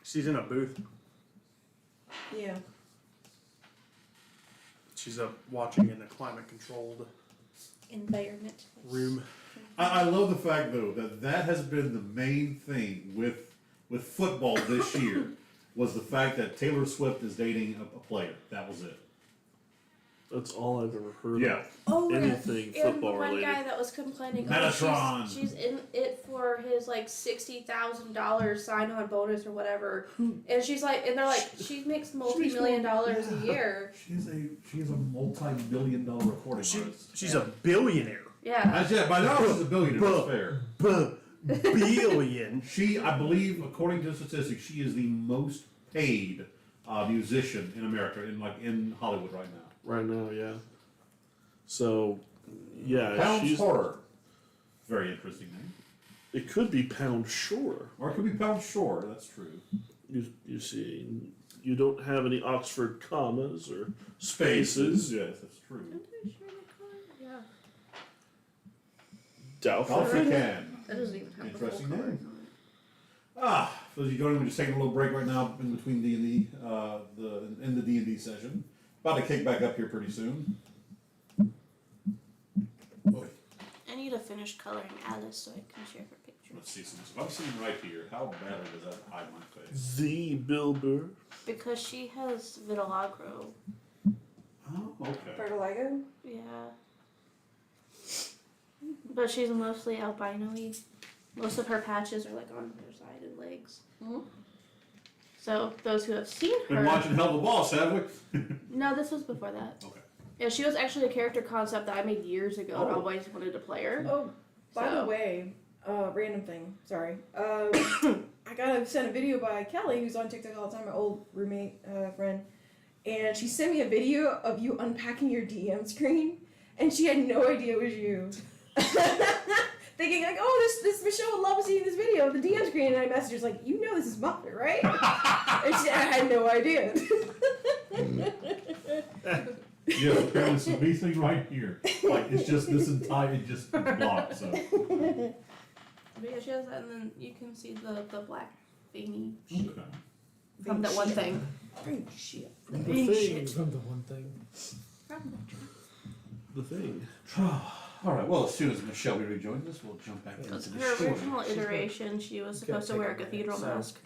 She's in a booth. Yeah. She's up watching in a climate-controlled Environment. room. I love the fact though that has been the main thing with football this year was the fact that Taylor Swift is dating a player. That was it. That's all I've ever heard Yeah. of. Oh, Anything and the football one related. guy that was complaining, Metatron. she's in it for his like $60,000 sign-on bonus or whatever, and she's like, and they're like, she makes multi-million dollars a year. She is a multi-million-dollar recording artist. She's a billionaire. Yeah, That's it. By now she's a billionaire. That's fair. Billion. She, I believe, according to statistics, she is the most paid musician in America, in Hollywood right now. Right now, yeah. So, yeah, Pound she's. Horror. Very interesting name. It could be Pound Shore. Or it could be Pound Shore. That's true. You see, you don't have any Oxford commas or spaces. Yes, that's true. yeah. Doubtful Doubtful. can. That doesn't even have Interesting the full name. color. For those of you joining, we're just taking a little break right now in between D&D, in the D&D session. About to kick back up here pretty soon. Oy, I need to finish coloring Alice so I can share her picture. let's see some. If I'm sitting right here, how badly does that hide my face? The Bill Burr. Because she has vitiligo. Oh, okay. Vertigo? Yeah. But she's mostly albino-y. Most of her patches are like on her side and legs. So those who have seen her. Been watching Hell of a Boss, have we? No, this was before that. Okay. Yeah, she was actually a character concept that I made years ago and Oh. always wanted to play her. Oh, by the So- way, random thing. Sorry. I got sent a video by Kelly, who's on TikTok all the time, my old roommate friend, and she sent me a video of you unpacking your DM screen, and she had no idea it was you. Thinking like, oh, this Michelle would love seeing this video of the DM screen, and I messaged her like, you know this is Muffet, right? And I had no idea. Yeah, apparently it's a bee thing right here. Like, it's just this entire, it just blocked, so. But yeah, she has that, and then you can see the black veiny shit Okay. from that one thing. Big shit. The Big thing shit. from the one thing. From The thing. Alright, well, as soon as Michelle rejoins us, we'll jump back into Because the her story. original iteration, she was supposed to wear a cathedral mask.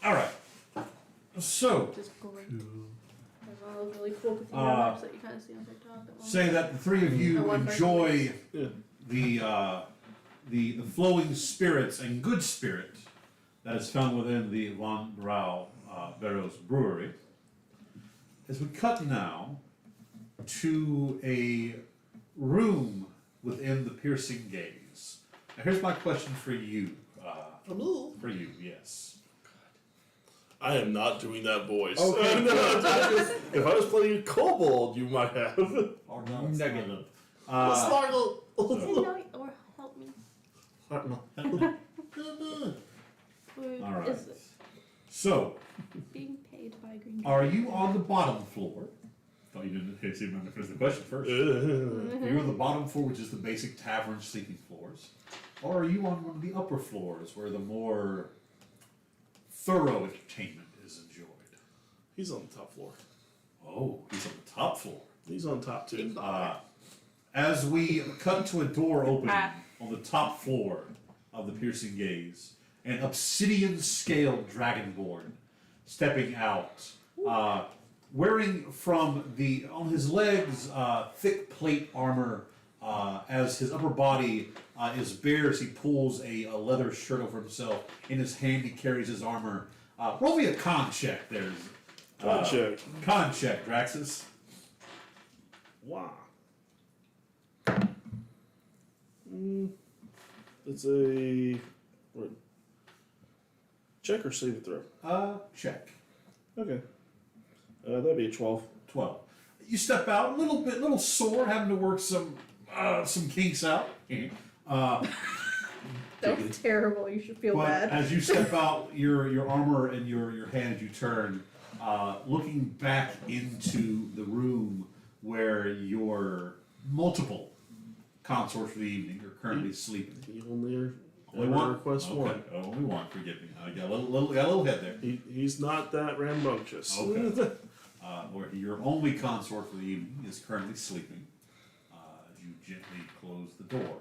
Alright. So, Which is great. There's one of those really cool cathedral maps that you kind of see on TikTok. say that the three of you Or one person. enjoy Yeah. the flowing spirits and good spirit that is found within the Von Brau Barrows Brewery. As we cut now to a room within the piercing gaze. Now here's my question for you. For you, yes. I am not doing that voice. Okay. If I was playing a kobold, you might have. Or not. Nugget. Snargle. Or help me. Food Alright. is So, being paid by Green are you on the bottom floor? Oh, you didn't see if I finish the question first. You're on the bottom floor, which is the basic tavern sleeping floors. Or are you on one of the upper floors where the more thorough entertainment is enjoyed? He's on the top floor. Oh, he's on the top floor. He's on top too. As we cut to a door opening on the top floor of the piercing gaze, an obsidian-scaled dragonborn stepping out, wearing on his legs thick plate armor, as his upper body is bare as he pulls a leather shirt over himself. In his hand he carries his armor. Roll me a con check there. Con check. Con check, Draxus. Wow. It's a what? Check or save it throw? Check. Okay. That'd be a 12. 12. You step out a little sore, having to work some kinks out. That was terrible. You should feel But bad. as you step out, your armor in your hand as you turn, looking back into the room where your multiple consorts for the evening are currently sleeping. He only Only one? requests Okay. one. Only one, forgive me. I got a little head there. He's not that rambunctious. Okay. Where your only consort for the evening is currently sleeping. As you gently close the door.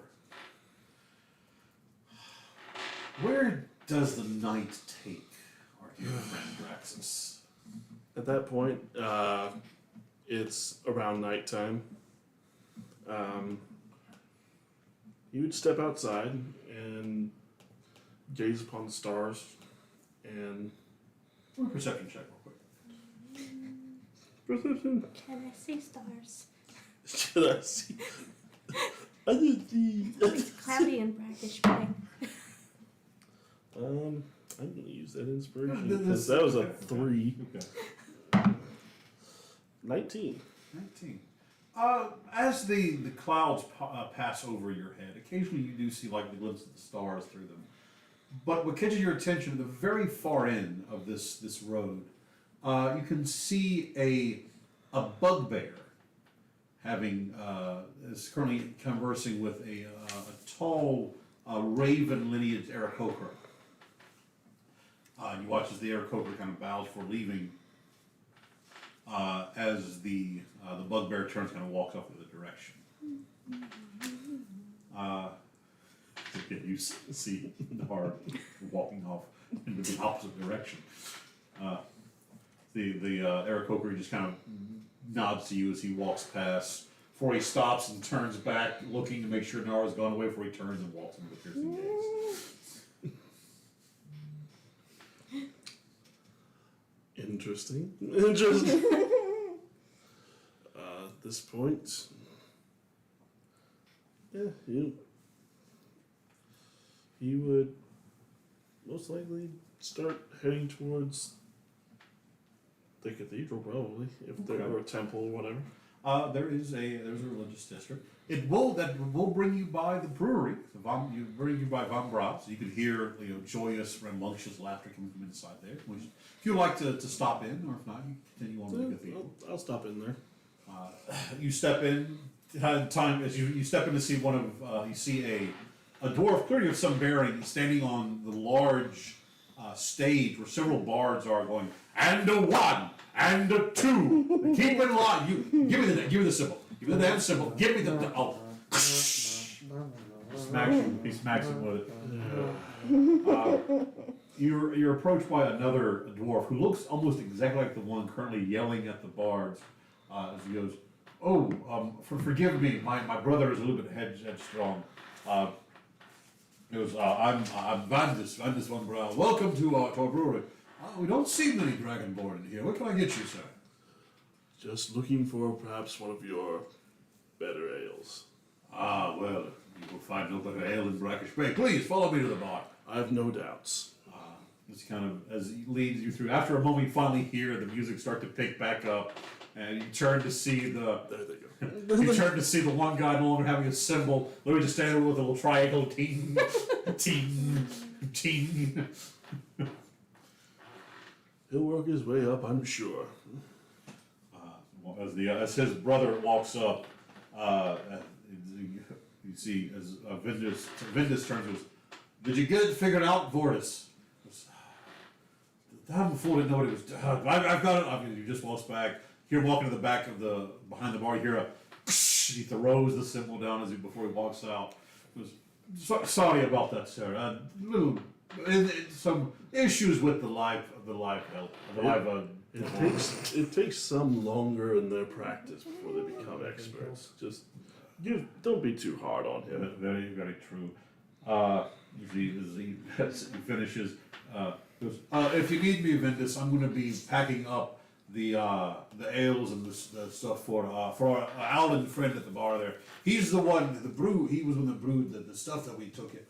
Where does the night take our dear friend Draxus? At that point, it's around nighttime. He would step outside and gaze upon the stars and Roll a perception check real quick. perception. Can I see stars? Should I see? I did It's cloudy and brackish morning. I'm gonna use that inspiration Yeah, because this- that was a okay, 3. Okay. 19. 19. As the clouds pass over your head, occasionally you do see like the glimpse of the stars through them. But what catches your attention at the very far end of this road, you can see a bugbear is currently conversing with a tall raven lineage Aarakocra. And you watch as the Aarakocra kind of bows for leaving. As the bugbear turns, kind of walks off in the direction. You see Nahar walking off in the opposite direction. The Aarakocra just kind of nods to you as he walks past. Before he stops and turns back, looking to make sure Nahar's gone away. Before he turns and walks into the piercing gaze. Interesting. Interesting. At this point, yeah, he would most likely start heading towards the cathedral, probably, if there Okay. were a temple or whatever. There's a religious district. That will bring you by the brewery. Bring you by Von Brau, so you can hear joyous, rambunctious laughter coming from inside there. Which, if you'd like to stop in, or if not, you continue on to the cathedral. I'll stop in there. You step in. Time as you step in to see one of you see a dwarf clearly of some bearing standing on the large stage where several bards are going, and a 1 and a 2. Keep in line. You give me the symbol. Give me the damn symbol. Give me the He smacks him with it. You're approached by another dwarf who looks almost exactly like the one currently yelling at the bards as he goes, forgive me, my brother is a little bit headstrong. He goes, I'm Vandis von Brown. Welcome to our brewery. We don't see many dragonborn in here. What can I get you, sir? Just looking for perhaps one of your better ales. Well, you will find no better ale in Brackish Bay. Please follow me to the bar. I have no doubts. It's kind of as he leads you through. After a moment, you finally hear the music start to pick back up, and you turn to see There they go. you turn to see the one guy no longer having a symbol, literally just standing there with a little triangle, ting, ting, ting. He'll work his way up, I'm sure. As his brother walks up, you see as Vindus turns and goes, "Did you get it figured out, Vortis?" The time before didn't know what it was. I've got it. I mean, you just walks back. Here, walking to the back of behind the bar, you hear a. He throws the symbol down before he walks out. Sorry about that, sir. Some issues with the live help. It takes some longer in their practice before they become experts. Just don't be too hard on him. Very, very true. As he finishes, goes, if you need me, Ventus, I'm going to be packing up the ales and the stuff for our Alan friend at the bar there. He's the one, he was the one that brewed the stuff that we took it.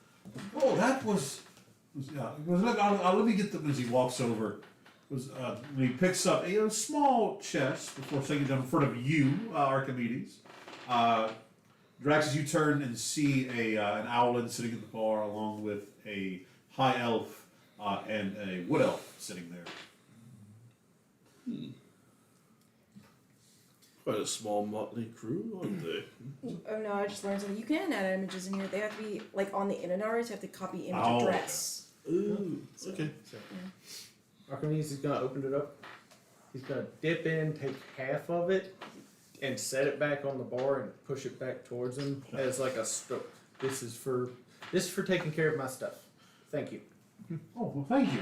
Oh, that was yeah. He goes, look, let me get them as he walks over. When he picks up a small chest before setting it down in front of you, Archimedes. Drax, as you turn and see an owlin sitting at the bar along with a high elf and a wood elf sitting there. Quite a small motley crew, aren't they? Oh no, I just learned something. You can add images in here. They have to be like on the in hours. You have to copy image address. Ooh, okay. Archimedes is gonna open it up. He's gonna dip in, take half of it, and set it back on the bar and push it back towards him as like a stroke. This is for taking care of my stuff. Thank you. Oh, well, thank you.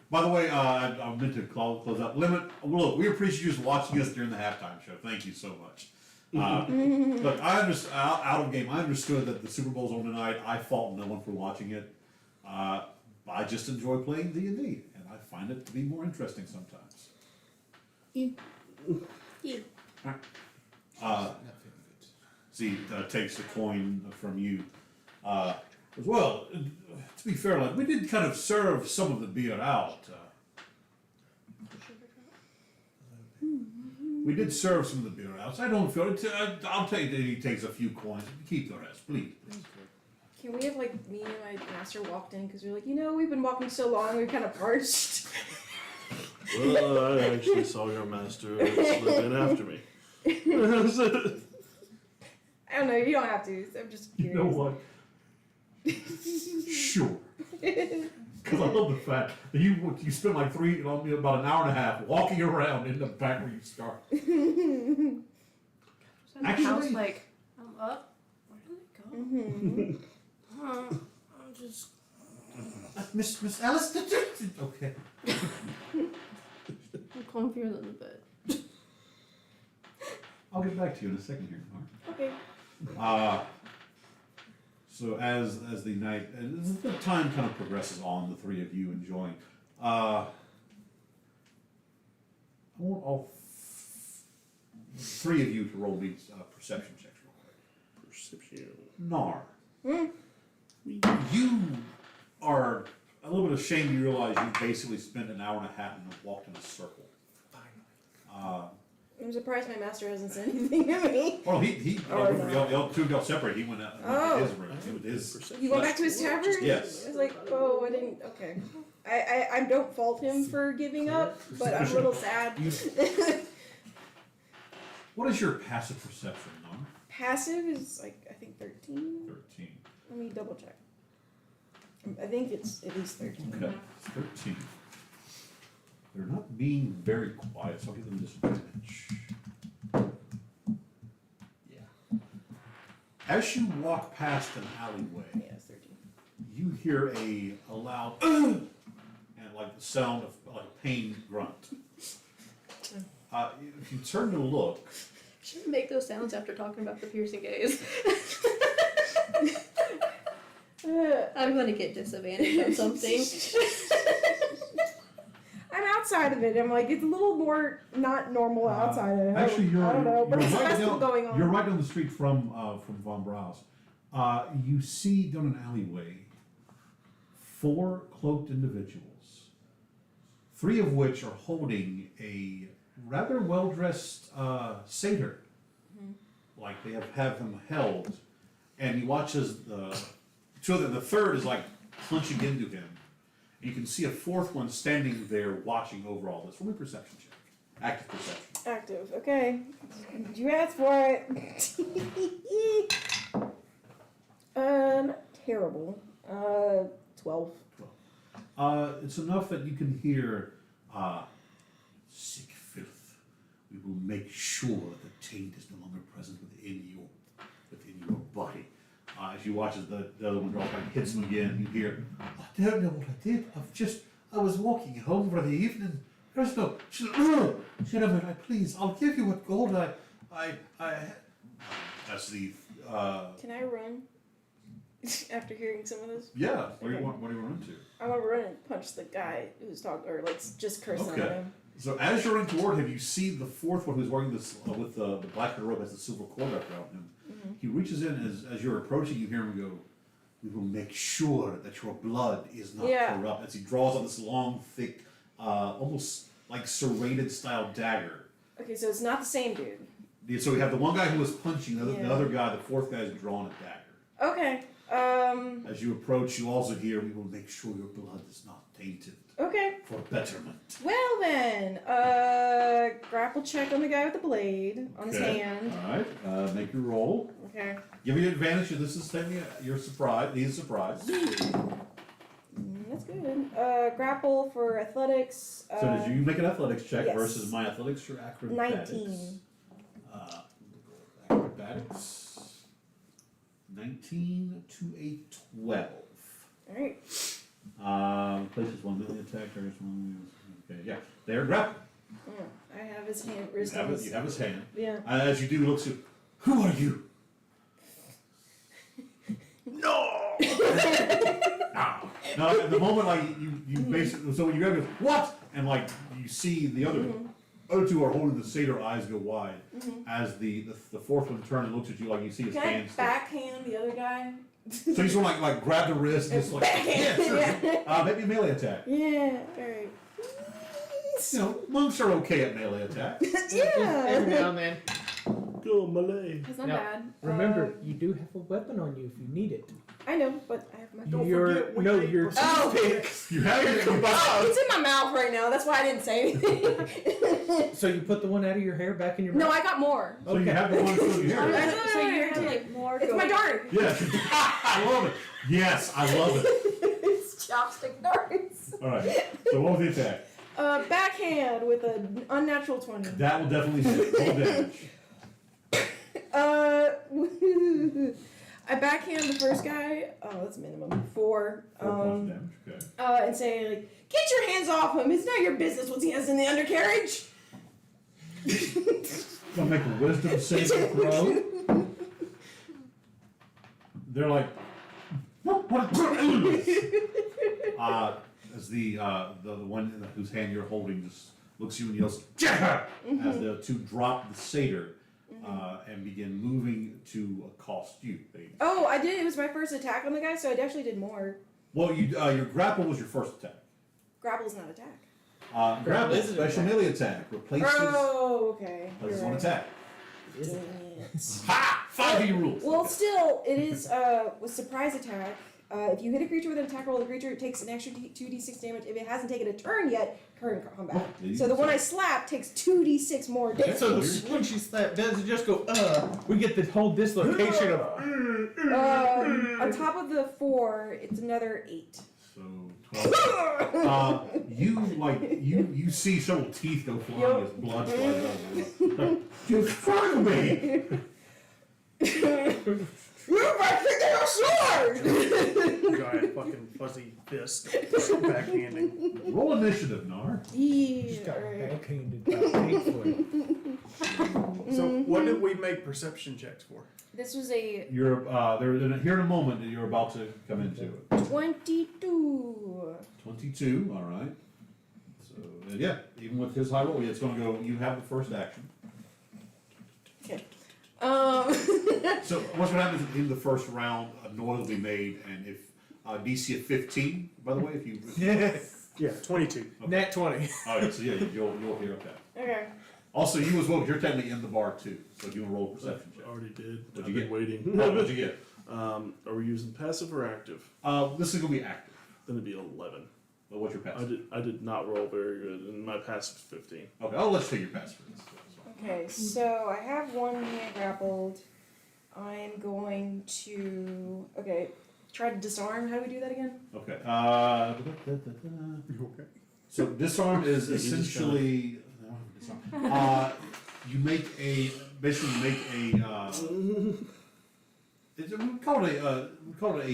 By the way, I meant to close out. Limit. Look, we appreciate you just watching us during the halftime show. Thank you so much. Look, I understand. Out of game, I understood that the Super Bowl's on tonight. I fault no one for watching it. I just enjoy playing D&D, and I find it to be more interesting sometimes. Z takes the coin from you. As well, to be fair, like, we did kind of serve some of the beer out. We did serve some of the beer out. So I don't feel it. I'll take that he takes a few coins. Keep the rest, please. Can we have like me and my master walked in because we're like, we've been walking so long, we're kind of parched. Well, I actually saw your master slip in after me. I don't know. You don't have to. I'm just curious. You know what? Sure. Because I love the fact that you spent like about an hour and a half walking around in the back where you start. Actually, like, I'm up. Where did it go? Mm-hmm. I'm just. Miss Alice. Okay. I'm comfier than the bed. I'll get back to you in a second here. Okay. So as the night and as the time kind of progresses on, the three of you enjoying. I want all three of you to roll these perception checks real quick. Perception. Nar. You are a little bit ashamed you realize you basically spent an hour and a half and walked in a circle. I'm surprised my master hasn't said anything to me. Well, he y'all two got separated. He went out to his room. He went to his. You went back to his tavern? Yes. I was like, oh, I didn't. Okay. I don't fault him for giving up, but I'm a little sad. What is your passive perception, Nom? Passive is like, I think 13. 13. Let me double check. I think it's at least 13. Okay, 13. They're not being very quiet, so I'll give them disadvantage. Yeah. As you walk past an alleyway, Yeah, it's 13. you hear a loud and like the sound of like a pain grunt. If you turn to look, Shouldn't make those sounds after talking about the piercing gaze. I'm gonna get disadvantage on something. I'm outside of it. I'm like, it's a little more not normal outside of it. actually, I don't know, but you're it's a right festival down, going on. You're right down the street from Von Brau's. You see down an alleyway 4 cloaked individuals, 3 of which are holding a rather well-dressed satyr. Like they have him held, and he watches the 2 of them. The third is like punching into him. You can see a 4th one standing there watching over all this. Roll me a perception check. Active perception. Active. Okay. You asked for it. Terrible. 12. It's enough that you can hear, sick filth. We will make sure that the taint is no longer present within your body. As you watch as the other one draws back, hits him again, you hear, I don't know what I did. I was walking home for the evening. There's no, gentlemen, please, I'll give you what gold that's the, Can I run? After hearing some of this? yeah, what do Okay. you want to run to? I want to run and punch the guy who's talking, or like just cursing at Okay. him. So as you're running toward him, you see the 4th one who's wearing this with the black robe has the silver cord up around him. Mm-hmm. He reaches in as you're approaching. You hear him go, "We will make sure that your blood is not Yeah. corrupt." As he draws out this long, thick, almost like serrated style dagger. Okay, so it's not the same dude. So we have the one guy who was punching, the Yeah. other guy, the 4th guy is drawing a dagger. Okay. As you approach, you also hear, "We will make sure your blood is not tainted Okay. for betterment." Well then, grapple check on the guy with the blade on his Okay. hand. All right, make your roll. Okay. Give you advantage if this is telling you're surprised. He's surprised. That's good. Grapple for athletics. So did you make an athletics check yes. versus my athletics or acrobatics? 19. Acrobatics. 19 to a 12. Alright. Places 1 million attack. Targets 1 million. Okay, yeah. There, grab. I have his hand. Wrist on his. You have his hand. Yeah. As you do, he looks at, "Who are you?" No! Now, at the moment, like, you basically, so when you grab it, "What?" And, like, you see the other 2 are holding the satyr, eyes go wide. As the 4th one turns and looks at you, like, you see his Can I hands. backhand the other guy? So you sort of like grab the wrist and just like, yeah, sure. Yeah. Maybe a melee attack. Yeah. Alright. You know, monks are okay at melee attack. Every Yeah. now and then. Go Malay. That's not Now, bad. Remember, you do have a weapon on you if you need it. I know, but I have my. Your Oh. toothpick. You have it. Oh, it's in my mouth right now. That's why I didn't say anything. So you put the one out of your hair back in your mouth? No, I got more. So you have the one through your I hair. thought you had like more. It's my dart. Yes. I love it. Yes, I love it. It's chopstick darts. Alright. So what was the attack? Backhand with an unnatural 20. That will definitely hit. Roll damage. I backhand the first guy. Oh, that's minimum 4. 4 points of damage. Okay. And say like, "Get your hands off him! It's not your business what he has in the undercarriage." Gonna make a wisdom saving throw. They're like, what? As the one whose hand you're holding just looks at you and yells, "Jetta!" As the 2 drop the satyr and begin moving to accost you. Oh, I did. It was my first attack on the guy, so I actually did more. Well, your grapple was your first attack. Grapple's not attack. Grapple, is an special attack. melee attack, replaces Oh, okay. places You're one right. attack. Dang it. Ha! 5 rules. Well, still, it is with surprise attack. If you hit a creature with an attack roll, the creature takes an extra 2d6 damage. If it hasn't taken a turn yet, current combat. Oh, So the one I slap takes 2d6 more damage. So when she slapped, does it just go, we get the whole dislocation of, On top of the 4, it's another 8. So 12. You see several teeth go flying as blood flies out. You struck me. You're my freaking sword! Giant fucking fuzzy fist backhanding. Roll initiative, Nar. she's Yeah, got alright. backhanded by Bigfoot. So what did we make perception checks for? This was a You're here in a moment that you're about to come into it. 22. 22. All right. So yeah, even with his high roll, it's going to go. You have the first action. Okay. So what's going to happen is in the first round, a noise will be made, and if DC of 15, by the way, if you. Yeah, 22. Okay. Nat 20. All right. So yeah, you'll hear okay. Okay. Also, you as well. You're technically in the bar too, so you can roll a perception check. Already did. What'd I've you been get? waiting. What'd you get? Are we using passive or active? This is going to be active. Then it'd be 11. But what's your passive? I did not roll very good, and my passive is 15. Okay, I'll let you take your passive. Okay, so I have one hand grappled. I'm going to try to disarm. How do we do that again? Okay. Okay. So disarm is You just essentially you make a we call it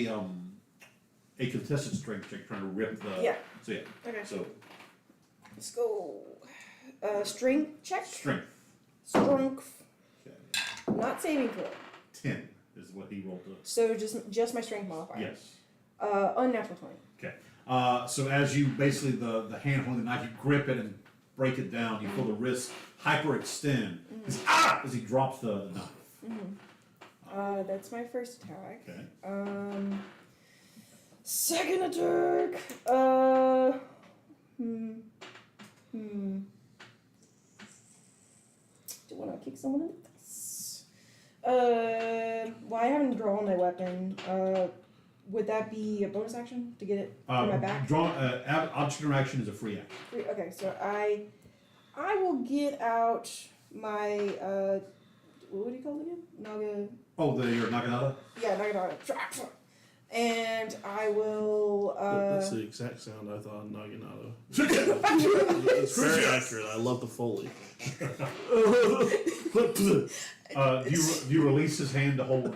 a contested strength check trying to rip the Yeah. So yeah. Okay. So Let's go. Strength check. strength. Strength. Okay. Not saving throw. 10 is what he rolled to. So just my strength modifier. Yes. Unnatural 20. Okay. So as you basically the hand holding the knife, you grip it and break it down. You feel the wrist hyperextend. As he drops the knife. That's my first attack. Okay. Second attack. Do I want to kick someone in the face? Well, I haven't drawn my weapon. Would that be a bonus action to get it from my back? Object interaction is a free action. Okay, so I will get out my what do you call it again? Naga. Oh, your Naginata? Yeah, Naga. And I will. That's the exact sound I thought in Naginata. It's very accurate. I love the Foley. Do you release his hand to hold it?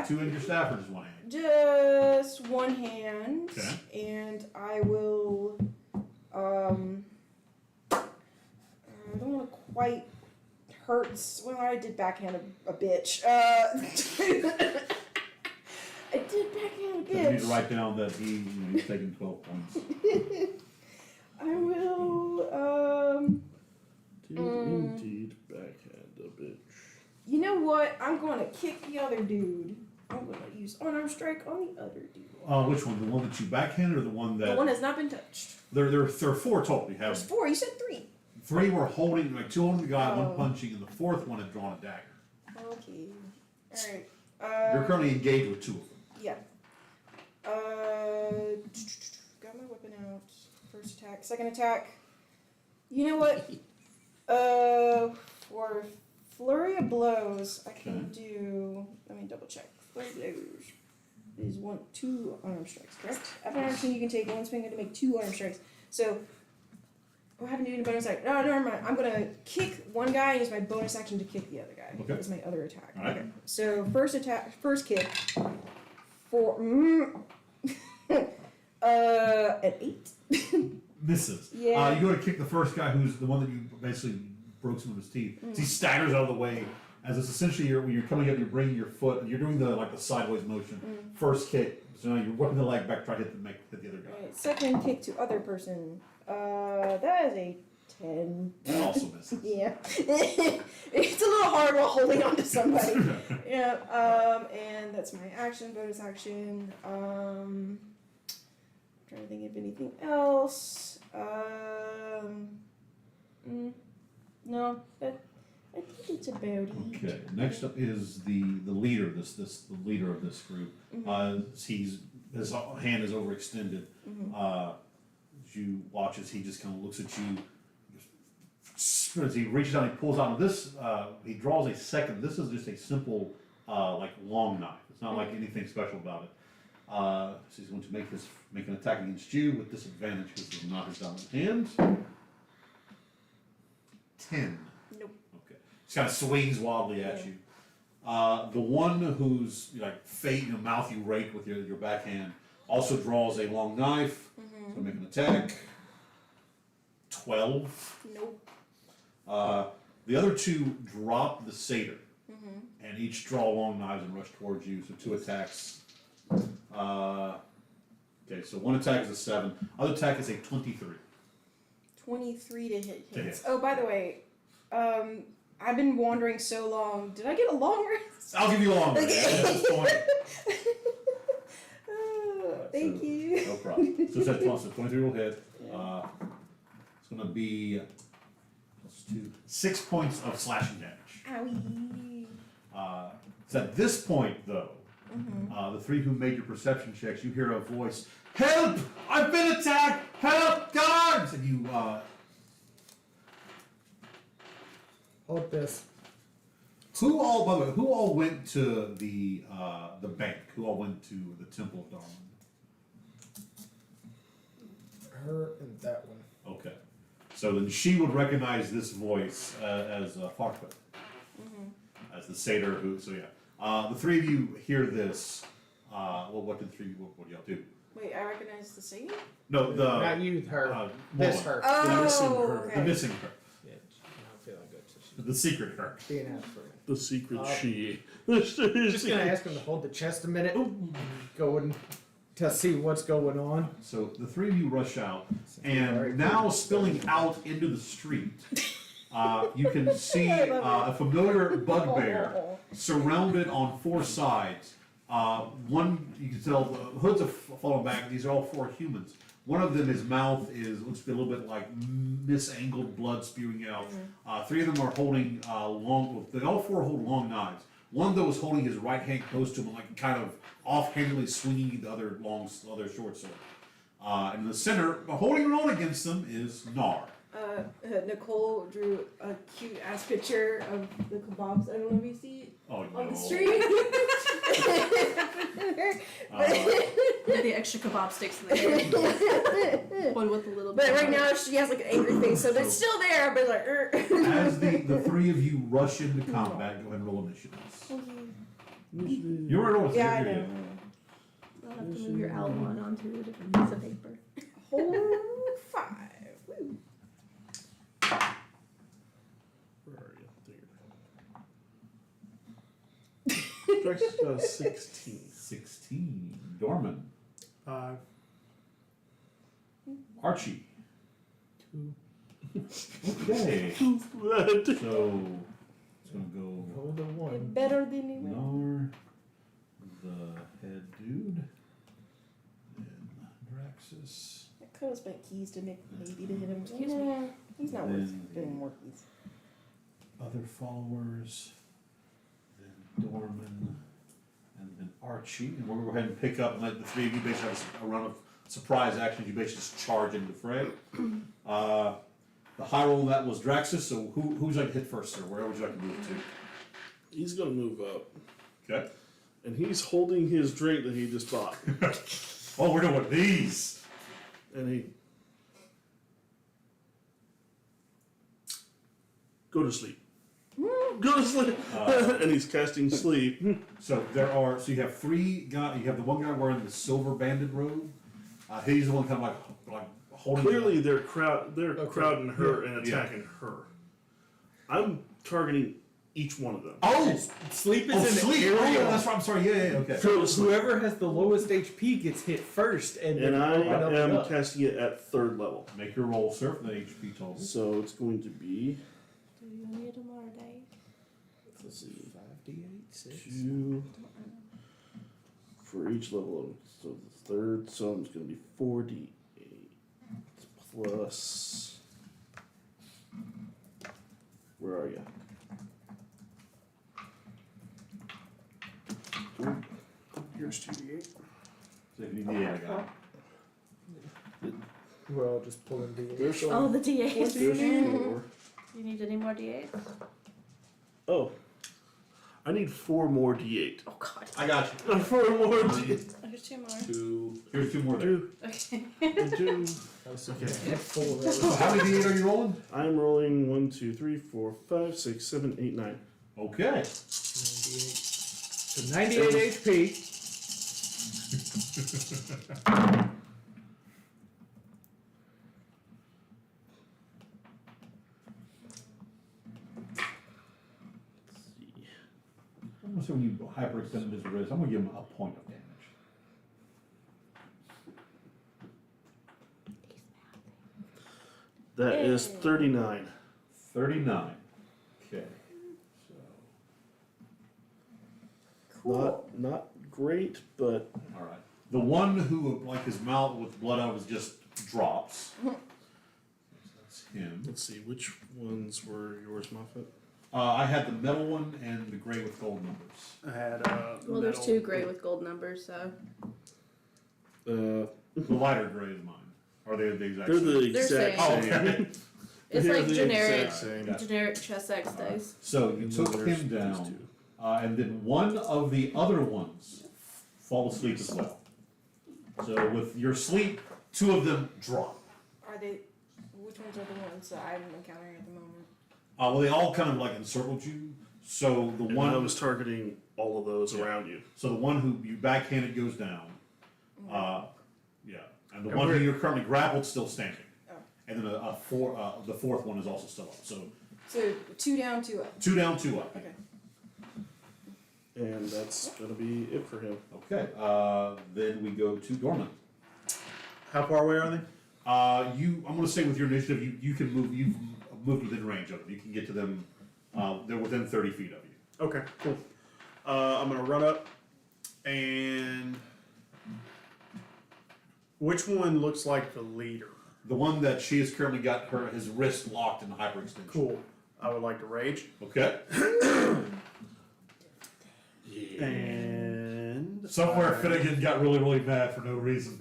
Two in your staff or just one hand? Just one hand. Okay. And I will. I don't want to quite hurt. Well, I did backhand a bitch. I did backhand a So you need to bitch. write down that he's taking 12 points. I will. Did indeed backhand a bitch. You know what? I'm going to kick the other dude. I'm going to use unarmed strike on the other dude. Which one? The one that you backhanded or the one that... The one has not been touched. There are four total. You There's have 4. You said 3. 3 were holding, like 2 holding the guy, Oh. 1 punching, and the 4th one had drawn a dagger. Okay. All right. You're currently engaged with 2 of them. Yeah. Got my weapon out. First attack. Second attack. You know what? For flurry of blows, I can do. Let me double check. Flurry of blows is 2 unarmed strikes, correct? After an action, you can take 1 swing to make 2 unarmed strikes. So, what happened to do a bonus action? No, never mind. I'm gonna kick one guy and use my bonus action to kick the other guy. Okay. That's my other attack. All right. Okay. So first kick. For an 8. Misses. Yeah. You go to kick the first guy who's the one that you basically broke some of his teeth. So he staggers out of the way. As it's essentially when you're coming up, you're bringing your foot, you're doing the sideways motion. First kick. So now you're whipping the leg back, try to hit the other guy. Alright, second kick to other person. That is a 10. That also misses. Yeah. It's a little hard while holding on to somebody. Yeah. And that's my action, bonus action. Trying to think of anything else. No, I think it's about it. Okay. Next up is the leader. The leader of this group. He's his hand is overextended. As you watch as he just kind of looks at you. As he reaches out, he pulls out this. He draws a second. This is just a simple, like long knife. It's not like anything special about it. So he's going to make an attack against you with disadvantage because he's not his dominant hand. 10. Nope. Okay. Just kind of swings wildly at you. The one who's like mouth you rake with your backhand also draws a long knife. So make an attack. 12. Nope. The other two drop the satyr and each draw long knives and rush towards you. So 2 attacks. Okay, so one attack is a 7. Other attack is a 23. 23 to hit To hits. hit. Oh, by the way, I've been wandering so long. Did I get a long rest? I'll give you a long one. Okay. At this point. Thank you. No problem. So it's at plus, so 23 will hit. It's going to be plus 2. 6 points of slashing damage. Owie. So at this point, though, the 3 who made your perception checks, you hear a voice, "Help! I've been attacked! Help! Guards!" And you, Hold this. by the way, who all went to the bank? Who all went to the Temple of Darwin? Her and that one. Okay. So then she would recognize this voice as Farquaad. As the satyr who, so yeah. The 3 of you hear this. Well, what did y'all do? Wait, I recognize the singer? No, Not you, her. This Mola. her. Oh, missing her. okay. The missing her. Yeah, I'm feeling good. So she's The secret her. being asked for it. The secret she. Just gonna ask him to hold the chest a minute. Going to see what's going on. So the 3 of you rush out, and now spilling out into the street, you can see a familiar bugbear surrounded on 4 sides. One, you can tell the hoods have fallen back. These are all 4 humans. One of them, his mouth looks to be a little bit like misangled blood spewing out. 3 of them are holding they all 4 hold long knives. One though is holding his right hand close to him, like kind of offhandedly swinging the other short sword. And in the center, holding her own against them, is Nar. Nicole drew a cute ass picture of the kebabs. I don't know if you see it Oh no. on the street. With the extra kebab sticks in the air. One with a little bit. But right now she has like an angry face, so they're still there. But like, As the 3 of you rush into combat, go ahead and roll initiatives. You're right over yeah, I here. know. I'll have to move your outline onto a different piece of paper. Whole 5. Woo. Where are you? There. Dex 16. 16. Dorman. 5. Archie. 2. Okay. So it's gonna go Hold the You're one. better than me. Nar, the head dude, then Draxus, I could have spent keys to make maybe to hit him. Excuse me. He's not worth getting more keys. other followers, then Dorman, and then Archie. And we'll go ahead and pick up and let the 3 of you basically have a run of surprise actions. You basically just charge into the fray. The high roll that was Draxus, so who's like to hit first, sir? Where would you like to move to? He's gonna move up. Okay. And he's holding his drink that he just bought. Oh, we're doing these. And he. Go to sleep. Go to sleep. And he's casting sleep. So so you have 3 guys. You have the one guy wearing the silver banded robe. He's the one kind of like holding. Clearly, they're crowding her and Yeah. attacking her. I'm targeting each one of them. Oh, Sleep is oh, an sleep. area. Oh, that's right. I'm sorry. Yeah. Okay. So whoever has the lowest HP gets hit first, and And I open up am and up. casting it at 3rd level. Make your roll, sir, for the HP total. So it's going to be Do you need tomorrow day? let's see, 5d8, 6. 2 for each level. So the 3rd, so it's going to be 4d8 plus. Where are you? Here's 2d8. So if you need the 8, I got it. We're all just pulling the. There's Oh, the D8s. there's 4. You need any more D8s? Oh. I need 4 more D8. Oh God. I got you. 4 more D8. There's 2 more. 2. Here's 2 more there. Okay. Do. Okay. Full So how many D8 are you rolling? I'm rolling 1, 2, 3, 4, 5, 6, 7, 8, 9. Okay. So 98 HP. I'm gonna say when you hyperextended his wrist, I'm gonna give him a point of damage. That is 39. 39. Okay. So, Not great, but all right. The one who, like, his mouth with blood out of it just drops. That's him. let's see, which ones were yours, Moffat? I had the metal one and the gray with gold numbers. I had Well, there's metal- 2 gray with gold numbers, so The lighter gray is mine. Are they the exact They're same? the They're exact Oh, same. okay. it's They're like the generic, exact same. Gotcha. generic chess X dice. So you And took then there's him these down, two. and then one of the other ones fall asleep as well. So with your sleep, 2 of them drop. Are they? Which ones are the ones that I'm encountering at the moment? Well, they all kind of like encircled you. So the And one I was targeting all of those around you. So the one who you backhanded goes down. Yeah, and the And one who we're- you're currently grappled still standing. Oh. And then the fourth one is also still up. So So 2 down, 2 up. 2 down, 2 up. Okay. And that's gonna be it for him. Okay. Then we go to Dorman. How far away are they? I'm going to say with your initiative, you can move. You've moved within range of them. You can get to them. They're within 30 feet of you. Okay, cool. I'm gonna run up and which one looks like the leader? The one that she has currently got his wrist locked in hyperextension. Cool. I would like to rage. Okay. And Somewhere Finnegan got really, really bad for no reason.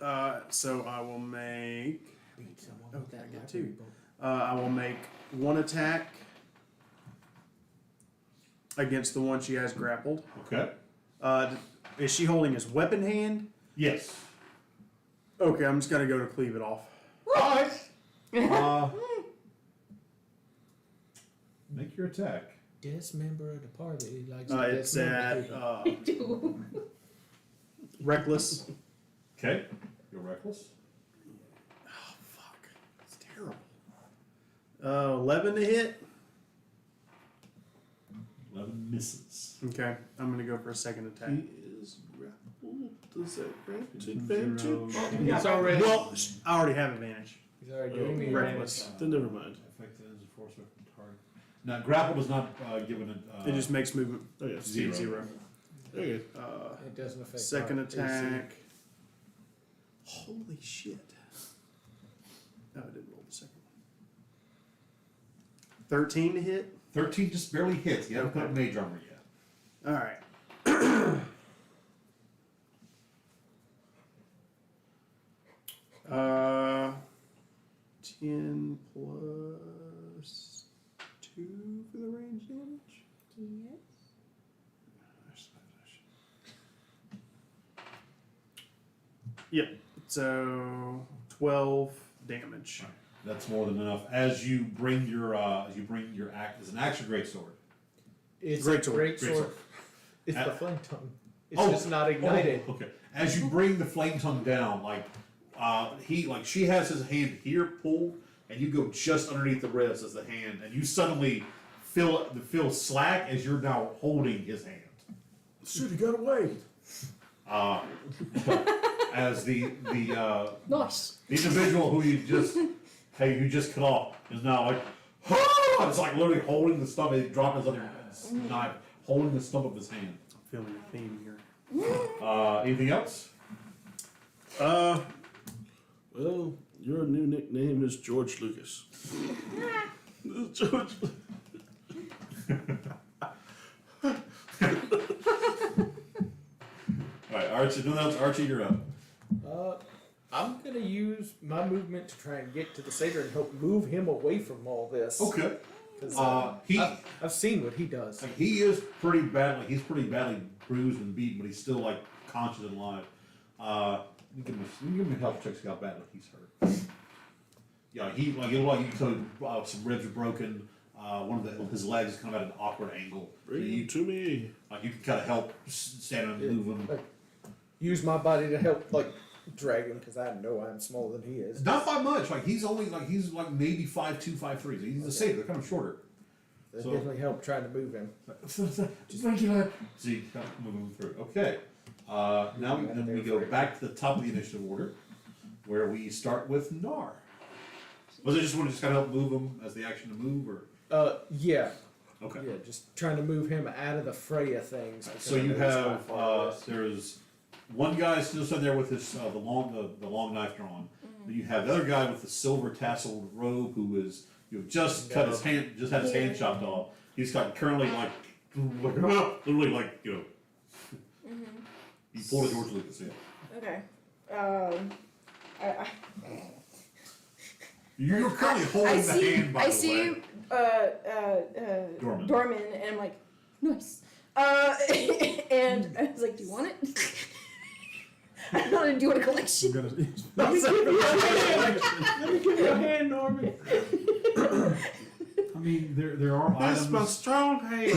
yeah. So I will make. Okay, I get 2. I will make 1 attack against the one she has grappled. Okay. Is she holding his weapon hand? Yes. Okay, I'm just gonna go to cleave it off. Alright. Make your attack. Guest member of the party likes It's at reckless. Okay. You're reckless. Oh fuck, it's terrible. 11 to hit. 11 misses. Okay, I'm gonna go for a second attack. He is grappled. Does that grant advantage? He's already. Well, I already have advantage. He's already doing the Reckless. Then never mind. Effective as a force weapon target. Now, grapple does not given It just makes movement Oh yeah. Zero. 0. Okay. It doesn't affect. Second our AC. attack. Holy shit. No, I didn't roll the second one. 13 to hit. 13 just barely hits. You haven't put up mage armor yet. Alright. 10 plus 2 for the range damage? Yes. Yep. So 12 damage. That's more than enough. As you bring your act as an action greatsword. It's Great a sword. great Great sword. sword. It's Uh, the flame tongue. It's Oh, just not ignited. Oh, okay. As you bring the flame tongue down, she has his hand here pulled, and you go just underneath the wrist as the hand, and you suddenly feel slack as you're now holding his hand. Should have got away. As the Nice. individual who you just cut off is now like, it's like literally holding the stump. He dropped his other knife, holding the stump of his hand. I'm feeling a theme here. Anything else? Well, your new nickname is George Lucas. George. All Archie, no, that's Archie. You're up. I'm gonna use my movement to try and get to the satyr and help move him away from all this. Okay. 'Cause, He I've seen what he does. like, he is pretty badly. He's pretty badly bruised and beaten, but he's still like conscious and alive. You give him a health check. See how badly he's hurt. Yeah, he like it looked like some ribs are broken. One of his legs is kind of at an awkward angle. So Bring you him to me. like you can kind of help stand him and move him. Like, use my body to help like drag him because I know I'm smaller than he is. Not by much. Like he's like maybe 5'2", 5'3". He's a satyr. They're kind of shorter. That So- definitely helped trying to move him. Just make it up. See, kind of move him through. Okay. Now we go back to the top of the initiative order, where we start with Nar. Was it just want to just kind of help move him as the action to move, or Yeah. okay? Yeah, just trying to move him out of the fray of things. because So I you know he's have not far away. there's one guy still sitting there with his the long knife drawn. Then you have the other guy with the silver tasseled robe who is just cut his hand, just had his hand chopped off. He's got currently like literally like he pulled a George Lucas. Yeah. Okay. You're currently holding the hand. By I the see way. Dorman. Dorman, and I'm like, nice. And I was like, do you want it? I don't want to do a collection. Let me give you a hand, Norman. I mean, there are That's my items. strong hand.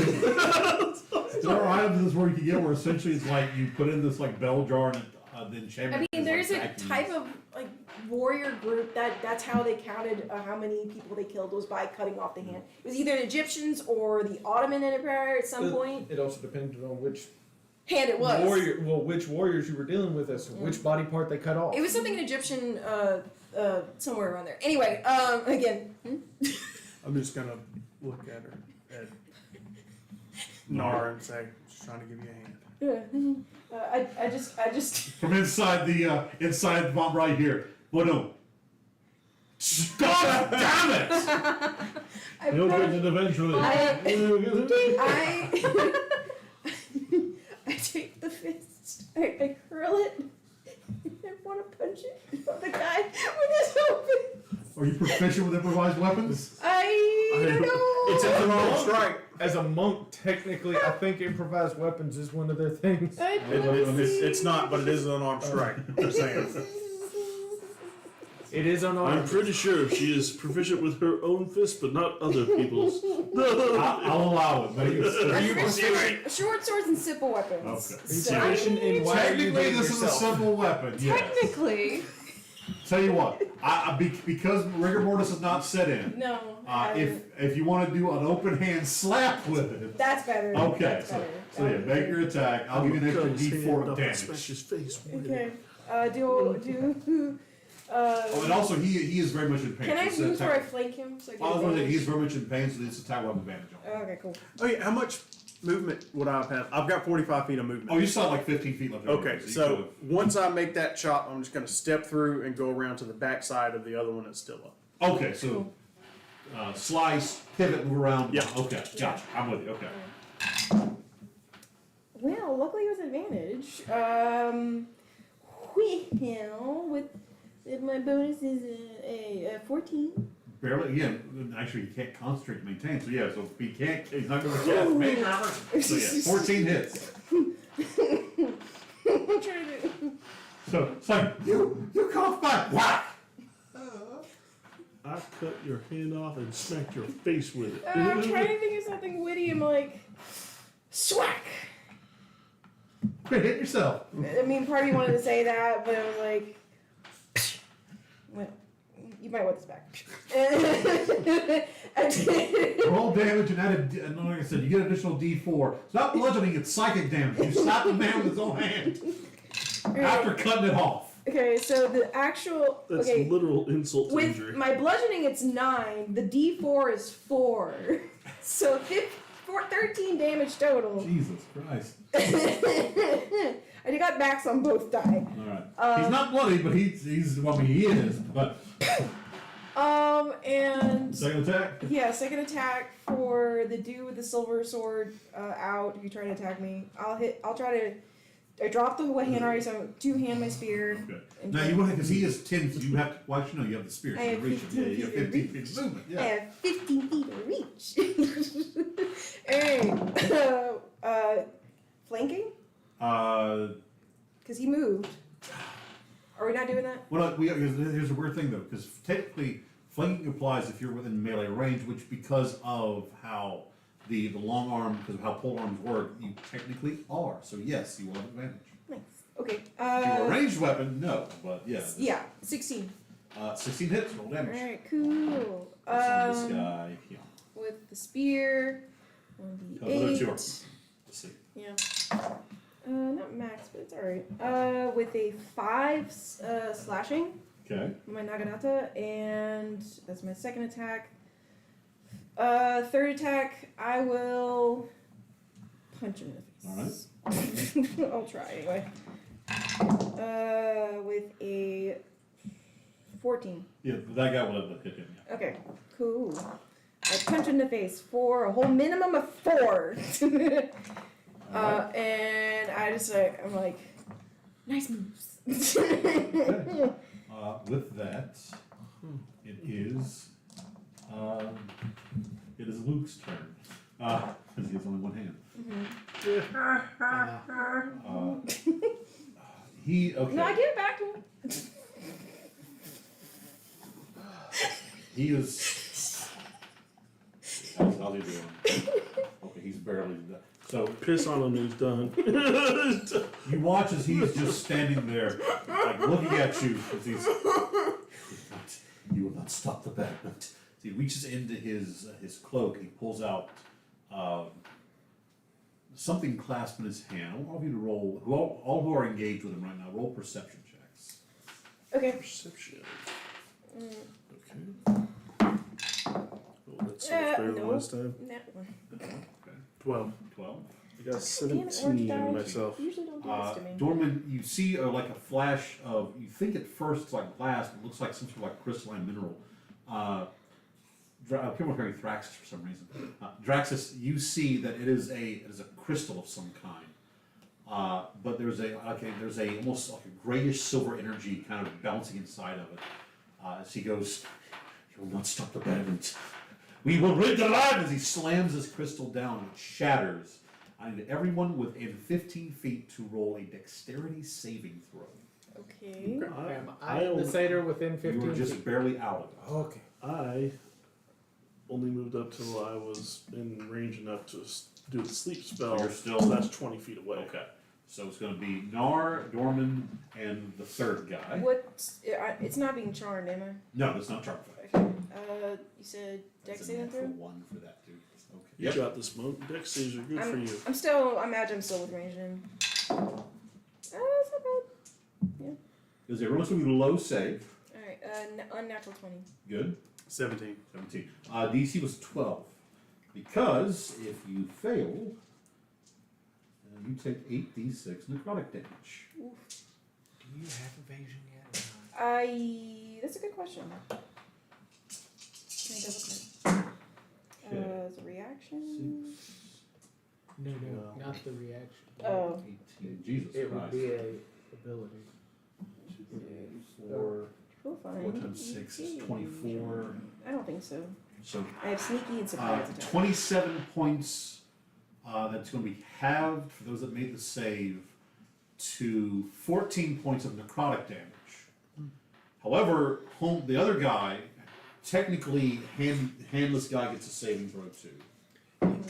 There are items in this where you can get where essentially it's like you put in this like bell jar and the enchantment. I mean, is, there's like, a vacuums. type of like warrior group that's how they counted how many people they killed was by cutting off the hand. It was either the Egyptians or the Ottoman Empire at some point. It also depended on which Hand it was. which warriors you were dealing with as to which body part they cut off. It was something in Egyptian, somewhere around there. Anyway, again. I'm just gonna look at her, at Nar, and say, just trying to give you a hand. I just. From inside the bomb right here. Well, no. God damn it! You'll get it eventually. I take the fist, I curl it, I want to punch it on the guy with his open. Are you proficient with improvised weapons? I don't know. It's an unarmed strike. As a monk, technically, I think improvised weapons is one of their things. It's not, but it is an unarmed strike. I'm saying. It is unarmed. I'm pretty sure she is proficient with her own fist, but not other people's. I'll allow it. But Are you Proficient- short swords and simple weapons. Okay. So, proficient in why are you technically, doing this is a yourself? simple weapon. Yes. Technically. Tell you what, because rigor mortis is not set in. no. If you want to do an open hand slap with it, That's better. okay. That's So better. yeah, make your attack. I'll give you an extra D4 of Smash damage. his face. with it. Okay. Oh, and also he is very much in pain. Can I It's move where I attack. flank him? So I get I was going to say advantage? he's very much in pain, so this attack will have advantage on. Okay, cool. Oh yeah, how much movement would I have had? I've got 45 feet of movement. Oh, you still have like 15 feet left. Okay, you so could've- once I make that chop, I'm just gonna step through and go around to the back side of the other one that's still up. okay, so slice, pivot, move around. Yeah. Okay, gotcha. I'm with you. Okay. Well, luckily it was advantage. Well, with my bonus is a 14. Barely. Again, actually, he can't concentrate to maintain. So yeah, so if he can't, he's not going to cast major armor. So yeah, 14 hits. I'm trying to do. So it's like you cough back. Whack. I cut your hand off and smacked your face with it. I'm trying to think of something witty. I'm like, swack. Quit hitting yourself. I mean, part of me wanted to say that, but I was like, well, you might want this back. I did. Roll damage and add and like I said, you get an additional D4. It's not bludgeoning, it's psychic damage. You slap the man with his own hand after cutting it off. Okay, so the actual. That's okay, literal insult to with injury. my bludgeoning, it's 9. The D4 is 4. So 13 damage total. Jesus Christ. I got backs on both die. Alright. He's not bloody, but he's well, I mean, he is, but And second attack? yeah, second attack for the dude with the silver sword out who tried to attack me. I'll try to I drop the hand already, so two-hand my spear. Okay. and Now try- you want because he is 10, so you have to. Well, actually, no, you have the spear. So I you have can reach him. 15 Yeah, you have feet of 15 feet of movement. I Yeah. have 15 feet of reach. Alright. Flanking? Because he moved. Are we not doing that? Well, here's a weird thing though, because technically flanking applies if you're within melee range, which because of how the long arm, because of how pole arms work, you technically are. So yes, you will have advantage. Nice. Okay. If you're a ranged weapon, no, but yeah. Yeah, 16. 16 hits, roll damage. Alright, cool. That's on this guy. Yeah. With the spear, Oh, the other two are- 1d8. Let's see. Yeah. Not max, but it's alright. With a 5 slashing, Okay. my Naginata, and that's my second attack. Third attack, I will punch him in the face. Alright. I'll try anyway. With a 14. Yeah, that guy will have hit him. Yeah. Okay, cool. I punch him in the face for a whole minimum of 4. Alright. And I just I'm like, nice moves. Okay. With that, it is Luke's turn. Because he has only one hand. He okay. No, I give it back to him. He is. How's he doing? Okay, he's barely done. So Piss on him and he's done. you watch as he's just standing there, like looking at you, as you will not stop the bandit. So he reaches into his cloak. He pulls out something clasped in his hand. I want all of you to roll. All who are engaged with him right now, roll perception checks. Okay. Perception. Okay. Oh, that's so much better than no. last time. That one. 12. 12. I got Damn it, orange 17 dice. myself. You usually don't do this to me. Dorman, you see like a flash of, you think at first it's like glass, but it looks like some sort of like crystalline mineral. People are hearing Thraxus for some reason. Draxus, you see that it is a crystal of some kind. But there's almost like a grayish silver energy kind of bouncing inside of it. As he goes, "You will not stop the bandits. We will rid the land!" As he slams his crystal down, it shatters. I need everyone within 15 feet to roll a dexterity saving throw. Okay. Am I the satyr within 15 You were just feet? barely out of it. Okay. I only moved up till I was in range enough to do the sleep spell. So you're still- so that's 20 feet away. Okay. So it's going to be Nar, Dorman, and the third guy. It's not being charmed, am I? No, that's not Charmed. Okay. You said That's dex a saving natural throw? 1 for that, dude. Okay. You Yep. got the smoke. Dex saves are good for you. I imagine I'm still with range then. That's not bad. Is a relatively low save. Alright, unnatural 20. Good. 17. 17. DC was 12. Because if you fail, you take 8d6 necrotic damage. Do you have evasion yet? Or not? That's a good question. Can I double check? It's a reaction. 6, No, No. not the reaction. Oh. 18. Jesus It would Christ. be a ability. 4, Cool, fine. 4 times 6 is 24. I don't think so. So I have sneaky and surprise attack. 27 points. That's going to be halved for those that made the save to 14 points of necrotic damage. However, the other guy, technically, handless guy gets a saving throw too.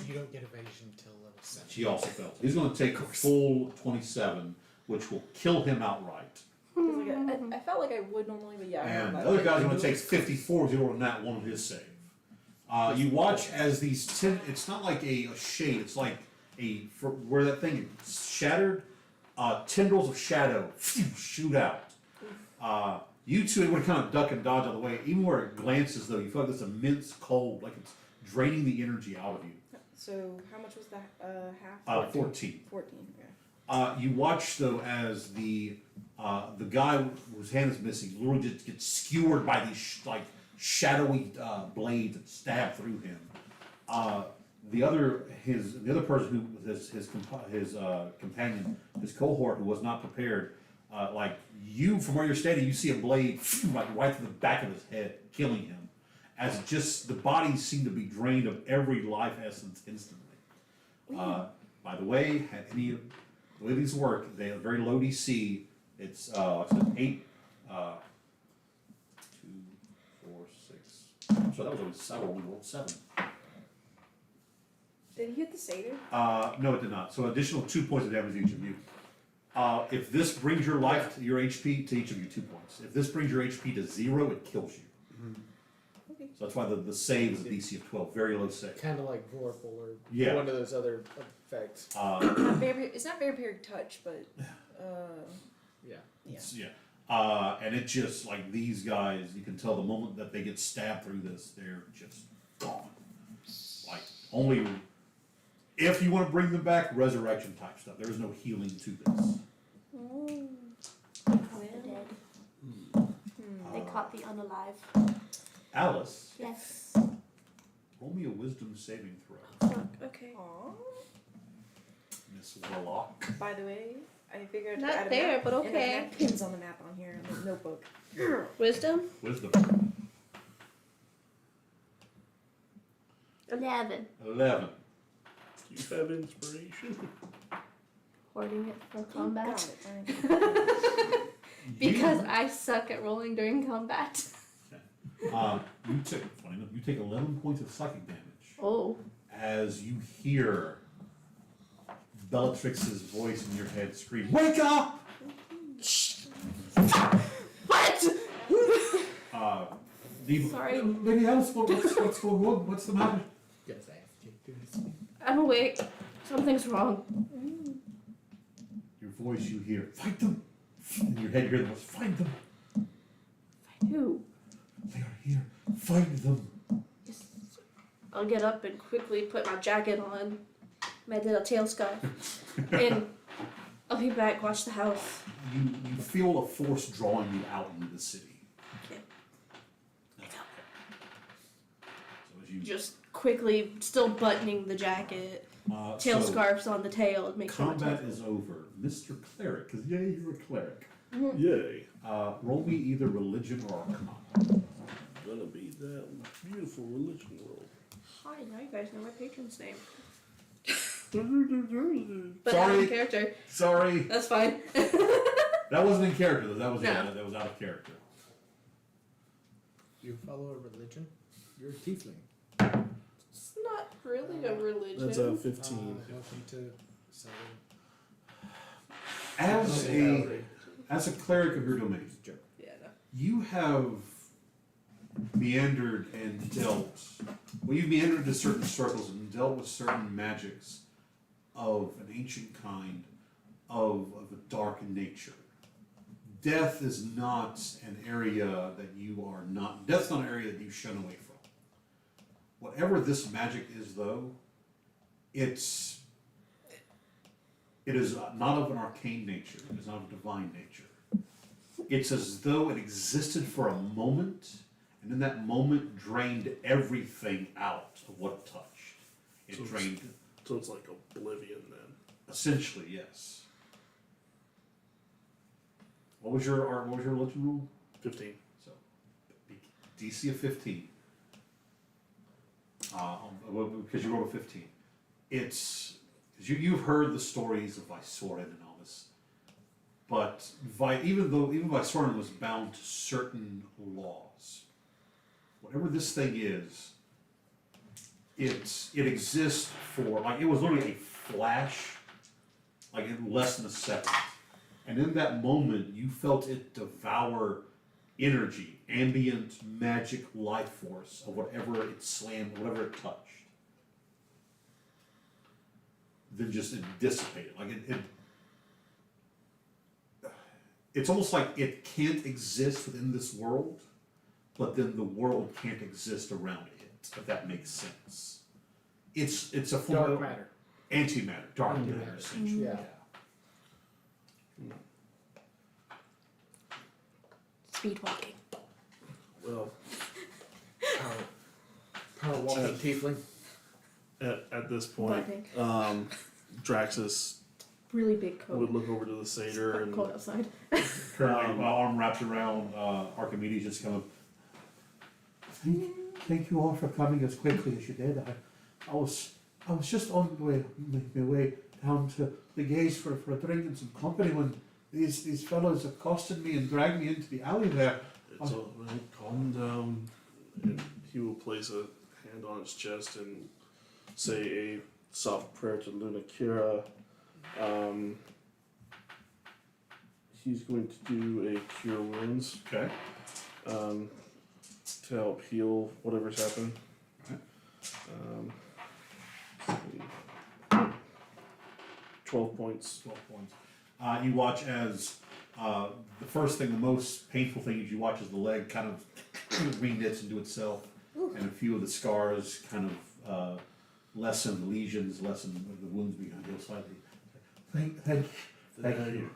You don't get evasion till level 7. She also fails. He's going to take a full 27, which will kill him outright. 'Cause, like, I felt like I would normally, but yeah. I And the don't other know. guy's going to take 54 0 on that one of his save. You watch as these it's not like a shade, it's like where that thing is shattered, tendrils of shadow shoot out. You two would kind of duck and dodge out of the way. Even where it glances, though, you feel like this immense cold, like it's draining the energy out of you. So, how much was that half? 14. 14, okay. You watch, though, as the guy whose hand is missing literally just gets skewered by these shadowy blades that stab through him. the other person who his companion, his cohort who was not prepared, like you from where you're standing, you see a blade like right through the back of his head, killing him, as just the bodies seem to be drained of every life essence instantly. By the way, the way these work, they are very low DC. It's like I said, 8, 2, 4, 6. So that was only we rolled 7. Did he hit the satyr? No, it did not. So additional 2 points of damage to each of you. If this brings your life to your HP, to each of you 2 points. If this brings your HP to 0, it kills you. Okay. So that's why the save is a DC of 12, very low save. Kind of like Vorpal or Yeah. one of those other effects. It's not vampiric touch, but Yeah. And it just like these guys, you can tell the moment that they get stabbed through this, they're just gone. Like only if you want to bring them back, resurrection type stuff. There is no healing to this. The dead. They caught the unalive. Alice, Yes. roll me a wisdom saving throw, Fuck, okay. Aw. Miss Warlock. By the way, I figured Not to add a there, map, but and I okay. have pins on the map on here in the notebook. Wisdom? Wisdom. 11. 11. You have inspiration. Hoarding it for Got combat. it, fine. Because I suck at rolling during combat. You take 11 points of psychic damage Oh. as you hear Bellatrix's voice in your head scream, "Wake up!" What? Sorry. Lady Alice, what's going on? What's the matter? Yes, I have to do this. I'm awake. Something's wrong. Your voice, you hear, "Fight them!" In your head, you hear the voice, "Fight them! Who? They are here! Fight them!" Just, I'll get up and quickly put my jacket on, my little tail scarf, and I'll be back, watch the house. You feel a force drawing you out into the city. Okay. That's okay. So as you Just quickly, still buttoning the jacket, tail so scarfs on the tail, to make sure my combat tail's is over. Mr. Cleric, because yay, you're a cleric. Yay. Roll me either religion or arcana. Gonna be that beautiful religion world. Hi, now you guys know my patron's name. But But out Sorry. of character. Sorry, That's fine. that wasn't in character though. That was No. that was out of character. You follow a religion? You're a tiefling. It's not really a religion. That's a 15. Welcome to Southern. As a cleric of your domain, Yeah, no. you have meandered and dealt. Well, you've meandered into certain circles and dealt with certain magics of an ancient kind, of a dark nature. Death is not an area that you are not. Death's not an area that you shun away from. Whatever this magic is, though, it is not of an arcane nature. It is not of a divine nature. It's as though it existed for a moment, and in that moment drained everything out of what it touched. It So drained, So it's like oblivion then. essentially, yes. What was your religion rule? 15. So, DC of 15. Because you rolled a 15. It's you've heard the stories of Vysoren and all this, but even Vysoren was bound to certain laws. Whatever this thing is, it exists for it was literally a flash, like in less than a second, and in that moment you felt it devour energy, ambient magic life force of whatever it slammed, whatever it touched. Then just it dissipated. Like it's almost like it can't exist within this world, but then the world can't exist around it, if that makes sense. It's a form Dark of matter. antimatter, dark matter, essentially. Yeah. Speed walking. Well, Power walking tiefling. At this point, Lightning. Draxus Really big coat. would look over to the satyr It's and cold outside. Currently, my arm wrapped around Archimedes, just kind of. Thank you all for coming as quickly as you did. I was just on my way down to the gaze for a drink and some company when these fellows accosted me and dragged me into the alley there. it's all right, calm down. And he will place a hand on his chest and say a soft prayer to Luna Kira. He's going to do a cure wounds Okay. to help heal whatever's happened. Let's see. 12 points. 12 points. You watch as the first thing, the most painful thing is you watch as the leg kind of re-knits into itself, and a few of the scars kind of lessen, the lesions lessen, the wounds begin to heal slightly. Thank you.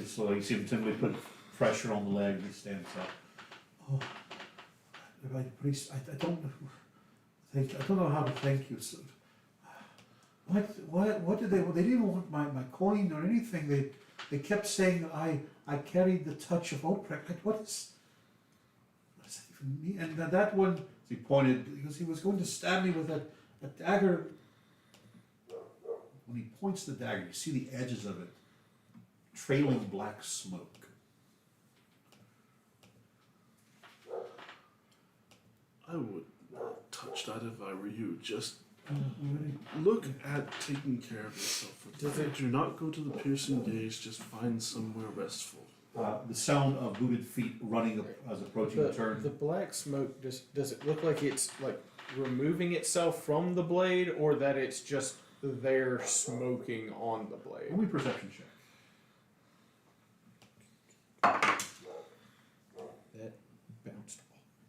So you see him timidly put pressure on the leg and he stands up. Oh, priest, I don't know how to thank you. So, what did they didn't even want my coin or anything. They kept saying I carried the touch of Oprek. What does that even mean? And that one, he pointed, because he was going to stab me with a dagger. When he points the dagger, you see the edges of it trailing black smoke. I would not touch that if I were you. Just look at taking care of yourself. Do not go to the piercing gaze. Just find somewhere restful. The sound of booted feet running as approaching the turn. The black smoke, does it look like it's like removing itself from the blade, or that it's just there smoking on the blade? Only perception check. That bounced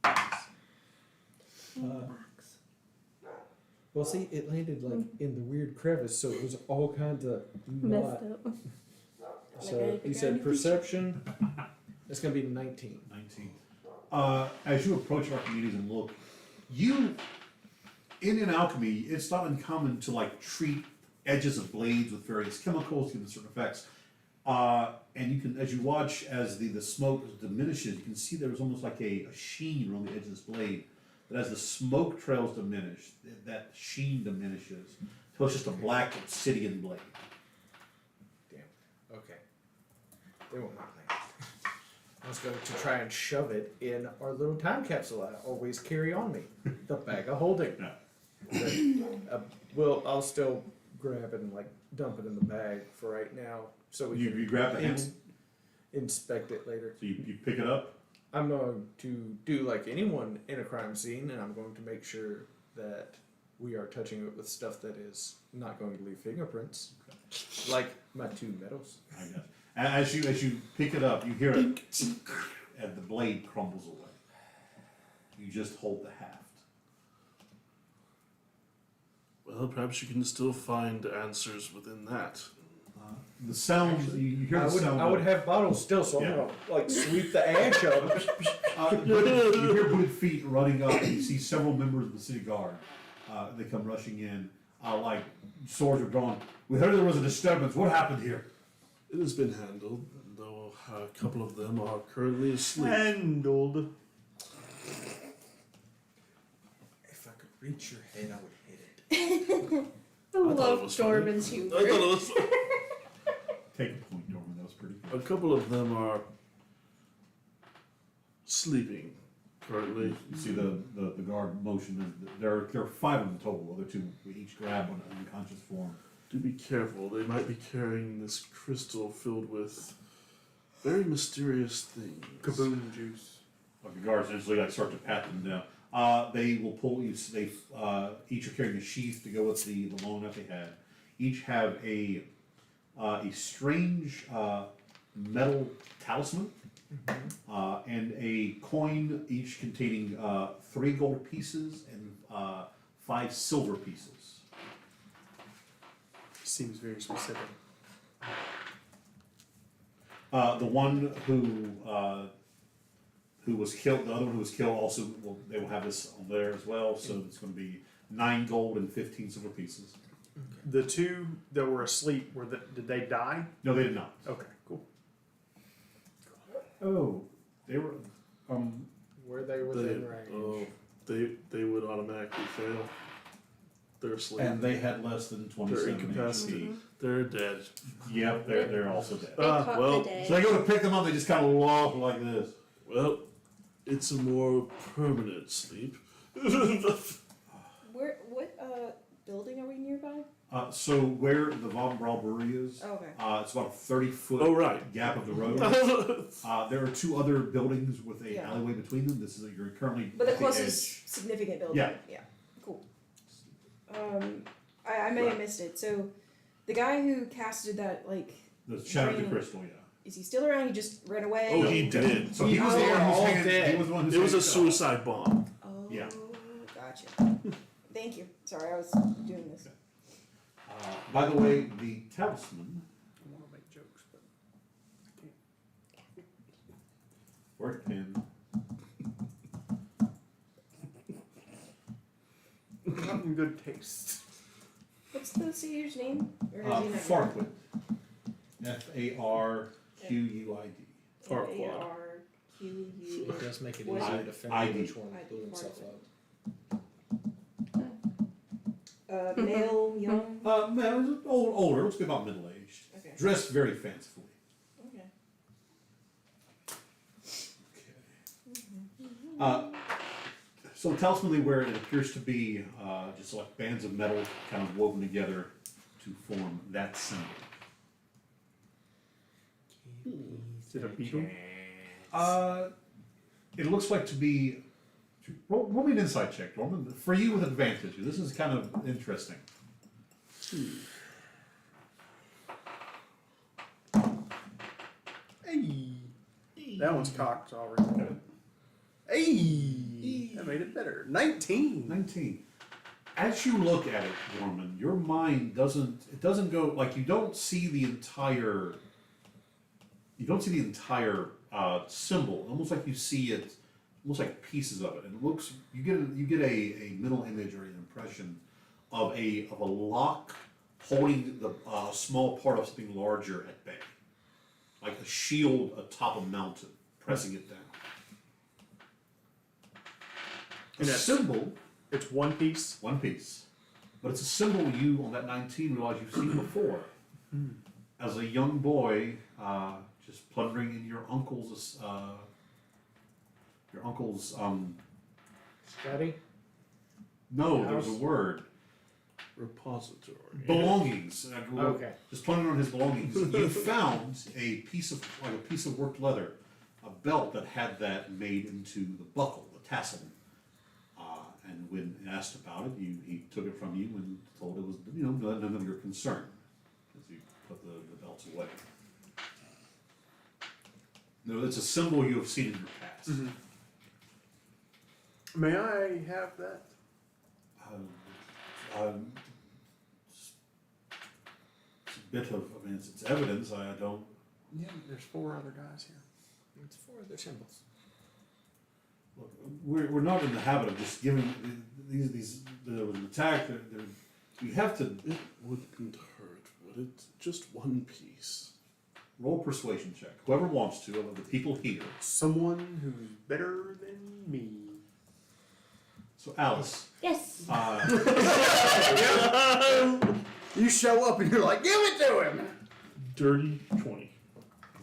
off. Well, see, it landed like in the weird crevice, so it was all kinds of Messed up. So you said perception. It's gonna be 19. 19. As you approach Archimedes and look, in alchemy, it's not uncommon to like treat edges of blades with various chemicals, give them certain effects. And you can, as you watch as the smoke diminishes, you can see there's almost like a sheen around the edge of this blade. But as the smoke trails diminish, that sheen diminishes until it's just a black obsidian blade. Damn. Okay. They won't mind that. I was going to try and shove it in our little time capsule I always carry on me, the bag of holding. Yeah. But, I'll still grab it and like dump it in the bag for right now, so we can You grab the handle, inspect it later. so you pick it up. I'm going to do like anyone in a crime scene, and I'm going to make sure that we are touching it with stuff that is not going to leave fingerprints, like my two medals. I guess. As you pick it up, you hear it, and the blade crumbles away. You just hold the haft. Well, perhaps you can still find answers within that. The sound you hear the sound. I would have bottles still, so Yeah. I'm gonna like sweep the ash of it. You hear booted feet running up, and you see several members of the city guard. They come rushing in, like swords are drawn. We heard there was a disturbance. What happened here? It has been handled, though a couple of them are currently asleep. Handled. If I could reach your head, I would hit it. I thought it love was funny. Dorman's I humor. thought it was Take a point, Norman. That was pretty a good. couple of them are sleeping currently. You see the guard motion. There are 5 of them total. The other 2 we each grab on an unconscious form. Do be careful. They might be carrying this crystal filled with very mysterious things. Kaboom juice. The guards eventually start to pat them down. They will pull you. They each are carrying a sheath to go with the loan that they had. Each have a strange metal talisman and a coin, each containing 3 gold pieces and 5 silver pieces. Seems very specific. The one who was killed, the other one who was killed, also they will have this on there as well. So it's going to be 9 gold and 15 silver pieces. The two that were asleep, did they die? No, they did not. Okay, cool. Oh, they were. Were they within range? Oh, they would automatically fail. They're asleep. And they had less than 27 They're incapacitated. They're dead. Yep, they're also dead. They caught well, the day. So they go to pick them up, they just kind of walk like this. Well, it's a more permanent sleep. What building are we nearby? So where the Von Brawl Brewery is, Oh, okay. it's about a 30-foot Oh, right. gap of the road. There are 2 other buildings with a Yeah. alleyway between them. This is you're currently But the at closest significant building. Yeah. Yeah. Cool. I may have missed it. So, the guy who casted that, like, the Shadow of the training- Crystal. Yeah. is he still around? He just ran away. Oh, he did. So he was the They one were who's all hanging. dead. He was the one who's It was a hanging suicide bomb. Oh, Yeah. gotcha. Thank you. Sorry, I was doing this. By the way, the talisman. I want to make jokes, but I can't. Work pin. Not in good taste. What's the seer's name? Or has he not- Farquid. Farquid. Farquid. It does make it What? easier to figure ID. which one blew himself up. Male, young. Man, older. Let's be about middle aged. Okay. Dressed very fancifully. Okay. So talisman they wear, it appears to be just like bands of metal kind of woven together to form that symbol. Is it a beetle? It looks like to be. Roll me an insight check, Norman. For you with advantage. This is kind of interesting. Hey. That one's cocked already. Hey. That made it better. 19. 19. As you look at it, Norman, your mind doesn't go like you don't see the entire symbol. Almost like you see it, almost like pieces of it. And it looks you get a mental image or an impression of a lock holding the small part of something larger at bay, like a shield atop a mountain, pressing it down. A And that's- symbol. It's one piece. One piece. But it's a symbol you, on that 19, realize you've seen before. As a young boy, just plundering in your uncle's, Study? no, there was a House? word. Repository. Belongings. Okay. Just plundering on his belongings. You found a piece of worked leather, a belt that had that made into the buckle, the tassel. And when asked about it, he took it from you and told it was none of your concern, as you put the belts away. No, it's a symbol you have seen in your past. May I have that? It's a bit of, it's evidence. I don't. Yeah, there's 4 other guys here. It's 4 other symbols. Look, we're not in the habit of just giving these. There was an attack. You have to It wouldn't hurt, would it? Just one piece. roll a persuasion check. Whoever wants to, of the people here. Someone who's better than me. So Alice. Yes. You show up and you're like, give it to him! Dirty 20.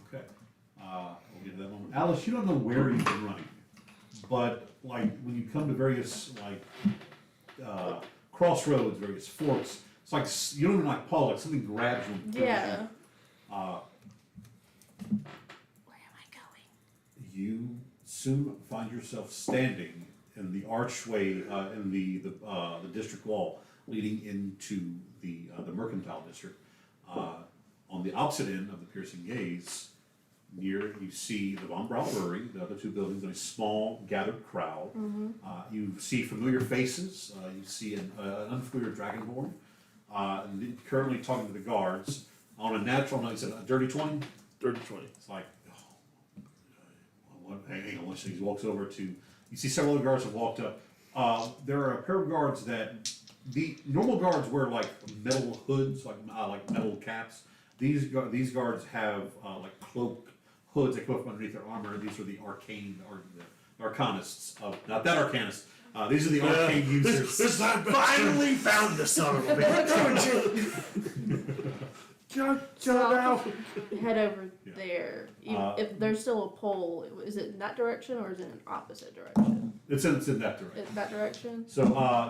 Okay. We'll get to that moment. Alice, you don't know where you've been running, but like when you come to various crossroads, various forks, it's like you don't even like Paul. Like something grabs you. And pulls Yeah. You. Where am I going? You soon find yourself standing in the archway in the district wall leading into the mercantile district. On the opposite end of the piercing gaze, near you see the Von Brawl Brewery, the other 2 buildings, and a small gathered crowd. You see familiar faces. You see an unfamiliar dragonborn. Currently talking to the guards. On a natural, no, he said a dirty 20. Dirty 20. It's like, hang on one second. He walks over to. You see several other guards have walked up. There are a pair of guards that the normal guards wear like metal hoods, like metal caps. These guards have like cloak hoods that go up underneath their armor. These are the arcane or the arcanists of not that arcanist. These are the arcane users. I finally found the son of a bitch. So I'll head over Yeah. there. If There's still a pole, is it in that direction or is it in opposite direction? It's in that direction. In that direction? So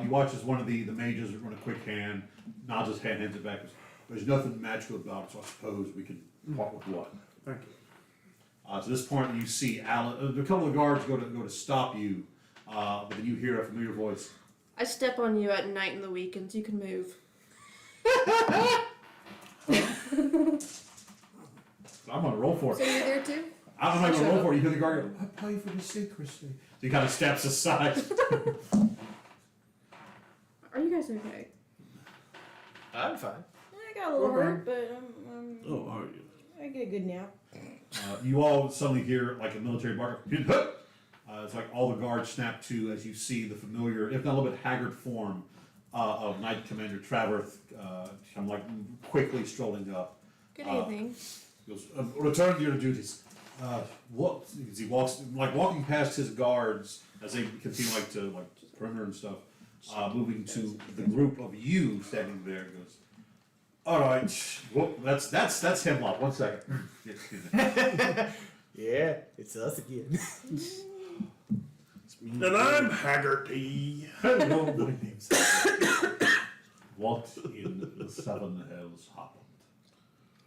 you watch as one of the mages run a quick hand, nods his hand, hands it back. Goes, there's nothing magical about it, so I suppose we can walk with what. Thank you. To this point, you see Alan. A couple of guards go to stop you, but then you hear a familiar voice. I step on you at night and the weekends. You can move. I'm gonna roll for So it. you're there too? I don't know how to roll for it. You hear the guard go, I pay for the secrecy. So he kind of steps aside. Are you guys okay? I'm fine. I got a little hurt, but Oh, are you? I get a good nap. You all suddenly hear like a military bark. It's like all the guards snap to as you see the familiar, if not a little bit haggard form of Knight Commander Traverth, kind of like quickly strolling up. Good evening. He goes, return to your duties. What? As he walks, like walking past his guards as they continue like to like perimeter and stuff, moving to the group of you standing there. Goes, all right. Well, that's Hemlock. 1 second. Yeah, it's us again. And I'm Haggerty. Hello, my name's What in the Seven Hells happened?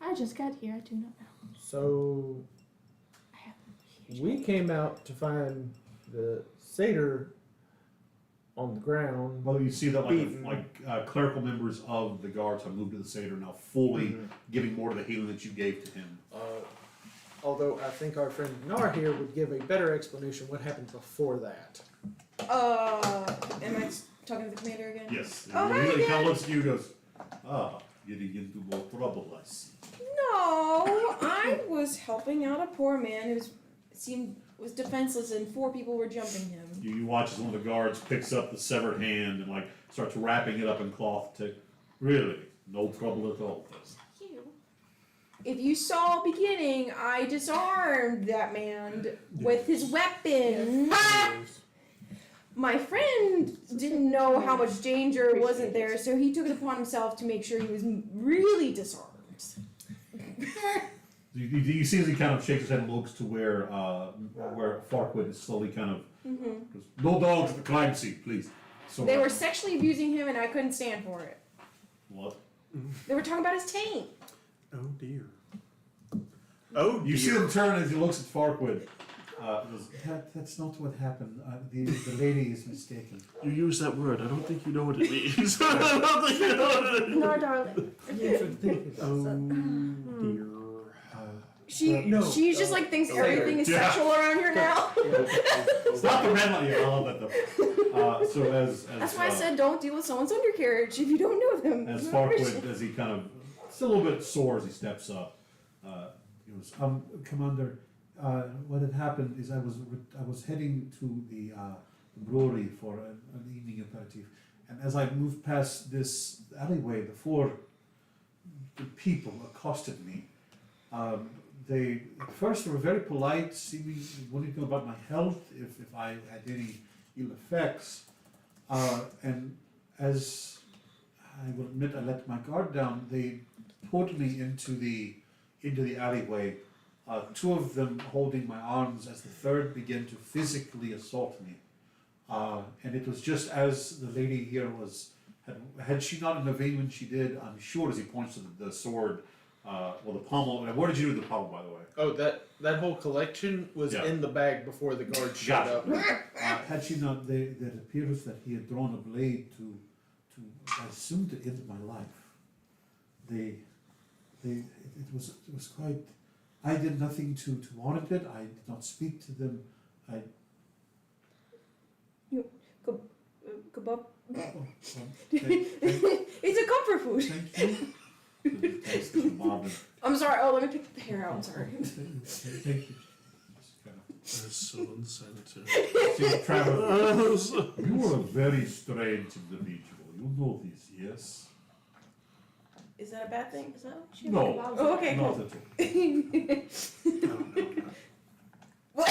I just got here. I do not know. So I have we came out to find the satyr on the ground. Well, you see that Beaten. clerical members of the guards have moved to the satyr now, fully giving more of the healing that you gave to him. Although I think our friend Nar here would give a better explanation what happened before that. Am I talking to the commander again? Yes. Oh, hi he kind again. of looks at you and goes, getting into more trouble, I see. No, I was helping out a poor man who was defenseless and 4 people were jumping him. You watch as one of the guards picks up the severed hand and starts wrapping it up in cloth to really no trouble at all. If you saw beginning, I disarmed that man with his weapon. My friend didn't know how much danger wasn't there, so he took it upon himself to make sure he was really disarmed. You see as he kind of shakes his head and looks to where Farquaad is slowly kind of goes, no dogs at the crime scene, please. So They were sexually abusing him, and I couldn't stand for it. what? They were talking about his taint. Oh dear. Oh dear. You see him turn as he looks at Farquaad. Goes, that's not what happened. The lady is mistaken. You use that word. I don't think you know what it means. I don't think you know what it means. No, darling. Oh dear. She's just like thinks everything is sexual around here now. It's not the red light. I love that though. So as That's why I said don't deal with someone's undercarriage if you don't know them. as It's not Farquaad, Christian. as he kind of still a little bit sore as he steps up, he goes, Commander, what had happened is I was heading to the brewery for an evening aperitif, and as I moved past this alleyway, the 4 people accosted me. They at first were very polite, seeming wanting to know about my health, if I had any ill effects, and as I will admit, I let my guard down. They pulled me into the alleyway. 2 of them holding my arms, as the 3rd began to physically assault me. And it was just as the lady here had she not intervened when she did, I'm sure, as he points to the sword, the pommel. What did you do with the pommel, by the way? Oh, that whole collection was Yeah. in the bag before the guard showed Gotcha. up. Had she not, it appears that he had drawn a blade to I assume to end my life. It was quite. I did nothing to warrant it. I did not speak to them. Kebab. Thank It's a comfort food. you. Thanks, Marvin. I'm sorry. Oh, let me pick the hair out. I'm sorry. Thank you. That's so unsanitary. See, Travis, So- you are a very strange individual. You know this, yes? Is that a bad thing? Is that what she No. was Oh, okay, Not cool. at all. I don't know. What?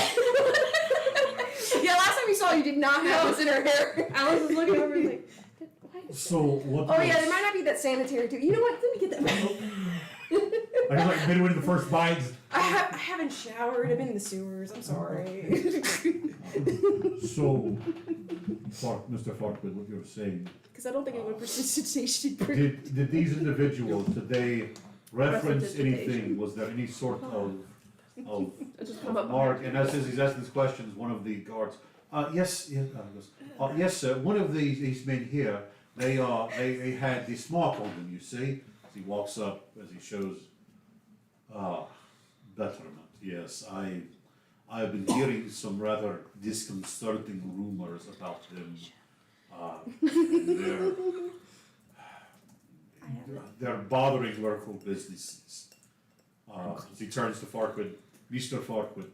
Yeah, last time you saw her, you did not have this in her hair. Alice is looking over and like, why is So what? Oh yeah, was- there might not be that sanitary too. You know what? Let me get that back. I was like midway to the first bite. I haven't showered. I've been in the sewers. I'm sorry. So, Mr. Farquaad, what you're saying? Because I don't think it would precipitation. Did these individuals, did they reference Precipitation. anything? Was there any sort of it just come up? mark? And as he's asking these questions, one of the guards, yes, yes, sir. One of these men here, they had this mark on them. You see, as he walks up, as he shows, betterment. Yes, I've been hearing some rather disconcerting rumors about them. They're bothering local businesses. As he turns to Farquaad, Mr. Farquaad,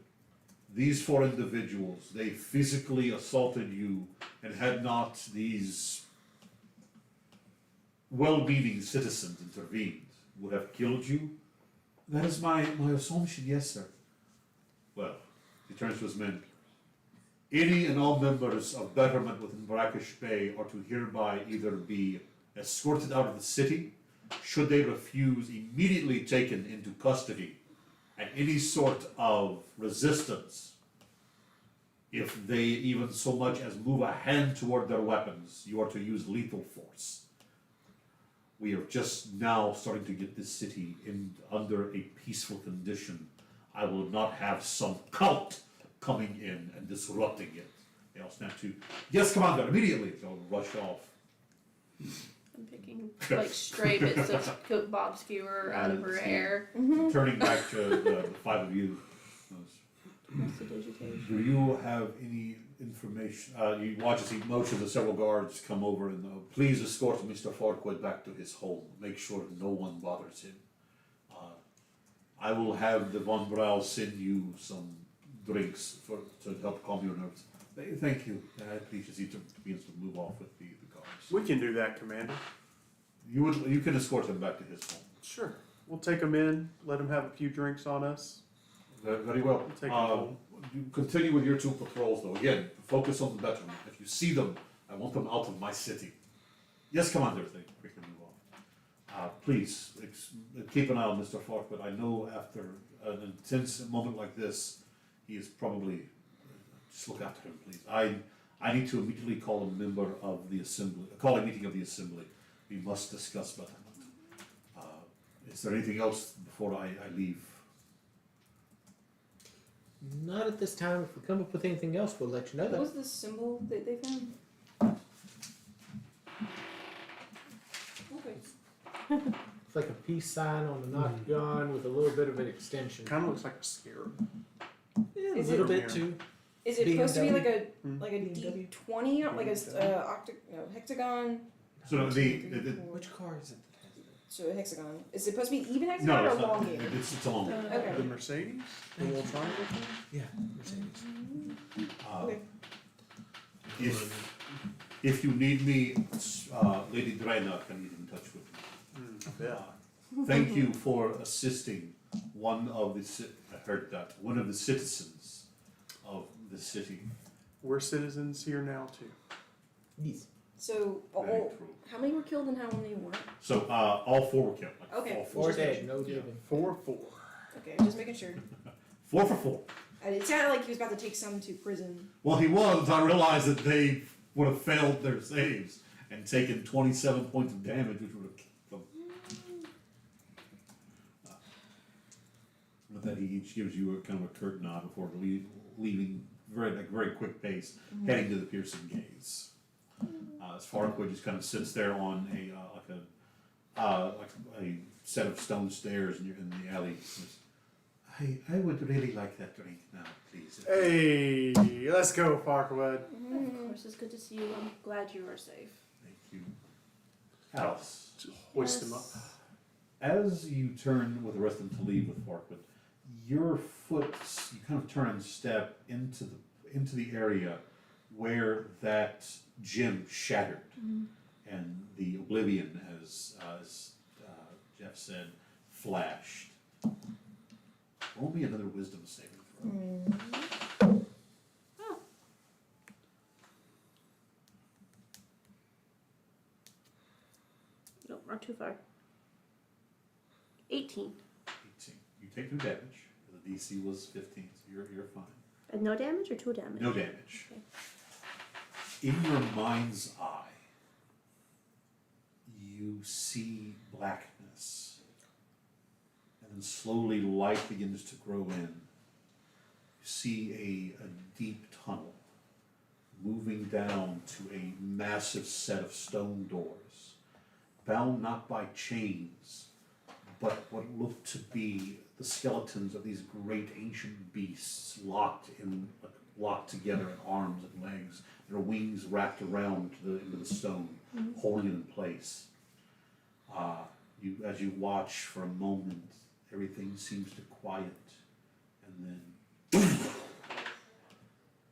these 4 individuals, they physically assaulted you, and had not these well-meaning citizens intervened, would have killed you? That is my assumption, yes, sir. Well, he turns to his men. Any and all members of Betterment within Brackish Bay are to hereby either be escorted out of the city, should they refuse, immediately taken into custody, and any sort of resistance, if they even so much as move a hand toward their weapons, you are to use lethal force. We are just now starting to get this city under a peaceful condition. I will not have some cult coming in and disrupting it. They all snap to, yes, Commander, immediately. They'll rush off. I'm picking like stray bits of cook bob skewer out of her hair. Turning back to the 5 of you. Prestidigitation. Do you have any information? You watch as he motions the several guards come over and please escort Mr. Farquaad back to his home. Make sure no one bothers him. I will have the Von Brau send you some drinks to help calm your nerves. Thank you. I appreciate he begins to move off with the guards. We can do that, Commander. You can escort him back to his home. Sure. We'll take him in, let him have a few drinks on us. Very well. We'll take him home. You continue with your 2 patrols, though. Again, focus on the Betterment. If you see them, I want them out of my city. Yes, Commander. They quickly move off. Please keep an eye on Mr. Farquaad. I know after an intense moment like this, he is probably just look after him, please. I need to immediately call a member of the assembly, call a meeting of the assembly. We must discuss Betterment. Is there anything else before I leave? Not at this time. If we come up with anything else, we'll let you know What that. was the symbol that they found? Okay. It's like a peace sign on the knocked gun with a little bit of an extension. Kind of looks like a scarab. Yeah, a Is little it- bit too. Is it supposed to be BMW? like a BMW? D20, like a hexagon? So Which car is it that has that? So a hexagon. Is it supposed to be even no, hexagon or it's not. elongated? It's a long one. Okay. The Mercedes? The little triangle thing? Yeah, Mercedes. Okay. If you need me, Lady Drena can get in touch with me. Yeah. Thank you for assisting one of the one of the citizens of the city. We're citizens here now, too. Yes. So, Very true. how many were killed and how many weren't? So all 4 were killed. Like Okay. all 4. Or dead, no living. 4-4. Okay, just making sure. 4 for 4. It sounded like he was about to take some to prison. Well, he was. I realized that they would have failed their saves and taken 27 points of damage, which would have killed them. With that, he each gives you a kind of a curt nod before leaving at a very quick pace, heading to the piercing gaze. As Farquaad just kind of sits there on a set of stone stairs in the alley. I would really like that drink now, please. Hey, let's go, Farquaad. Of course, it's good to see you. I'm glad you are safe. Thank you. Alice, Hoist him up. as you turn with the rest of them to leave with Farquaad, your foot, you kind of turn and step into the area where that gem shattered, and the oblivion, as Jeff said, flashed. Roll me another wisdom saving throw. Nope, not too far. 18. 18. You take no damage. The DC was 15, so you're fine. And no damage or 2 damage? No damage. Okay. In your mind's eye, you see blackness, and then slowly light begins to grow in. You see a deep tunnel moving down to a massive set of stone doors, bound not by chains, but what looked to be the skeletons of these great ancient beasts locked together in arms and legs, their wings wrapped around into the stone, holding it in place. As you watch for a moment, everything seems to quiet, and then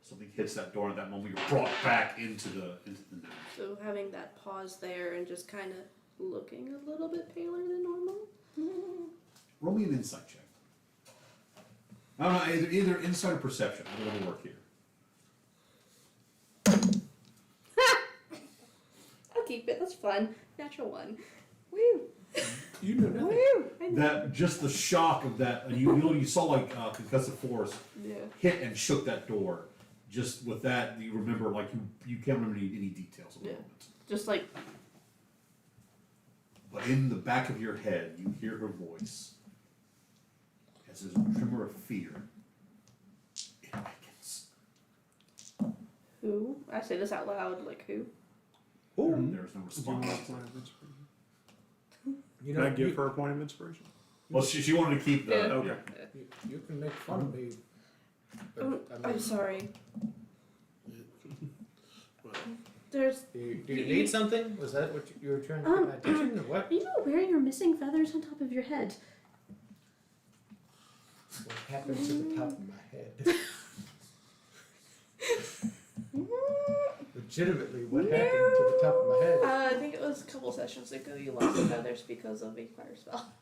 something hits that door. At that moment, you're brought back into the night. So having that pause there and just kind of looking a little bit paler than normal. Roll me an insight check. I don't know, either insight or perception. I don't want to work here. I'll keep it. That's fun. Natural 1. Woo! You know nothing. Woo! That just the shock of that, and you saw like concussive force Yeah. hit and shook that door. Just with that, you remember like you can't remember any details of the Yeah. moment. Just like, But in the back of your head, you hear her voice. As there's a tremor of fear. It awakens. who? I say this out loud, like who? There's no Do you want response. a point of inspiration? You Can know, I give her a point of inspiration? Well, she wanted to keep the. Yeah. Okay. you can make fun of me. But, I I'm mean, sorry. Well, There's. do you need something? Was that what you were trying to get my attention, or what? Are you not wearing your missing feathers on top of your head? What happened to the top of my head? Legitimately, what happened to the top of my head? I think it was a couple sessions ago you lost the feathers because of a fire spell.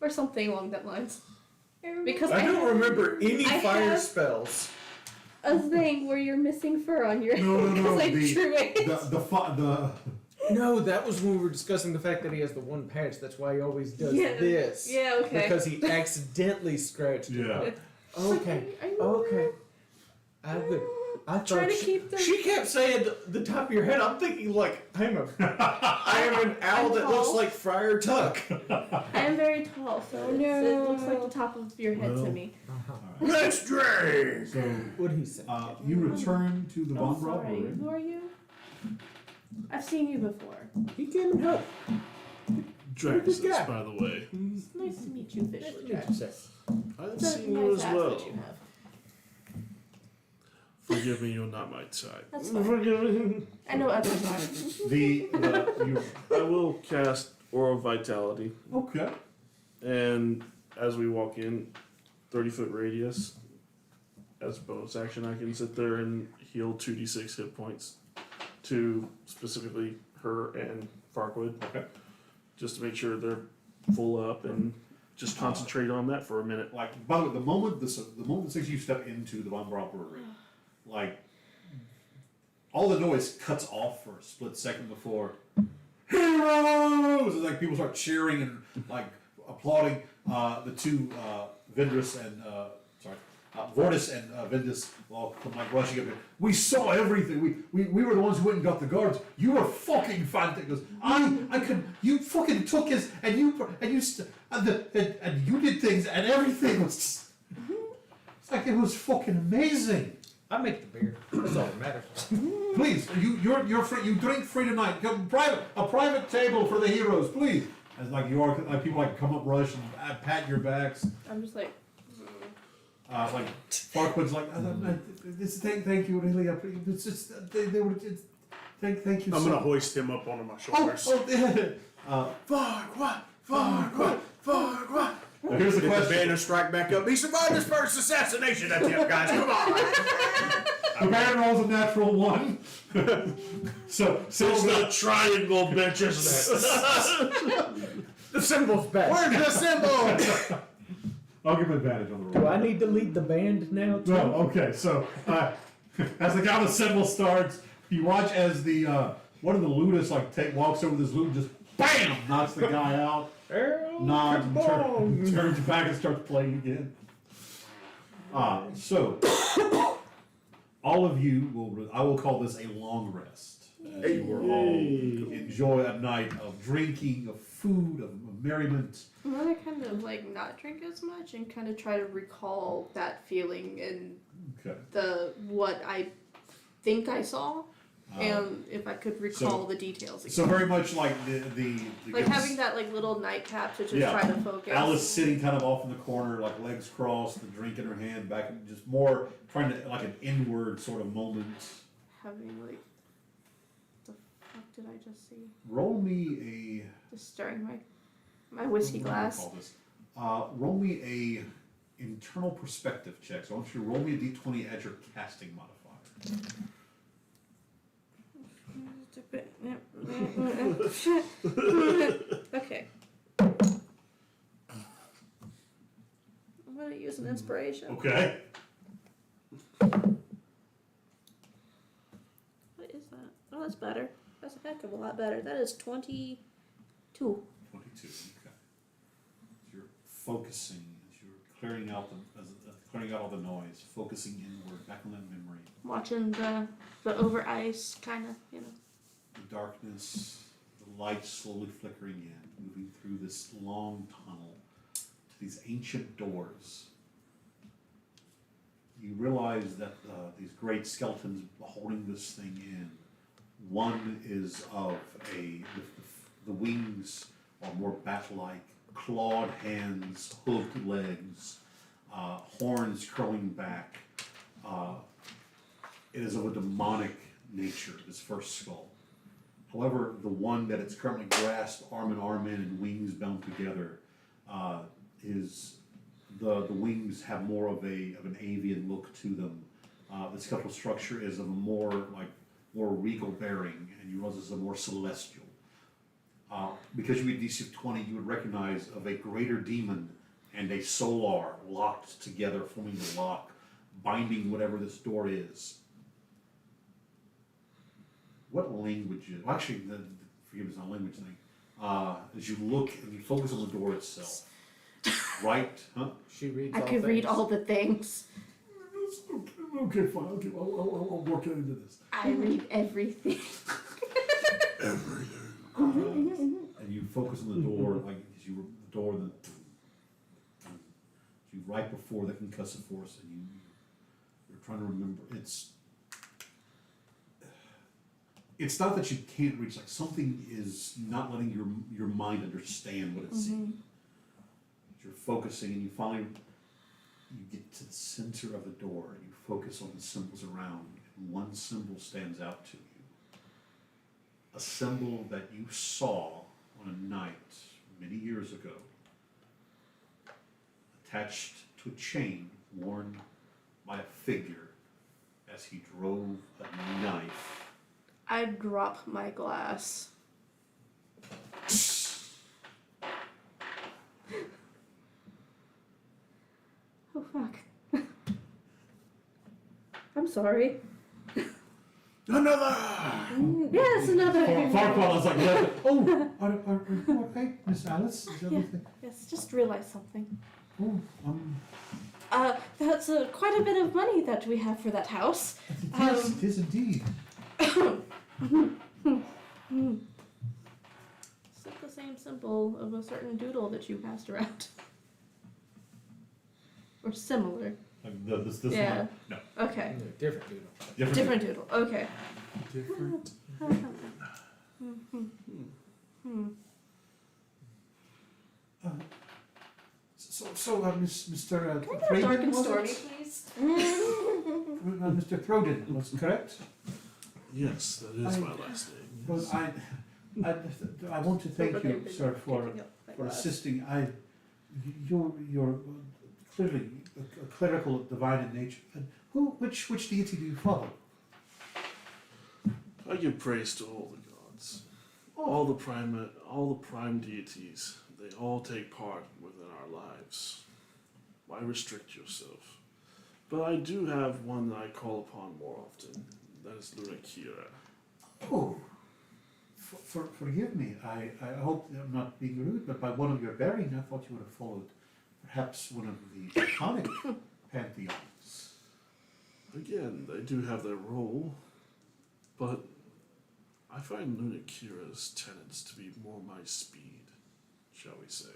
Or something along that lines. Because I don't have remember any I fire have- spells. a thing where you're missing fur on your head. No. Because I drew it. The No, that was when we were discussing the fact that he has the one patch. That's why he always does this. Yeah, okay. Because he accidentally scratched it. Yeah. Okay. Okay. I'm good. I Trying thought to keep the- she kept saying the top of your head. I'm thinking like I am an owl I'm that tall. looks like Friar Tuck. I am very tall, so Oh, it no. looks like the top of your head to Well. me. Let's drink. So What'd he say? you return to the Oh, Von sorry. Brewery. Who are you? I've seen you before. He came and helped. Draxus, guy. by the way. It's nice to meet you officially, Nice to Jack. meet you, sir. I've It's a seen you nice as ass well. that you have. Forgive me, you're not my type. That's fine. Forgive me. I know others are. You I will cast Oral Vitality, okay? and as we walk in, 30-foot radius. As a bonus action, I can sit there and heal 2d6 hit points to specifically her and Farquid. Okay. Just to make sure they're full up and just concentrate on that for a minute. Like by the way, the moment since you step into the Von Brewery, like all the noise cuts off for a split second before heroes. It's like people start cheering and like applauding. The two Vindus and Vortis and Vindus all come like rushing up here. We saw everything. We were the ones who went and got the guards. You were fucking fantastic. Goes, I could. You fucking took his and you did things and everything was just. It's like it was fucking amazing. I make the beer. That's all that matters. Please, you're free. You drink free tonight. Go a private table for the heroes, please. As like you are, like people like come up, rush and pat your backs. I'm just like, Like Farquid's like, thank you, really. It's just they were. Thank you. I'm so gonna hoist him up onto my Oh, shoulders. Farquid. Now, here's the Get the question. banner strike back up. He survived his first assassination attempt, guys. Come on. The baron rolls a natural 1. So It's the triangle, bitch, isn't The symbol's back. Where's the symbol? I'll give him advantage on the roll. Do I need to lead the band now, too? No, okay, so as the count of symbol starts, you watch as the one of the lutists walks over this lute and just BAM! Knocks the guy out, nods and turns back and starts playing again. So all of you I will call this a long rest. As you will all enjoy a night of drinking, of food, of merriment. I'm gonna kind of like not drink as much and kind of try to recall that feeling and Okay. what I think I saw, and if I could recall the details again. So very much like the like having that like little nightcap to just Yeah. try to focus. Alice sitting kind of off in the corner, like legs crossed, the drink in her hand, back, just more trying to like an inward sort of moment. Having like, the fuck did I just see? Roll me Just stirring my whiskey glass. Call this. Roll me a internal perspective check. So I want you to roll me a d20 at your casting modifier. Okay. I'm gonna use an inspiration. Okay. What is that? Oh, that's better. That's a heck of a lot better. That is 22. 22. Okay. So you're focusing, as you're clearing out all the noise, focusing inward, back on that memory. Watching the over ice kind of, The darkness, the light slowly flickering in, moving through this long tunnel to these ancient doors. You realize that these great skeletons holding this thing in, one is of the wings are more bat-like, clawed hands, hooked legs, horns curling back. It is of a demonic nature, this first skull. However, the one that it's currently grasped arm in arm in and wings bound together is the wings have more of an avian look to them. The skeletal structure is of a more regal bearing, and you realize it's a more celestial. Because you had DC of 20, you would recognize of a greater demon and a solar locked together, forming the lock, binding whatever this door is. What language is? Well, actually, forgive me, it's not a language thing. As you look and you focus on the door itself, right? Huh? She reads I all could read things. all the things. Okay, fine. Okay, I'll work it into this. I read everything. And you focus on the door, like as you the door, you right before the concussive force, and you're trying to remember. It's not that you can't reach. Like something is not letting your mind understand what it's seeing. You're focusing, and you finally you get to the center of the door, and you focus on the symbols around, and one symbol stands out to you. A symbol that you saw on a night many years ago, attached to a chain worn by a figure as he drove a knife. I drop my glass. Oh fuck. I'm sorry. Another! Yes, another. Farquaad was like, oh, are you okay, Miss Alice? Is everything? Yes, just realized something. Oh, That's quite a bit of money that we have for that house. it is indeed. It's like the same symbol of a certain doodle that you passed around. Or similar. Like this Yeah. one? No. Okay. Different doodle. Different doodle. Okay. Different. So, Mr. Can I get dark and stormy, please? Mr. Throden was correct. Yes, that is my last name. Well, I want to thank you, sir, for Picking up my glass. assisting. you're clearly a clerical divine in nature. And which deity do you follow? I give praise to all the gods. All the prime deities, they all take part within our lives. Why restrict yourself? But I do have one that I call upon more often. That is Lich-King. Oh, forgive me. I hope I'm not being rude, but by one of your bearing, I thought you would have followed perhaps one of the iconic pantheons. Again, they do have their role, but I find Lunakira's tenets to be more my speed, shall we say.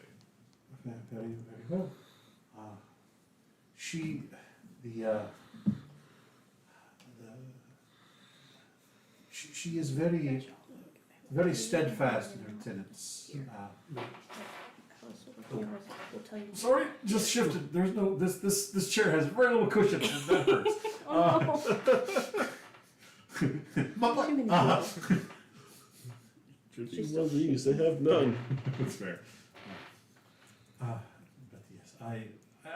Very, very well. She is very, very steadfast in her tenets. Sorry, just shifted. There's no this chair has very little cushion, and that hurts. Could be one of these, they have none. That's fair. But yes,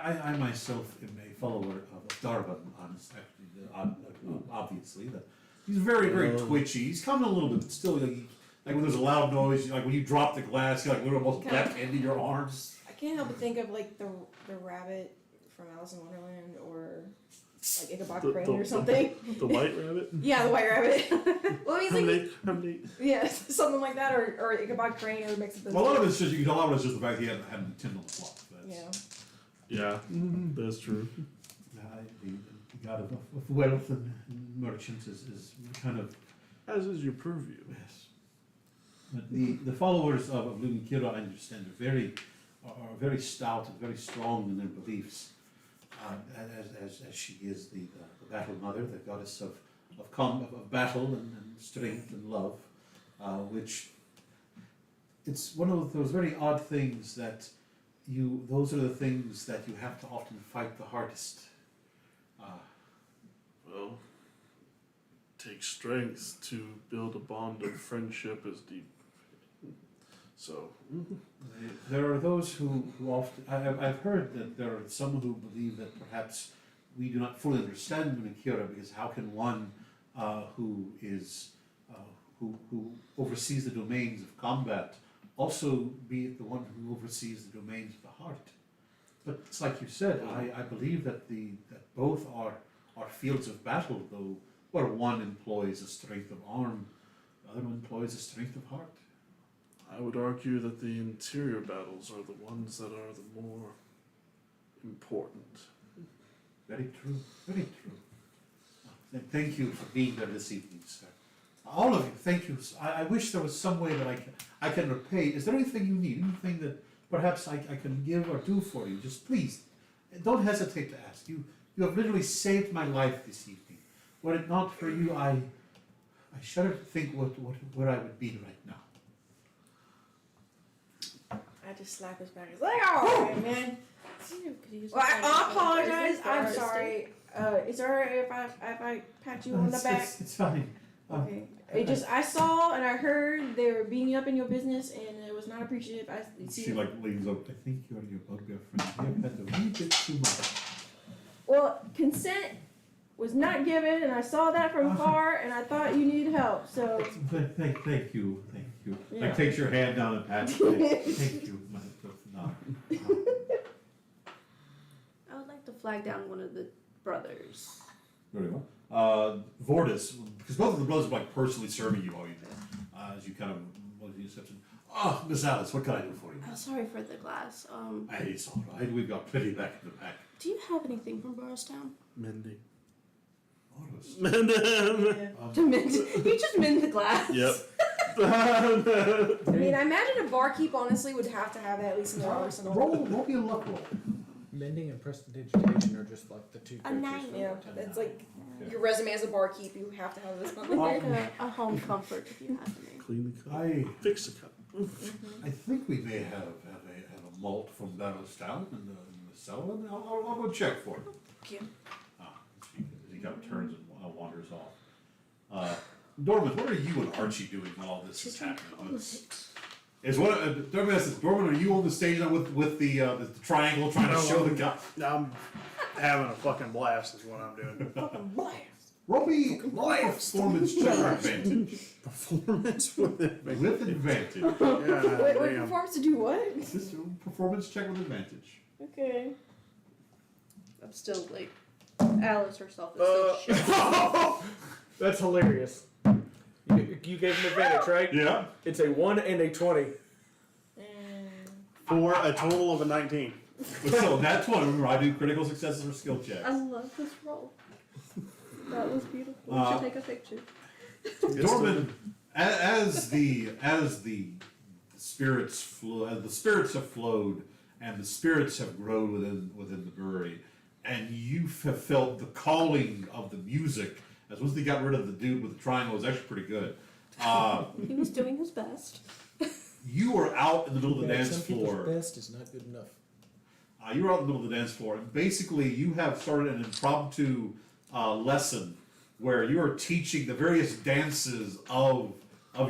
I myself am a follower of Darwin. Obviously, he's very, very twitchy. He's coming a little bit, but still, like when there's a loud noise, like when you drop the glass, he like almost back into your arms. I can't help but think of like the rabbit from Alice in Wonderland, or like Ichabod Crane or something. The white rabbit? Yeah, the white rabbit. Well, he's like, How neat. yeah, something like that, or Ichabod Crane, or mix of those. Well, a lot of it's just a lot of it's just the fact he hadn't tended on the clock. Yeah. Yeah, that's true. The god of wealth and merchants is kind of. As is your purview. Yes. But the followers of Lich-King, I understand, are very stout and very strong in their beliefs, as she is the battle mother, the goddess of battle and strength and love, which it's one of those very odd things that those are the things that you have to often fight the hardest. Well, it takes strength to build a bond of friendship as deep. So, There are those who often, I've heard that there are some who believe that perhaps we do not fully understand Lich-King, because how can one who oversees the domains of combat also be the one who oversees the domains of the heart? But it's like you said, I believe that both are fields of battle, though where one employs a strength of arm, the other one employs a strength of heart. I would argue that the interior battles are the ones that are the more important. Very true, very true. And thank you for being there this evening, sir. All of you, thank you. I wish there was some way that I can repay. Is there anything you need? Anything that perhaps I can give or do for you? Just please, don't hesitate to ask. You have literally saved my life this evening. Were it not for you, I shudder to think where I would be right now. I just slap his back. He's like, oh, man. Well, I apologize. I'm sorry. Is it alright if I pat you on the back? It's fine. Okay. I saw and I heard they were beating you up in your business, and it was not appreciative. She leans up. I think you're your bugbear friend. You have had a wee bit too much. Well, consent was not given, and I saw that from afar, and I thought you needed help. So Thank you. Yeah. I take your hand down and pat you. Thank you. I would like to flag down one of the brothers. Very well. Vortis, because both of the brothers are like personally serving you while you as you kind of the exception. Oh, Miss Alice, what can I do for you? Oh, sorry for the glass. Hey, it's all right. We've got plenty back in the pack. Do you have anything from Burrostown? Mending. Vortis. To mend? You just mend the glass. Yep. I mean, I imagine a barkeep honestly would have to have that at least in their arsenal. Roll me a luck roll. Mending and prestidigitation are just like the two A go-tos nine. for Yeah, bartending. it's like your resume as a barkeep. You have to have this on Like there. a home comfort if you have any. Clean the cup. I Fix the cup. think we may have a malt from Barrowstown in the cellar. And I'll go check for it. Thank you. He kind of turns and wanders off. Dorman, what are you and Archie doing while all this is happening? Is what? Dorman, are you on the stage now with the triangle trying to show the guy? I'm having a fucking blast. Is what I'm doing. Fucking blast. Roll me performance check with advantage. Performance with it. With advantage. Yeah, Wait, damn. performance to do what? Just a performance check with advantage. Okay. I'm still like, Alice herself is still shit. That's hilarious. You gave him advantage, right? Yeah. It's a 1 and a 20. For a total of a 19. But still, that 20. Remember, I do critical successes or skill checks. I love this roll. That was beautiful. We should take a picture. Dorman, as the spirits flow, as the spirits have flowed and the spirits have grown within the brewery, and you have felt the calling of the music. As once they got rid of the dude with the triangle, it was actually pretty good. He was doing his best. You are out in the middle of the dance Some people's floor. best is not good enough. You were out in the middle of the dance floor, and basically you have started an impromptu lesson where you are teaching the various dances of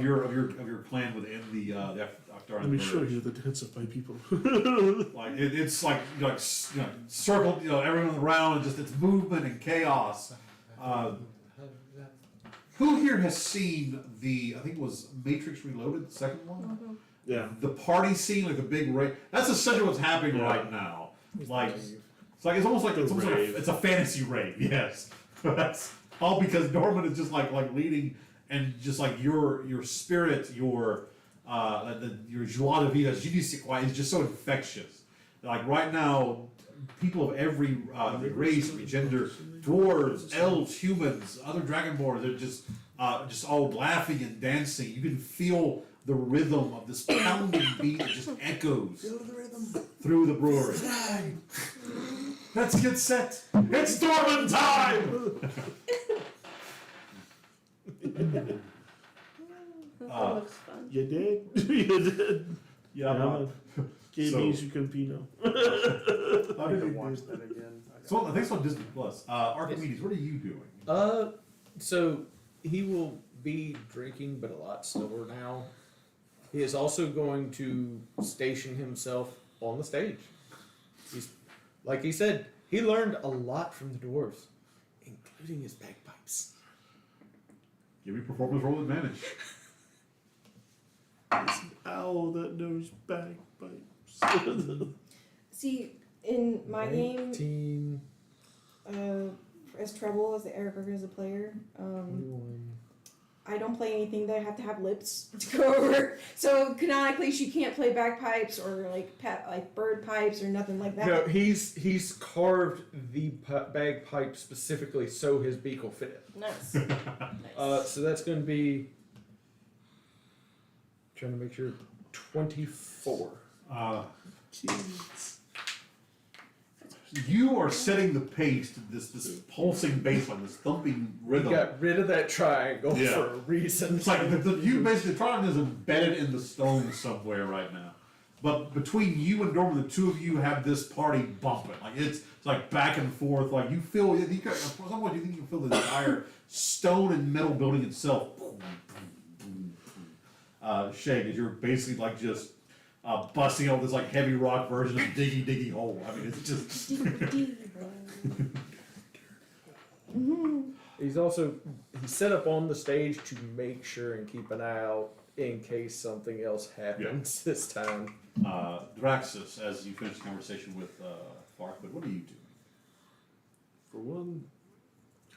your clan within the Octarian Let me show Village. you the dance of my people. Like it's like circle, everyone around, and just it's movement and chaos. Who here has seen I think it was Matrix Reloaded, the second one? Yeah. The party scene, like the big rave. That's essentially what's happening right now. Like it's almost like it's a fantasy rave. Yes, that's all because Norman is just like leading, and just like your spirit, your joie de vivre, je ne sais quoi, is just so infectious. Like right now, people of every race, every gender, dwarves, elves, humans, other dragonborns, they're just all laughing and dancing. You can feel the rhythm of this pounding beat that just echoes through the brewery. Let's get set. It's Dorman time! That looks fun. You did? You did. Yeah, man. Que So- means you can Pinot. I need to watch that again. So I think it's on Disney Plus. Archimedes, what are you doing? So he will be drinking, but a lot slower now. He is also going to station himself on the stage. He's, like he said, he learned a lot from the dwarves, including his bagpipes. Give me performance roll advantage. It's an owl that knows bagpipes. See, in my game, 19, as treble, as the Eric as a player, 21. I don't play anything that I have to have lips to go over. So canonically, she can't play bagpipes or like bird pipes or nothing like that. No, he's carved the bagpipe specifically so his beak will fit it. Nice. Nice. So that's going to be, trying to make sure, 24. Jeez. You are setting the pace to this pulsing bass line, this thumping We rhythm. got rid of that triangle Yeah. for a reason. It's like you basically, the triangle is embedded in the stone somewhere right now. But between you and Norman, the two of you have this party bumping. Like it's like back and forth. Like you feel, at some point you think you can feel the entire stone and metal building itself shake as you're basically like just busting out this like heavy rock version of Diggy Hole. I mean, it's just. He's set up on the stage to make sure and keep an eye out in case something else happens this time. Draxus, as you finish the conversation with Farquaad, what are you doing? For one,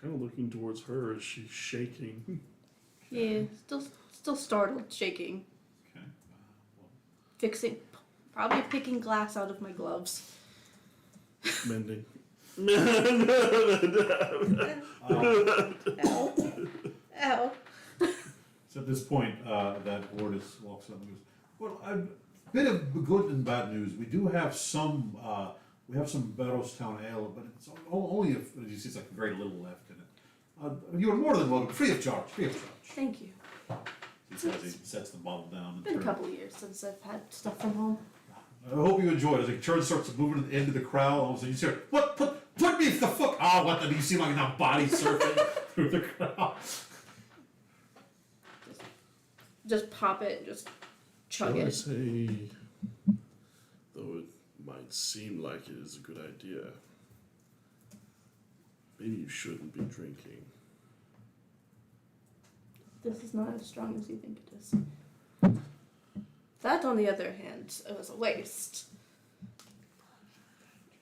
kind of looking towards her as she's shaking. Yeah, still startled, shaking, Okay. probably picking glass out of my gloves. Mending. Ow. Ow. So at this point, that Wardis walks up and goes, "Well, a bit of good and bad news. We do have some. We have some Barrowstown ale, but it's only if, as you see, it's like very little left in it. You are more than welcome, free of charge. Thank you. He says he sets the bottle down. And Been a couple of years since I've had stuff from home. I hope you enjoy it. As he turns, starts moving into the crowd, all of a sudden you see her, put me the fuck, what the, you see like now body surfing through the crowd. Just pop it and just chug Shall I it. say, though it might seem like it is a good idea, maybe you shouldn't be drinking. This is not as strong as you think it is. That, on the other hand, was a waste.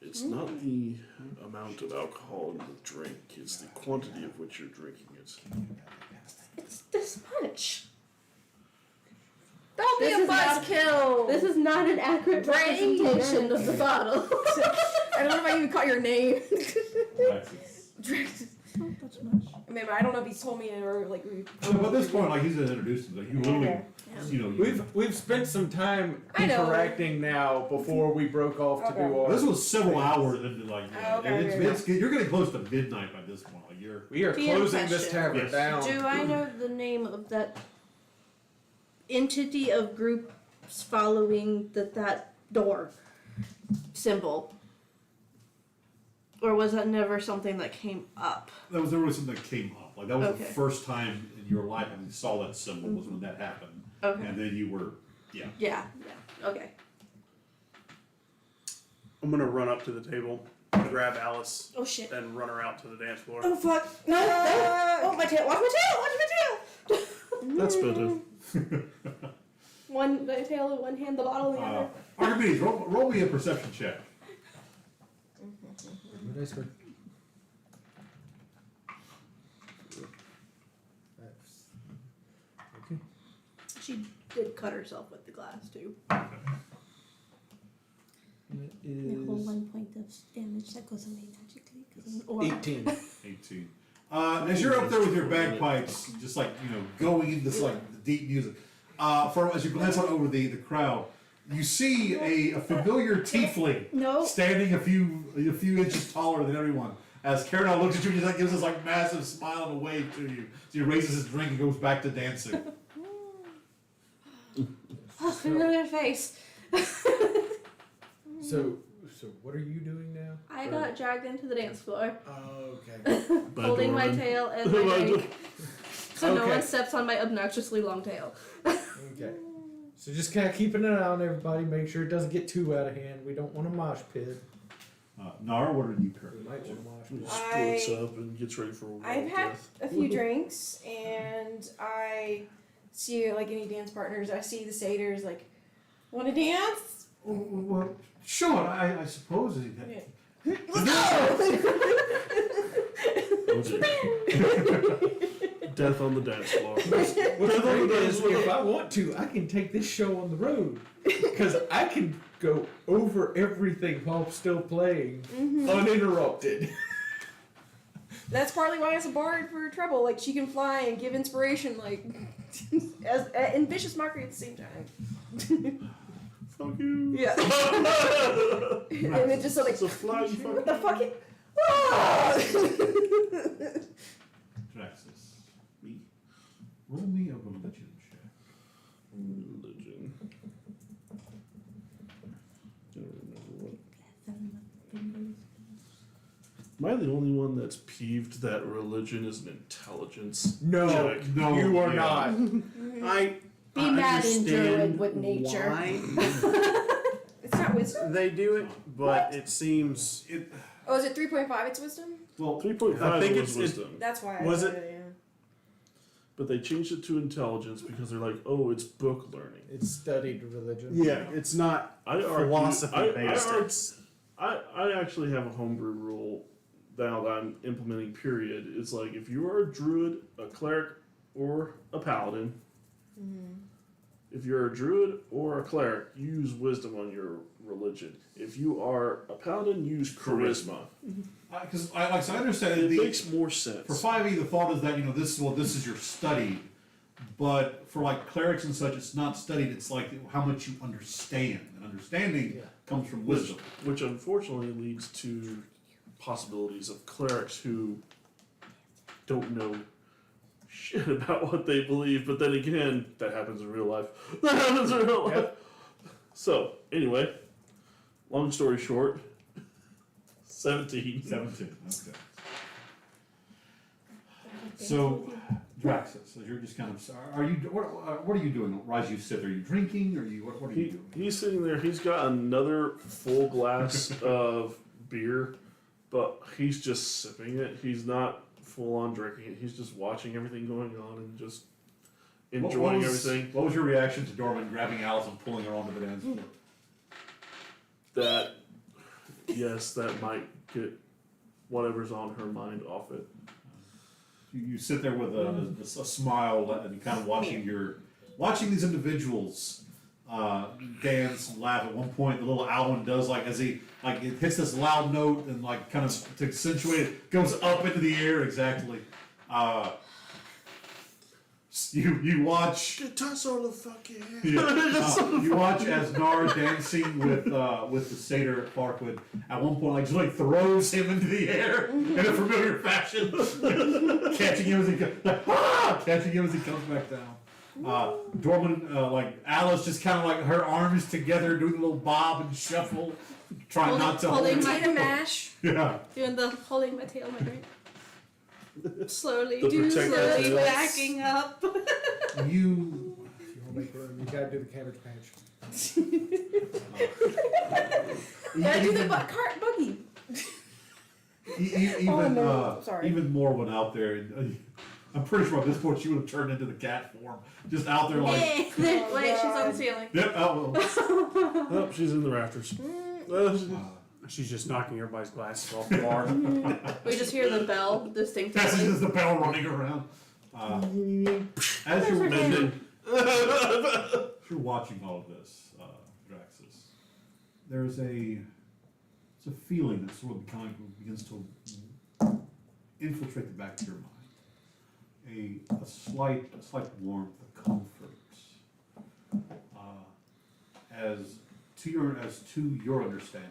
It's not the amount of alcohol in the drink, it's the quantity of which you're drinking it. It's this much. Don't This be a is not- buzzkill. This is not an accurate Brain. representation of the bottle. I don't know if I even caught your name. Alexis. Not that much. I mean, I don't know if he's told me it or like we. But at this point, like he's introduced him. Like you literally, Okay. you know, We've spent some time I know. interacting now before we broke off to Okay. do our. this was several hours into like, Okay, and okay. you're getting close to midnight by this point. Like you're. We are DM closing this question. tavern Yes. down. Do I know the name of that entity of groups following that door symbol? Or was that never something that came up? That was really something that came up. Like that was Okay. the first time in your life when you saw that symbol was when that happened, Okay. and then you were, Yeah. Okay. I'm gonna run up to the table, grab Alice, Oh shit. and run her out to the dance floor. Oh fuck. No, no. Oh, my tail. Watch my tail. Watch my tail. That's better. One the tail in one hand, the bottle in the other. Archimedes, roll me a perception check. Nice one. Okay. She did cut herself with the glass too. That Nicole, is 1 point of damage that goes away magically because I'm an orc. 18. 18. As you're up there with your bagpipes, just like going into this like deep music, as you glance out over the crowd, you see a familiar tiefling No. standing a few inches taller than everyone. As Karen looks at you and he gives this like massive smile and a wave to you. So he raises his drink and goes back to dancing. Oh, familiar face. So what are you doing now? I got dragged into the dance floor, Okay. holding my Doorman. tail and my drink, so no Okay. one steps on my obnoxiously long tail. Okay. So just kind of keeping an eye on everybody, make sure it doesn't get too out of hand. We don't want a mosh pit. Nara, what are you We currently might doing? want a mosh pit. Splits up and gets ready for a I've wild had death. a few drinks and I see like any dance partners. I see the satyrs like, want to dance? Well, sure, I suppose. Okay. Oh, dear. Death on the dance floor. What's great is if I want to, I can take this show on the road because I can go over everything while still playing uninterrupted. That's partly why it's a bard for trouble. Like she can fly and give inspiration, like as and vicious mockery at the same time. Fuck you. Yeah. And it just so like It's a flying what fuck. the fuck? Ah! Draxus, me. Roll me a religion check. Religion. Don't remember what. Am I the only one that's peeved that religion is an intelligence? No, check? No, you are yeah. not. I Be mad and understand druid with nature. why It's not wisdom. they do it, but it seems Oh, is it 3.5? It's wisdom. Well, 3.5 I think was it's- wisdom. That's why. Was I it- did Yeah. But they changed it to intelligence because they're like, oh, it's book learning. It's studied religion. yeah, it's not I argue, philosophy based. I actually have a homebrew rule now that I'm implementing, period. It's like if you are a druid, a cleric, or a paladin, if you're a druid or a cleric, use wisdom on your religion. If you are a paladin, use charisma. because I understand It the, makes more sense. for 5e, the thought is that this is your study, but for like clerics and such, it's not studied. It's like how much you understand, and understanding comes from wisdom. Which unfortunately leads to possibilities of clerics who don't know shit about what they believe, but then again, that happens in real life. That happens in real life. So, anyway, long story short, 17. 17. Okay. So Draxus, as you're just kind of, are you, what are you doing? As you sit there, are you drinking, or what are you doing? He's sitting there. He's got another full glass of beer, but he's just sipping it. He's not full on drinking it. He's just watching everything going on and just enjoying everything. What was your reaction to Dorman grabbing Alice and pulling her onto the dance floor? That, yes, that might get whatever's on her mind off it. You sit there with a smile and kind of watching these individuals dance and laugh. At one point, the little Alwyn does as he it hits this loud note and kind of to accentuate it, goes up into the air exactly. You watch. Guitar solo, fuck yeah. You watch as Nar dancing with the satyr Farquid at one point just throws him into the air in a familiar fashion, catching him as he comes back down. Dorman, Alice just kind of her arms together doing a little bob and shuffle, trying not to hold holding it. my Potato mash. Yeah. Doing the holding my tail, my drink. Slowly, The protective slowly tail. backing up. You If you want to make room, you gotta do the cabbage patch. Gotta do the cart buggy. even Oh, no. Sorry. even more went out there. And, I'm pretty sure at this point she would have turned into the cat form, just out there Wait, she's on God. the ceiling. Yep. Oh well. Oh, she's in the rafters. She's just knocking everybody's glasses off the bar. We just hear the bell That's distinctly. just the bell running around. As you're watching all of this, Draxus, there's it's a feeling that sort of begins to infiltrate the back of your mind. A slight warmth, a comfort. As to your understanding,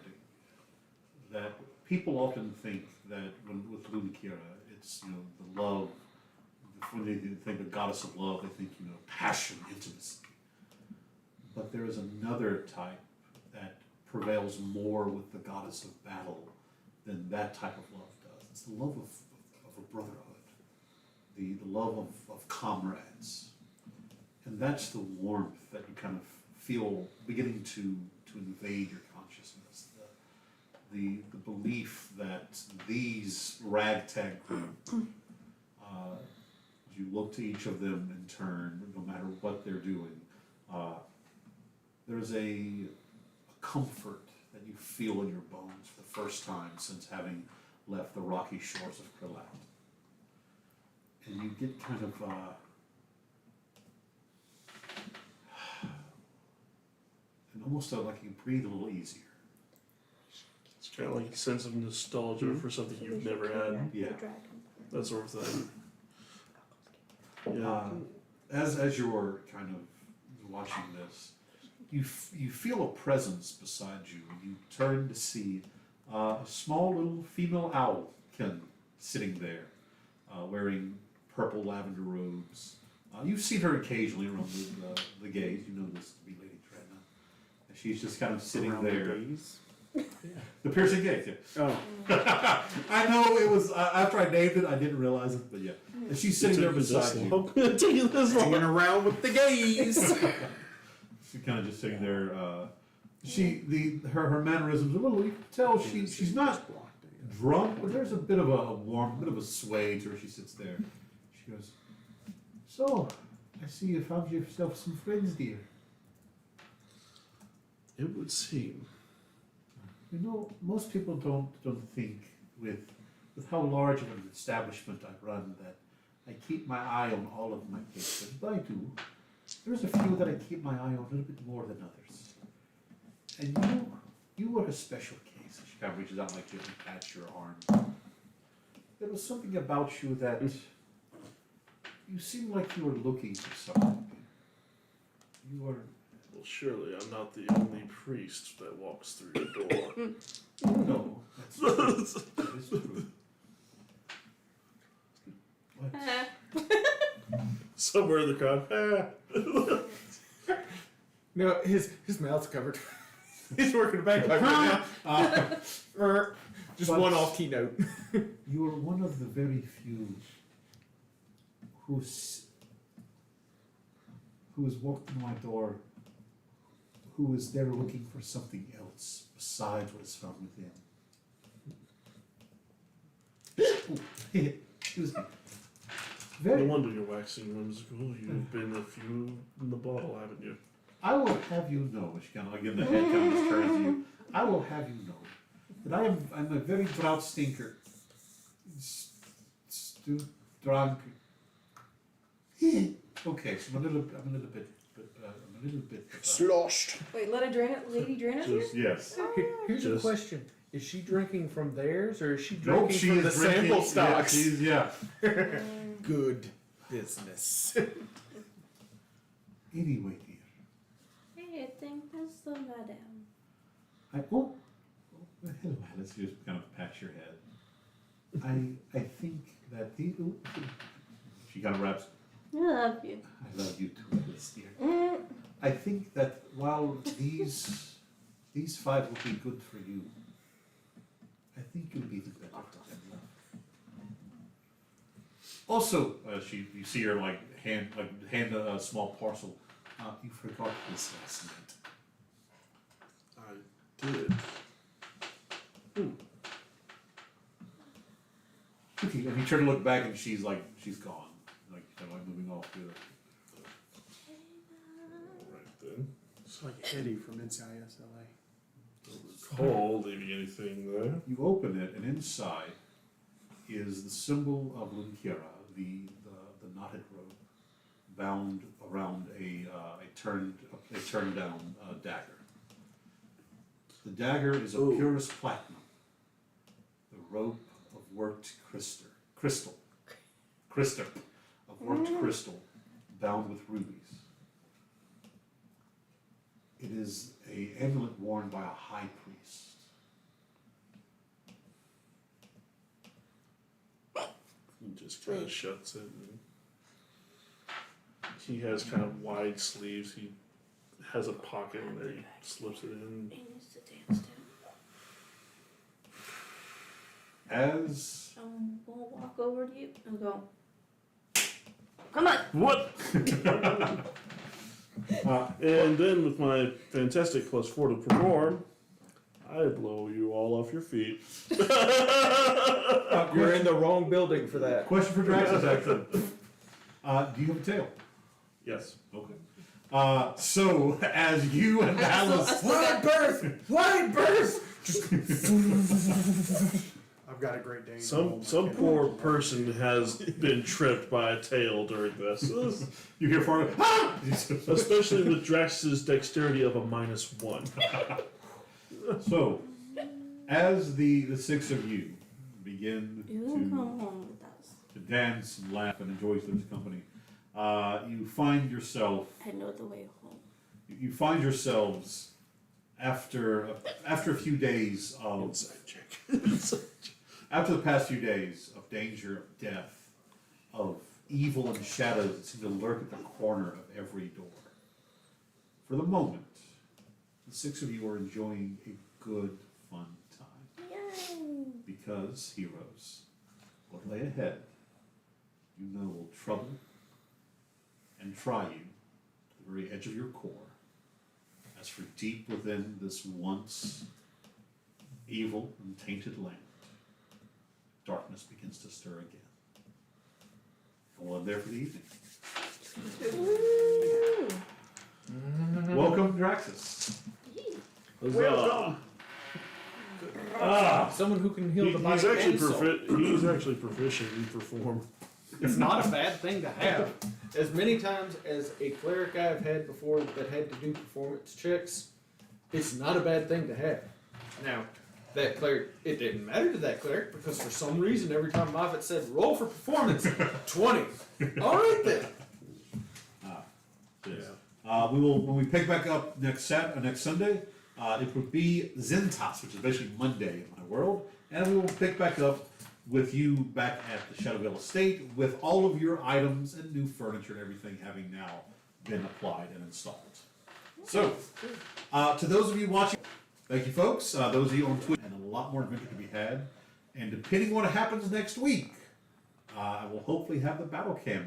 that people often think that with Lunikira, it's the love. When they think of goddess of love, they think passion, intimacy. But there is another type that prevails more with the goddess of battle than that type of love does. It's the love of a brotherhood, the love of comrades, and that's the warmth that you kind of feel beginning to invade your consciousness. The belief that these ragtag group, as you look to each of them in turn, no matter what they're doing, there's a comfort that you feel in your bones for the first time since having left the rocky shores of Krillat. And you get kind of and almost like you breathe a little easier. It's kind of like a sense of nostalgia for something you've never had. Yeah. That sort of thing. Yeah. As you're kind of watching this, you feel a presence beside you. You turn to see a small little female owlkin sitting there, wearing purple lavender robes. You've seen her occasionally around the gaze. You know this to be Lady Dredna. And she's just kind of sitting Around there. the gaze? The piercing gaze, yeah. Oh. I know it was, after I named it, I didn't realize it, but yeah. And she's sitting there beside you. It took you this long. Hanging around with the gaze. She's kind of just sitting there. Her mannerisms a little. You can tell she's not drunk, but there's a bit of a warm, bit of a sway to her. She sits there. She goes, "So, I see you found yourself some friends, dear. It would seem. Most people don't think with how large of an establishment I run that I keep my eye on all of my patrons, but I do. There's a few that I keep my eye on a little bit more than others. And you were a special case." She kind of reaches out like you and pats your arm. There was something about you that you seemed like you were looking for something. You were. Well, surely I'm not the only priest that walks through your door. No, that's true. That is true. What? Somewhere in the crowd. No, his mouth's covered. He's working the bagpipe right now. Just But- one off keynote. You are one of the very few who has walked in my door, who is there looking for something else besides what is found within. Excuse me. No wonder you're waxing whimsical. You've been a few in the bottle, haven't you? I will have you know, she kind of again the head kind of turns to you. I will have you know that I'm a very proud stinker. Drunk. Okay, so I'm a little bit. Sloshed. Wait, Lady Drana here? Just, yes. Here's a Just- question. Is she drinking from theirs or is she Nope, drinking she from the is drinking. sample stocks? Yeah. Good business. Anyway, dear. Hey, I think that's the madam. Well, hello, Alice. You just kind of pat your head. I think that the. She kind of wraps. I love you. I love you too, Alice, dear. I think that while these five will be good for you, I think you'll be the better for them. Also, you see her hand a small parcel. You forgot this last night. I did. Okay, and you turn to look back, and she's gone, kind of moving off to it. Alright then. It's like Eddie from NCIS LA. Don't recall leaving anything there. You open it, and inside is the symbol of Lunkira, the knotted rope bound around a turned down dagger. The dagger is of Ooh. purest platinum. The rope of worked crystal of worked crystal, bound with rubies. It is an amulet worn by a high priest. He just kind of shuts it. And he has kind of wide sleeves. He has a pocket in there. He slips it in. He needs to dance too. As We'll walk over to you and go, come on! What? And then with my fantastic +4 to perform, I blow you all off your feet. You're in the wrong building for that. question for Draxus, actually. Do you have a tail? Yes. Okay. So as you and Alice, Wide berth! Wide berth! I've got a Great Dane. Some poor person has been tripped by a tail during this. you hear far, ah! Especially with Drax's dexterity of a -1. So, as the six of you begin You can come home with us. to dance and laugh and enjoy each other's company, you find yourself. I know the way home. You find yourselves after a few days of Inside check. after the past few days of danger, of death, of evil and shadows that seem to lurk at the corner of every door. For the moment, the six of you are enjoying a good, fun time. Yay! Because, heroes, what lay ahead, you know will trouble and try you to the very edge of your core. As for deep within this once evil and tainted land, darkness begins to stir again. And we'll end there for the evening. Welcome, Draxus. Huzzah. Someone who can heal the body He's actually and soul. he's actually proficient in perform. It's not a bad thing to have. As many times as a cleric I've had before that had to do performance checks, it's not a bad thing to have. Now, that cleric, it didn't matter to that cleric because for some reason every time Moffat said roll for performance, 20. All right then. Yes. We will when we pick back up next Sunday. It would be Zentas, which is basically Monday in my world, and we will pick back up with you back at the Shadowvale Estate with all of your items and new furniture and everything having now been applied and installed. So, to those of you watching, thank you, folks. Those of you on Twitter, and a lot more adventure to be had. And depending on what happens next week, I will hopefully have the battle cam